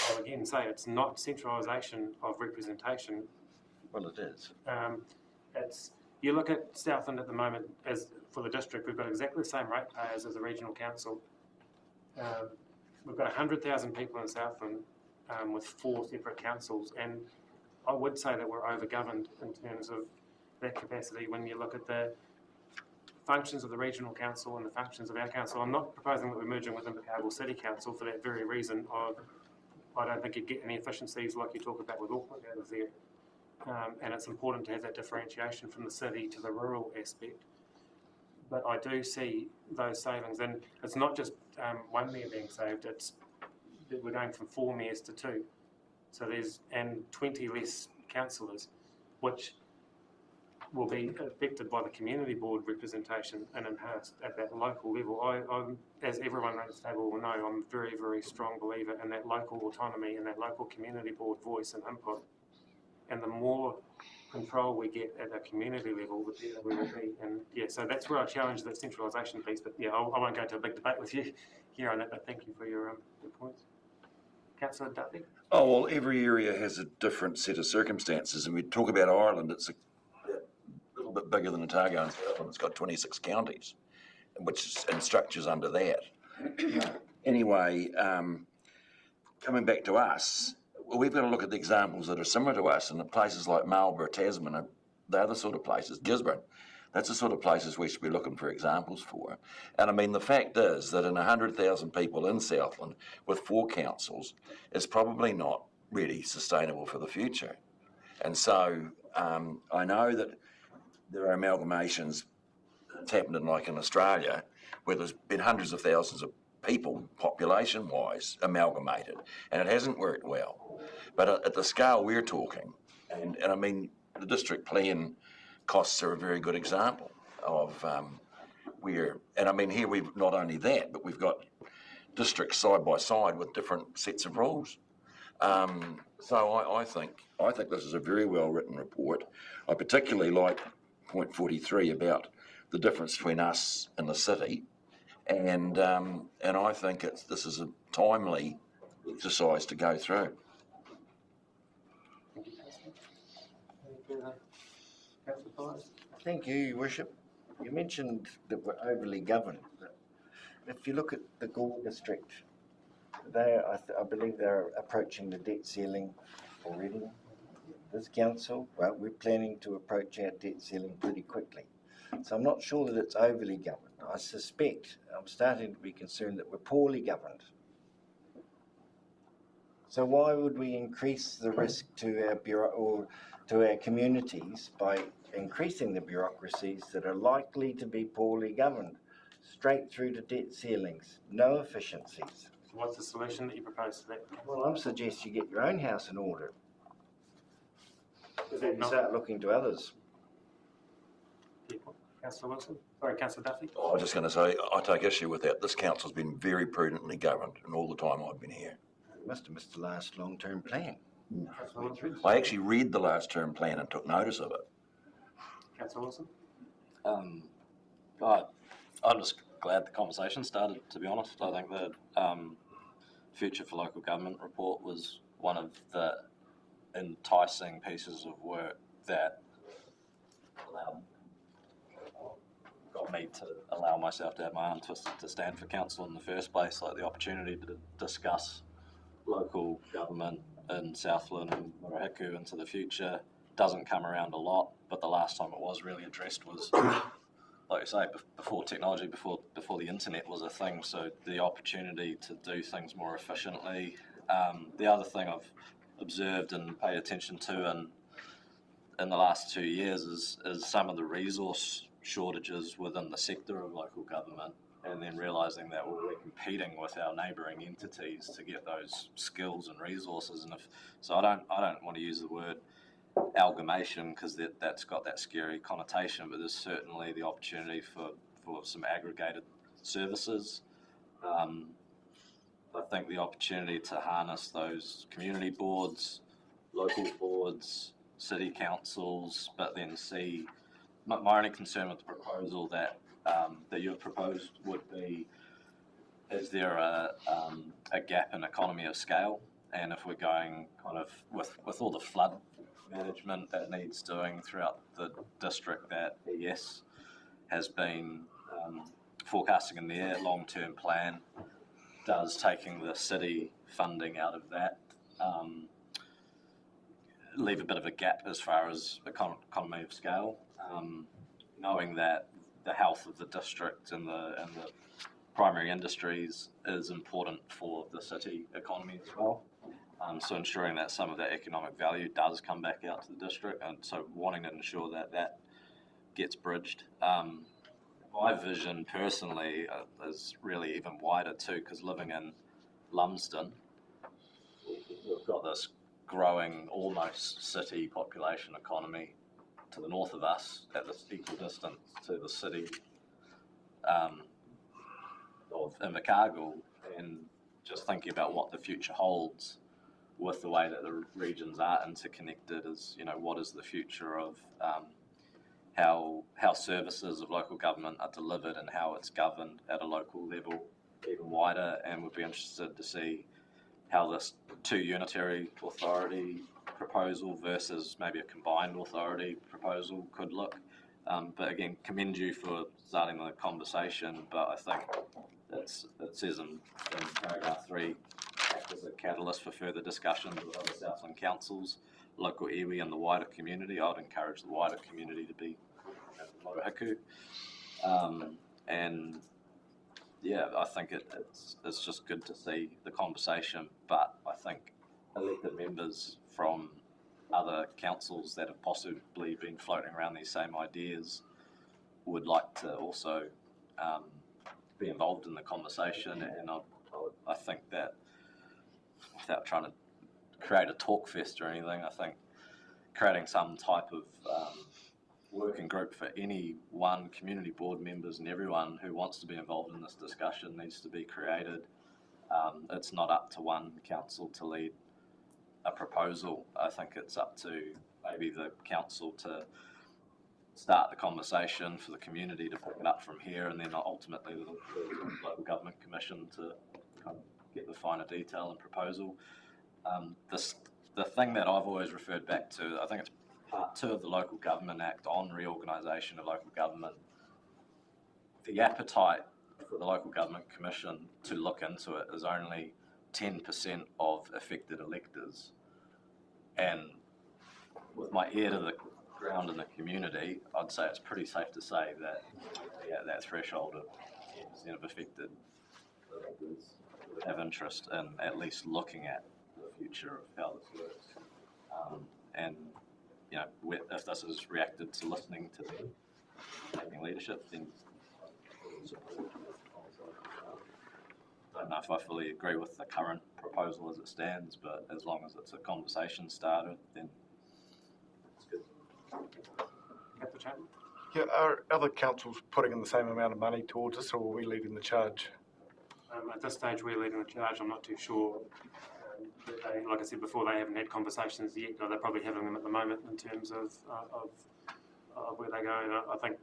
I'll again say it's not centralisation of representation. Well, it is. You look at Southland at the moment, as for the district, we've got exactly the same ratepayers as the regional council. We've got 100,000 people in Southland with 4 separate councils, and I would say that we're over-governed in terms of that capacity when you look at the functions of the regional council and the functions of our council. I'm not proposing that we're merging with Invercargill City Council for that very reason of I don't think you'd get any efficiencies like you talk about with Auckland out of there. And it's important to have that differentiation from the city to the rural aspect. But I do see those savings, and it's not just one mayor being saved, we're going from 4 mayors to 2. So and 20 less councillors, which will be affected by the community board representation and enhanced at that local level. I'm, as everyone around this table will know, I'm a very, very strong believer in that local autonomy and that local community board voice and input. And the more control we get at a community level, the better we will be. And yeah, so that's where I challenge that centralisation piece. But yeah, I won't go into a big debate with you here on that, but thank you for your points. Councillor Duffy? Oh, well, every area has a different set of circumstances. And we talk about Ireland, it's a little bit bigger than Otago and Southland. It's got 26 counties, and structures under that. Anyway, coming back to us, we've got to look at the examples that are similar to us, and the places like Marlborough, Tasman, they're the sort of places, Gisborne, that's the sort of places we should be looking for examples for. And I mean, the fact is that in 100,000 people in Southland with 4 councils, it's probably not really sustainable for the future. And so I know that there are amalgamations that's happened in Australia, where there's been hundreds of thousands of people, population-wise, amalgamated, and it hasn't worked well. But at the scale we're talking, and I mean, the district plan costs are a very good example of and I mean, here we've not only that, but we've got districts side by side with different sets of rules. So I think this is a very well-written report. I particularly like point 43 about the difference between us and the city. And I think this is a timely exercise to go through. Thank you, Your Worship. You mentioned that we're overly governed. But if you look at the Gore district, I believe they're approaching the debt ceiling already. This council, well, we're planning to approach our debt ceiling pretty quickly. So I'm not sure that it's overly governed. I suspect, I'm starting to be concerned that we're poorly governed. So why would we increase the risk to our communities by increasing the bureaucracies that are likely to be poorly governed? Straight through to debt ceilings, no efficiencies. So what's the solution that you propose to that? Well, I'm suggesting you get your own house in order. Is that not start looking to others? Councillor Wilson? Sorry, Councillor Duffy? I was just going to say, I take issue with that. This council's been very prudently governed in all the time I've been here. You must have missed the last long-term plan. I actually read the last term plan and took notice of it. Councillor Wilson? I'm just glad the conversation started, to be honest. I think the Future for Local Government report was one of the enticing pieces of work that got me to allow myself to have my arm twisted to stand for council in the first place, like the opportunity to discuss local government in Southland and Murihiku into the future doesn't come around a lot, but the last time it was really addressed was, like you say, before technology, before the internet was a thing, so the opportunity to do things more efficiently. The other thing I've observed and paid attention to in the last 2 years is some of the resource shortages within the sector of local government, and then realising that we're competing with our neighbouring entities to get those skills and resources. And I don't want to use the word amalgamation because that's got that scary connotation, but there's certainly the opportunity for some aggregated services. I think the opportunity to harness those community boards, local boards, city councils, but then see, my only concern with the proposal that you've proposed would be, is there a gap in economy of scale? And if we're going kind of with all the flood management that needs doing throughout the district that ES has been forecasting in their long-term plan, does taking the city funding out of that leave a bit of a gap as far as economy of scale, knowing that the health of the district and the primary industries is important for the city economy as well. So ensuring that some of that economic value does come back out to the district, and so wanting to ensure that that gets bridged. My vision personally is really even wider too, because living in Lumsden, we've got this growing almost city population economy to the north of us at this equal distance to the city of Invercargill, and just thinking about what the future holds with the way that the regions are interconnected is, what is the future of how services of local government are delivered and how it's governed at a local level even wider, and would be interested to see how this two unitary authority proposal versus maybe a combined authority proposal could look. But again, commend you for starting the conversation, but I think it says in paragraph 3, act as a catalyst for further discussions with other Southland councils, local iwi and the wider community. I would encourage the wider community to be motuhaku. And yeah, I think it's just good to see the conversation, but I think elected members from other councils that have possibly been floating around these same ideas would like to also be involved in the conversation, and I think that, without trying to create a talk fest or anything, I think creating some type of working group for any one community board members and everyone who wants to be involved in this discussion needs to be created. It's not up to one council to lead a proposal. I think it's up to maybe the council to start the conversation, for the community to pick it up from here, and then ultimately the local government commission to kind of get the finer detail and proposal. The thing that I've always referred back to, I think it's Part 2 of the Local Government Act on reorganisation of local government. The appetite for the Local Government Commission to look into it is only 10% of affected electors. And with my ear to the ground in the community, I'd say it's pretty safe to say that that threshold of 10% of affected electors would have interest in at least looking at the future of how this works. And if this is reacted to listening to them, taking leadership, then I don't know if I fully agree with the current proposal as it stands, but as long as it's a conversation started, then it's good. Yeah, are other councils putting in the same amount of money towards this, or are we leading the charge? At this stage, we're leading the charge. I'm not too sure. Like I said before, they haven't had conversations yet, or they're probably having them at the moment in terms of where they're going. I think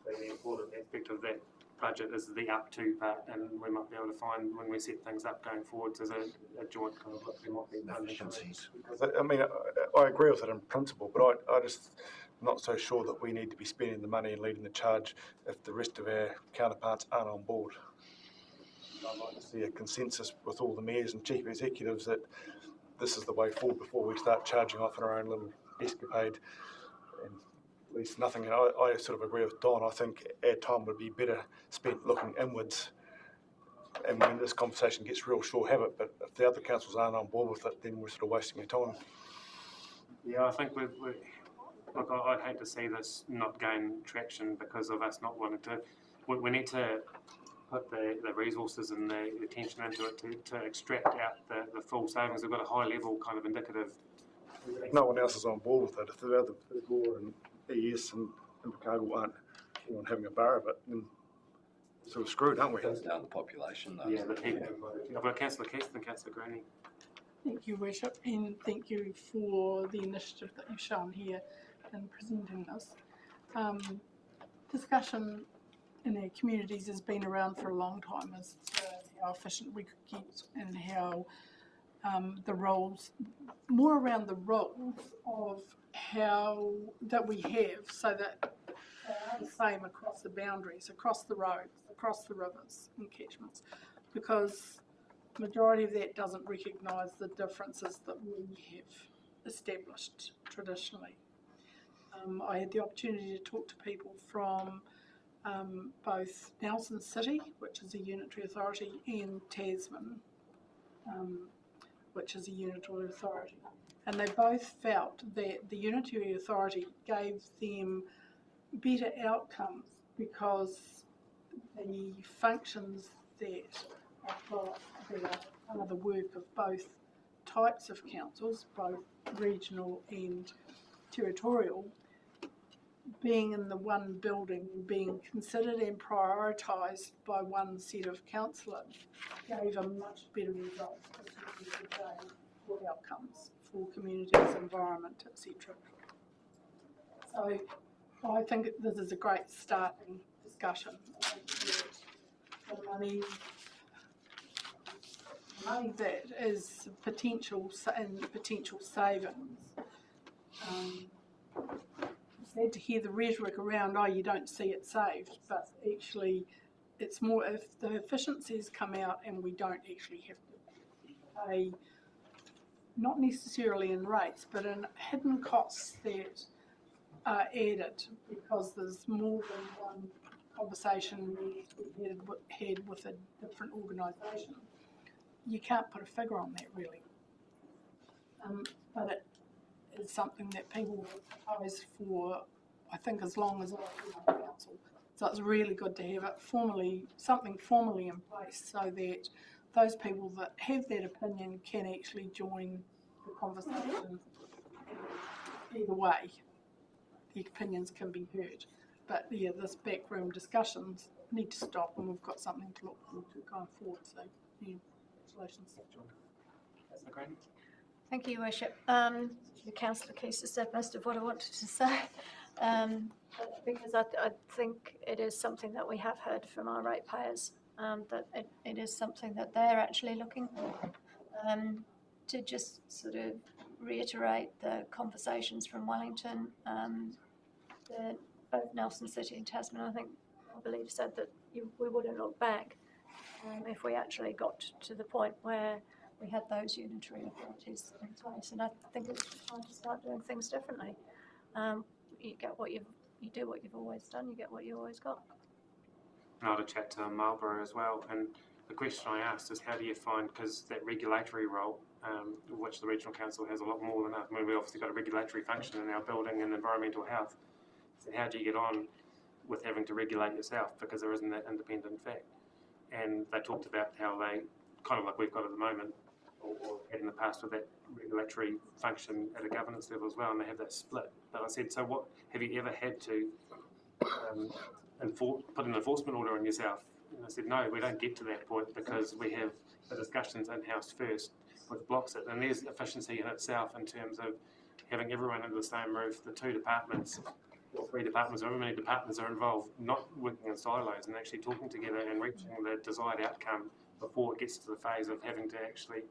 the important aspect of that budget is the up to part, and we might be able to find, when we set things up going forwards, as a joint kind of look, there might be efficiencies. I mean, I agree with it in principle, but I just not so sure that we need to be spending the money and leading the charge if the rest of our counterparts aren't on board. I'd like to see a consensus with all the mayors and chief executives that this is the way forward before we start charging off in our own little escapade. And at least nothing. And I sort of agree with Don. I think our time would be better spent looking inwards and when this conversation gets real, sure, have it, but if the other councils aren't on board with it, then we're sort of wasting our time. Yeah, I think look, I'd hate to see this not gain traction because of us not wanting to. We need to put the resources and the attention into it to extract out the full savings. We've got a high level kind of indicative. If no one else is on board with it, if the other people and ES and Invercargill aren't keen on having a bar of it, then so we're screwed, aren't we? Cuts down the population, though. Yeah, the people. I've got Councillor Keith and Councillor Graney. Thank you, Worship, and thank you for the initiative that you've shown here in presenting this. Discussion in our communities has been around for a long time as to how efficient we could get and how the roles, more around the roles of how that we have so that they are the same across the boundaries, across the roads, across the rivers and catchments, because the majority of that doesn't recognise the differences that we have established traditionally. I had the opportunity to talk to people from both Nelson City, which is a unitary authority, and Tasman, which is a unitary authority. And they both felt that the unitary authority gave them better outcomes because the functions that are the work of both types of councils, both regional and territorial, being in the one building, being considered and prioritised by one set of councillors, gave a much better result for outcomes for communities, environment, etc. So I think this is a great starting discussion. The money that is potential savings. Sad to hear the rhetoric around, oh, you don't see it saved, but actually it's more if the efficiencies come out and we don't actually have to pay, not necessarily in rates, but in hidden costs that are added because there's more than one conversation we had with a different organisation. You can't put a figure on that really, but it is something that people will propose for, I think, as long as I've been on council. So it's really good to have it something formally in place so that those people that have that opinion can actually join the conversation either way. The opinions can be heard. But yeah, this backroom discussions need to stop and we've got something to look forward to going forward. So yeah, congratulations. Thank you, Worship. Councillor Keys has said most of what I wanted to say, because I think it is something that we have heard from our ratepayers, that it is something that they're actually looking for. To just sort of reiterate the conversations from Wellington, both Nelson City and Tasman, I believe said that we wouldn't look back if we actually got to the point where we had those unitary authorities in place, and I think it's time to start doing things differently. You do what you've always done. You get what you always got. And I had a chat to Marlborough as well, and the question I asked is how do you find, because that regulatory role, which the regional council has a lot more than us. I mean, we obviously got a regulatory function in our building and environmental health. So how do you get on with having to regulate yourself because there isn't that independent fact? And they talked about how they, kind of like we've got at the moment, or had in the past with that regulatory function at a governance level as well, and they have that split. But I said, so what, have you ever had to put an enforcement order on yourself? And I said, no, we don't get to that point because we have the discussions in-house first, which blocks it. And there's efficiency in itself in terms of having everyone under the same roof, the two departments, or three departments, however many departments are involved, not working in silos and actually talking together and reaching the desired outcome before it gets to the phase of having to actually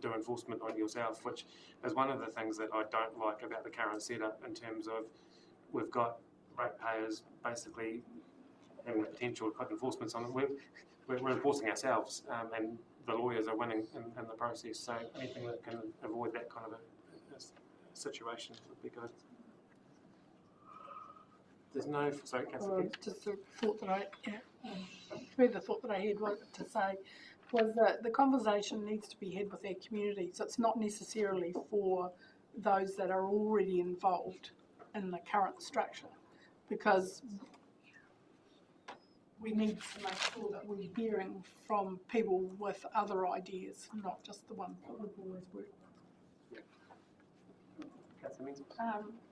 do enforcement on yourself, which is one of the things that I don't like about the current setup in terms of we've got ratepayers basically having the potential to put enforcements on it. We're enforcing ourselves and the lawyers are winning in the process, so anything that can avoid that kind of a situation would be good. there's no, sorry, Councillor. Just the thought that further thought that I had to say was that the conversation needs to be had with our community. So it's not necessarily for those that are already involved in the current structure, because we need to make sure that we're hearing from people with other ideas, not just the ones that we've always worked with.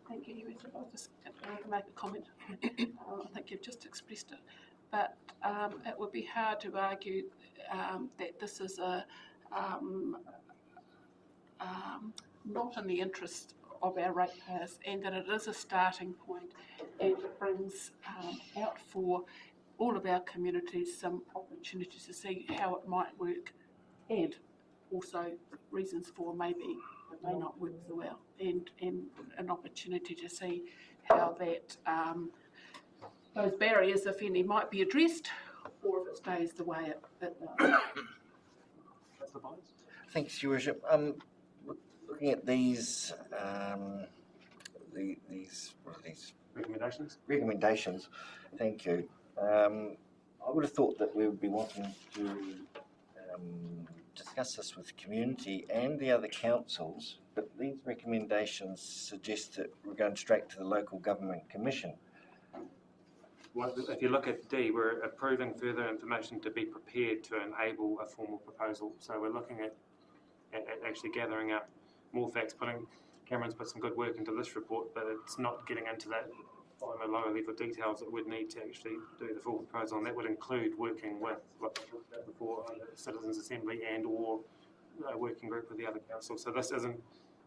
Thank you, Your Worship. I was just going to make a comment. I think you've just expressed it. But it would be hard to argue that this is not in the interest of our ratepayers, and that it is a starting point, and it brings out for all of our communities some opportunities to see how it might work, and also reasons for maybe it may not work so well, and an opportunity to see how that those barriers, if any, might be addressed, or if it stays the way it does. Thanks, Your Worship. Looking at these, what are these? Recommendations. Thank you. I would have thought that we would be wanting to discuss this with the community and the other councils, but these recommendations suggest that we're going straight to the local government commission. Well, if you look at D, we're approving further information to be prepared to enable a formal proposal. So we're looking at actually gathering up more facts. Cameron's put some good work into this report, but it's not getting into that on the lower level details that we'd need to actually do the full proposal, and that would include working with, like we talked about before, the Citizens Assembly and or a working group with the other councils. So this isn't,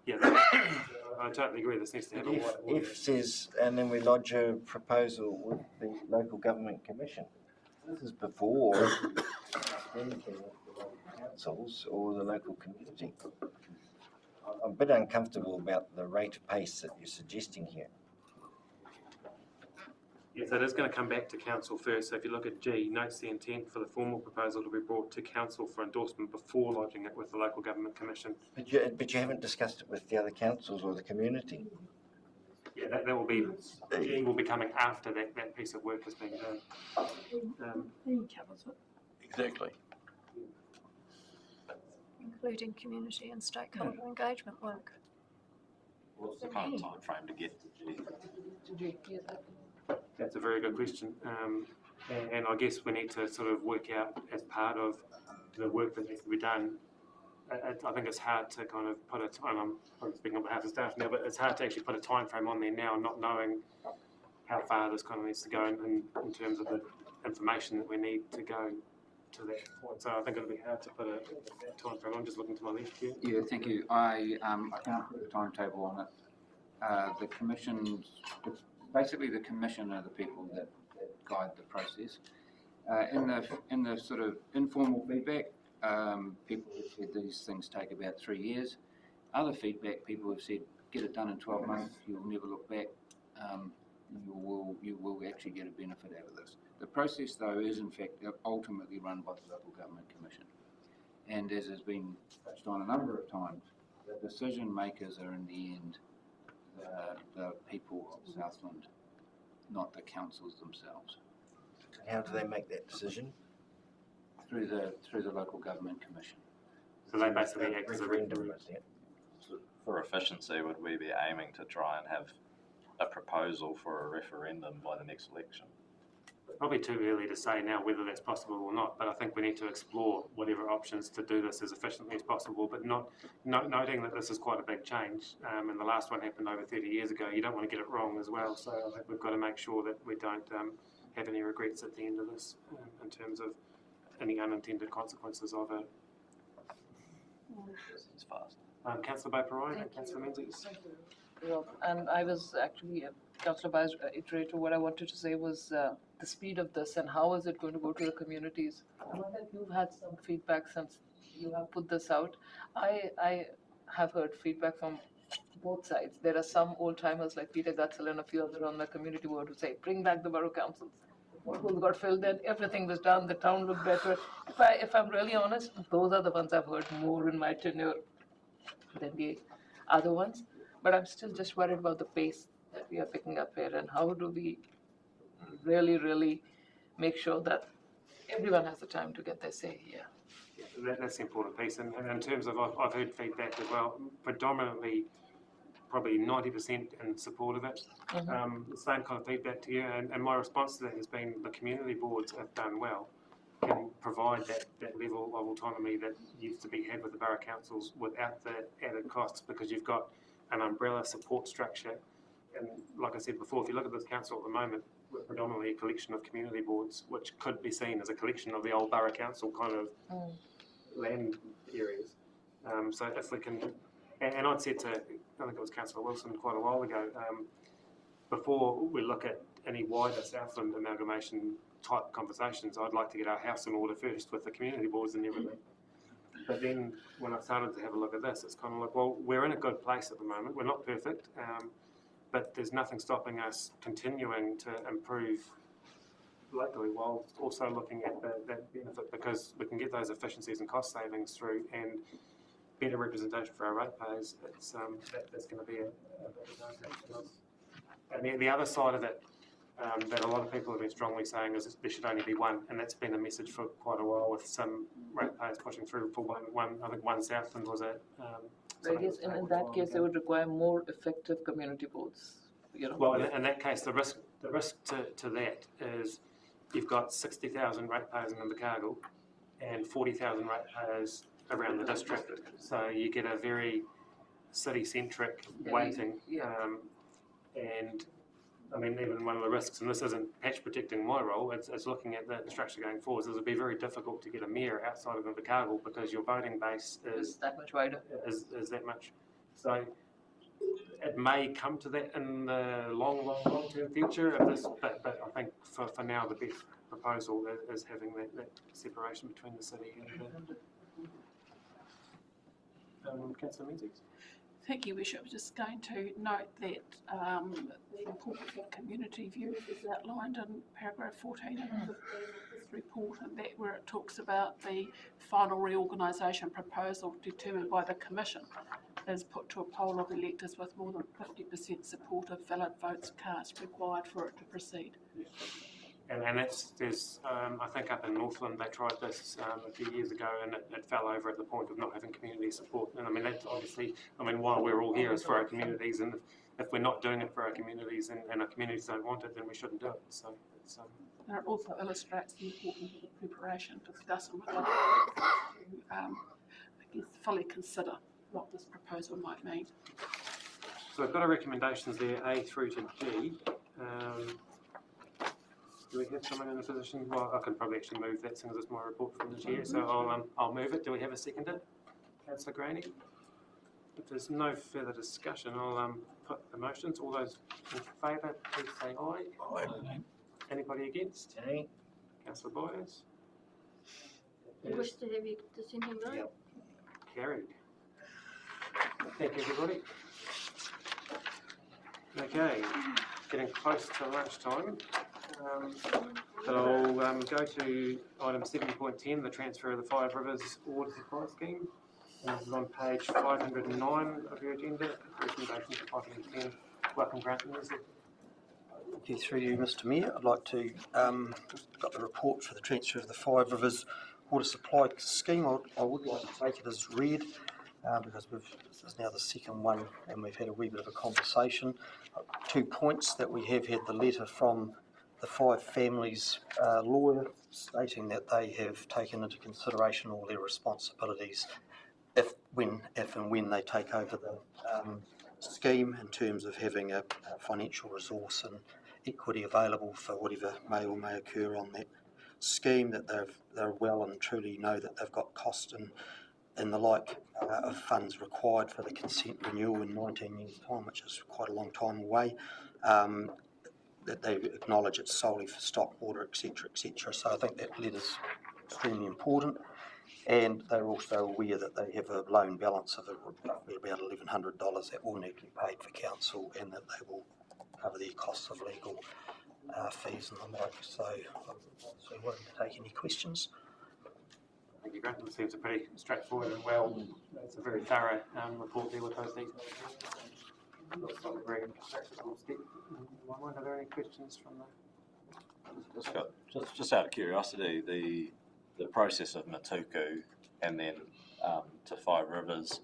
I totally agree, this needs to have a wider audience. If says, and then we lodge a proposal with the local government commission. This is before anything with the local councils or the local community. I'm a bit uncomfortable about the rate of pace that you're suggesting here. Yes, it is going to come back to council first. So if you look at G, notes the intent for the formal proposal to be brought to council for endorsement before lodging it with the local government commission. But you haven't discussed it with the other councils or the community. Yeah, that will be, G will be coming after that piece of work has been done. He covers it. Exactly. Including community and stakeholder engagement work. What's the kind of time frame to get to G? That's a very good question. And I guess we need to sort of work out as part of the work that needs to be done. I think it's hard to kind of put a time, I'm probably speaking on behalf of staff now, but it's hard to actually put a time frame on there now, not knowing how far this kind of needs to go in terms of the information that we need to go to that point. So I think it'll be hard to put a time frame. I'm just looking to my left here. Yeah, thank you. I can't put a timetable on it. The commission, basically the commission are the people that guide the process. In the sort of informal feedback, people have said these things take about 3 years. Other feedback, people have said get it done in 12 months, you'll never look back, you will actually get a benefit out of this. The process though is in fact ultimately run by the local government commission. And as has been touched on a number of times, the decision makers are in the end the people of Southland, not the councils themselves. How do they make that decision? Through the local government commission. So they basically act as a referendum. For efficiency, would we be aiming to try and have a proposal for a referendum by the next election? Probably too early to say now whether that's possible or not, but I think we need to explore whatever options to do this as efficiently as possible, but noting that this is quite a big change, and the last one happened over 30 years ago. You don't want to get it wrong as well, so I think we've got to make sure that we don't have any regrets at the end of this in terms of any unintended consequences of it. It's fast. Councillor Boparai and Councillor Menzies. And I was actually, Councillor Baez iterated what I wanted to say was the speed of this and how is it going to go to the communities. I know that you've had some feedback since you have put this out. I have heard feedback from both sides. There are some old timers like Peter Gutzel and a few other on the community board who say, bring back the borough councils. Who got filled in, everything was done, the town looked better. If I'm really honest, those are the ones I've heard more in my tenure than the other ones. But I'm still just worried about the pace that we are picking up here and how do we really, really make sure that everyone has the time to get their say here. That's the important piece. And in terms of, I've heard feedback as well, predominantly probably 90% in support of it. The same kind of feedback to you, and my response to that has been the community boards have done well, can provide that level of autonomy that used to be had with the borough councils without the added costs, because you've got an umbrella support structure. And like I said before, if you look at this council at the moment, we're predominantly a collection of community boards, which could be seen as a collection of the old borough council kind of land areas. So if we can, and I'd said to, I think it was Councillor Wilson quite a while ago, before we look at any wider Southland amalgamation type conversations, I'd like to get our house in order first with the community boards and everything. But then when I started to have a look at this, it's kind of like, well, we're in a good place at the moment. We're not perfect, but there's nothing stopping us continuing to improve locally while also looking at that benefit, because we can get those efficiencies and cost savings through, and better representation for our ratepayers. It's that's going to be a big advantage. And then the other side of it that a lot of people have been strongly saying is there should only be one, and that's been a message for quite a while, with some ratepayers pushing through for one. I think one Southland was it. So I guess in that case, they would require more effective community boards. You know? Well, in that case, the risk to that is you've got 60,000 ratepayers in Invercargill and 40,000 ratepayers around the district. So you get a very city-centric weighting. And I mean, even one of the risks, and this isn't patch protecting my role, it's looking at the structure going forward, is it'll be very difficult to get a mayor outside of Invercargill because your voting base is that much wider. Is that much. So it may come to that in the long-term future of this, but I think for now the best proposal is having that separation between the city and Councillor Menzies. Thank you, Bishop. Just going to note that the importance of community views is outlined in paragraph 14 and 15 of this report, and that where it talks about the final reorganisation proposal determined by the Commission is put to a poll of electors with more than 50% support of valid votes cast required for it to proceed. And there's I think up in Northland they tried this a few years ago, and it fell over at the point of not having community support. And I mean, that's obviously, I mean, while we're all here is for our communities, and if we're not doing it for our communities and our communities don't want it, then we shouldn't do it. So it's, and it also illustrates the importance of the preparation, discussion with others to, I guess, fully consider what this proposal might mean. So I've got our recommendations there, A through to G. Do we have someone in a position? Well, I can probably actually move that since it's my report from the chair, so I'll move it. Do we have a seconder? Councillor Graney? If there's no further discussion, I'll put the motions. All those in favour, please say aye. Aye. Anybody against? Aye. Councillor Byers? You wish to have your dissenting vote? Yep. Carried. Thank you, everybody. Okay, getting close to lunchtime. But I'll go to item 7.10, the transfer of the Five Rivers Water Supply Scheme. And this is on page 509 of your agenda. Recommendation for 510. Welcome, Grant. Thank you. Through you, Mr Mayor, I'd like to got the report for the transfer of the Five Rivers Water Supply Scheme. I would like to take it as read because this is now the second one, and we've had a wee bit of a conversation. 2 points that we have had the letter from the Five Families lawyer stating that they have taken into consideration all their responsibilities if and when they take over the scheme, in terms of having a financial resource and equity available for whatever may or may occur on that scheme, that they're well and truly know that they've got cost and the like of funds required for the consent renewal in 19 years' time, which is quite a long time away. That they acknowledge it's solely for stock water, etc., etc. So I think that letter's extremely important, and they're also aware that they have a loan balance of roughly about $1,100 that will need to be paid for council, and that they will cover their costs of legal fees and the like. So I'm willing to take any questions. Thank you, Grant. It seems a pretty straightforward and well, it's a very thorough report there with those details. Looks like a very practical step. Are there any questions from the Just out of curiosity, the process of Matuku and then to Five Rivers,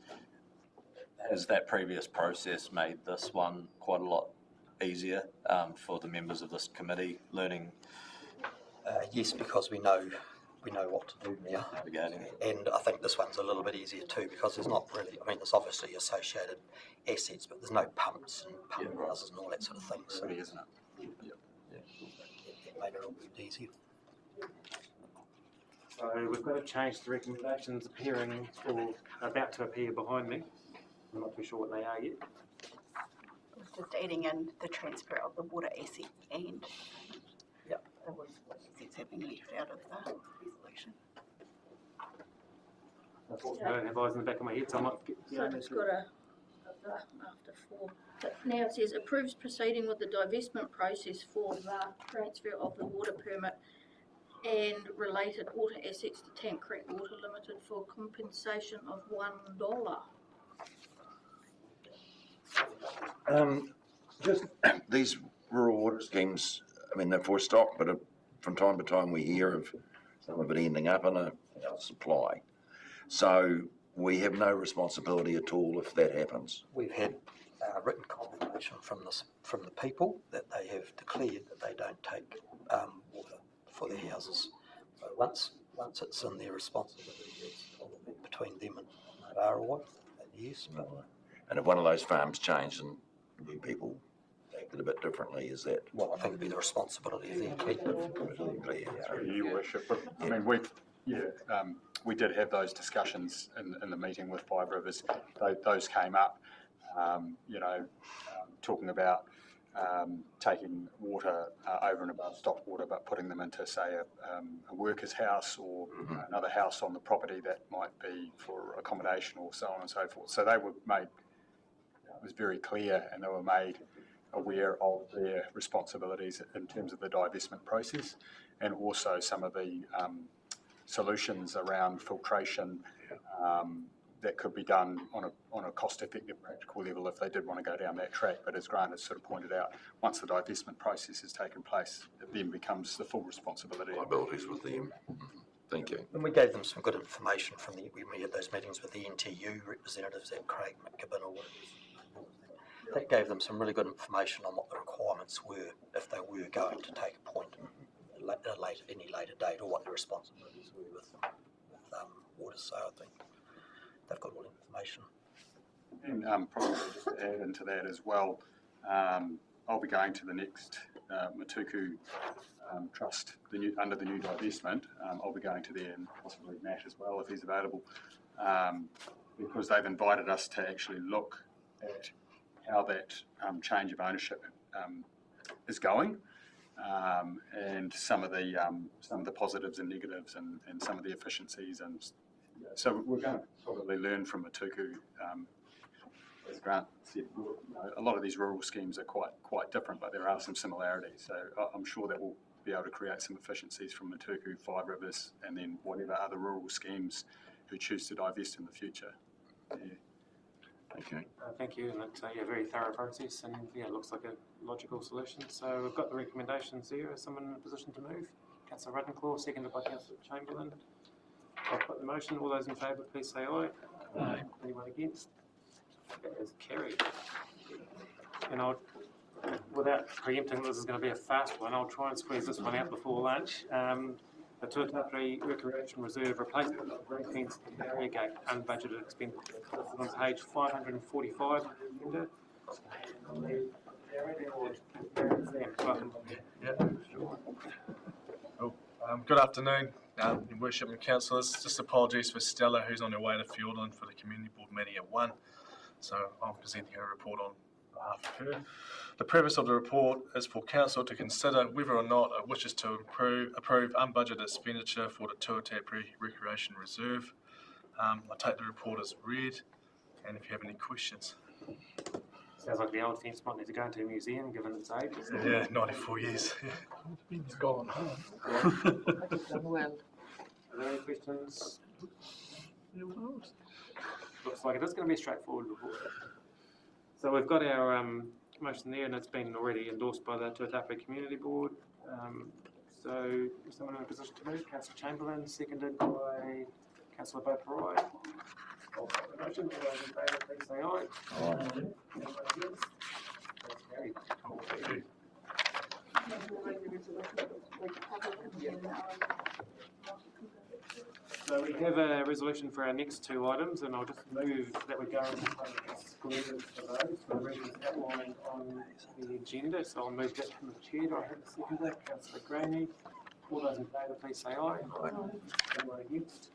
has that previous process made this one quite a lot easier for the members of this committee learning? Yes, because we know what to do now. Navigating. And I think this one's a little bit easier too, because there's not really, I mean, there's obviously associated assets, but there's no pumps and pump houses and all that sort of thing. So Really, isn't it? it made it a little bit easier. So we've got to change the recommendations appearing or about to appear behind me. I'm not too sure what they are yet. Just adding in the transfer of the water asset and the water assets have been left out of the resolution. Unfortunately, I don't have eyes in the back of my head, so I might get So it's got a after 4. But now it says approves proceeding with the divestment process for the transfer of the water permit and related water assets to Tank Creek Water Limited for compensation of $1. Just these rural water schemes, I mean, they're for stock, but from time to time we hear of some of it ending up in a supply. So we have no responsibility at all if that happens. We've had written confirmation from the people that they have declared that they don't take water for their houses. So once it's in their responsibility, it's probably between them and Arawa, yes. But and if one of those farms changed and new people acted a bit differently, is that? Well, I think it'd be the responsibility of them. Through you, Worship. I mean, we did have those discussions in the meeting with Five Rivers. Those came up, talking about taking water over and above stock water, but putting them into, say, a worker's house or another house on the property that might be for accommodation or so on and so forth. So they were made, it was very clear, and they were made aware of their responsibilities in terms of the divestment process, and also some of the solutions around filtration that could be done on a cost-effective, practical level if they did want to go down that track. But as Grant has sort of pointed out, once the divestment process has taken place, it then becomes the full responsibility. Liabilities with them. Thank you. And we gave them some good information when we had those meetings with the NTU representatives at Craig McGibbon or whatever. That gave them some really good information on what the requirements were if they were going to take a point at any later date, or what the responsibilities were with water. So I think they've got all the information. And probably just to add into that as well, I'll be going to the next Matuku Trust under the new divestment. I'll be going to there, and possibly Matt as well if he's available, because they've invited us to actually look at how that change of ownership is going, and some of the positives and negatives, and some of the efficiencies, and so we're going to probably learn from Matuku. As Grant said, a lot of these rural schemes are quite different, but there are some similarities. So I'm sure that we'll be able to create some efficiencies from Matuku, Five Rivers, and then whatever other rural schemes who choose to divest in the future. Okay. Thank you, and it's a very thorough process, and it looks like a logical solution. So we've got the recommendations there. Is someone in a position to move? Councillor Ruttenclaw, seconded by Councillor Chamberlain. I'll put the motion. All those in favour, please say aye. Aye. Anyone against? That is carried. And without preempting, this is going to be a fast one. I'll try and squeeze this one out before lunch. The Tuatapere Recreation Reserve replacement of ring fence and barrier gate unbudgeted expenditure. This is on page 545. Good afternoon, Your Worship and Councillors. Just apologies for Stella, who's on her way to Fiordland for the Community Board meeting at 1. So I'm presenting a report on behalf of her. The purpose of the report is for Council to consider whether or not it wishes to approve unbudgeted expenditure for the Tuatapere Recreation Reserve. I take the report as read, and if you have any questions. Sounds like the old fence might need to go into a museum, given its age. Yeah, 94 years. It's gone. Well. Are there any questions? Looks like it is going to be a straightforward report. So we've got our motion there, and it's been already endorsed by the Tuatapere Community Board. So is someone in a position to move? Councillor Chamberlain, seconded by Councillor Boparai. I'll put the motion. All those in favour, please say aye. Aye. Anyone against? That's carried. So we have a resolution for our next two items, and I'll just move that we go into exclusions for those. So the reasons outlined on the agenda, so I'll move that from the chair. Do I have a seconder? Councillor Graney. All those in favour, please say aye. Aye. Anyone against?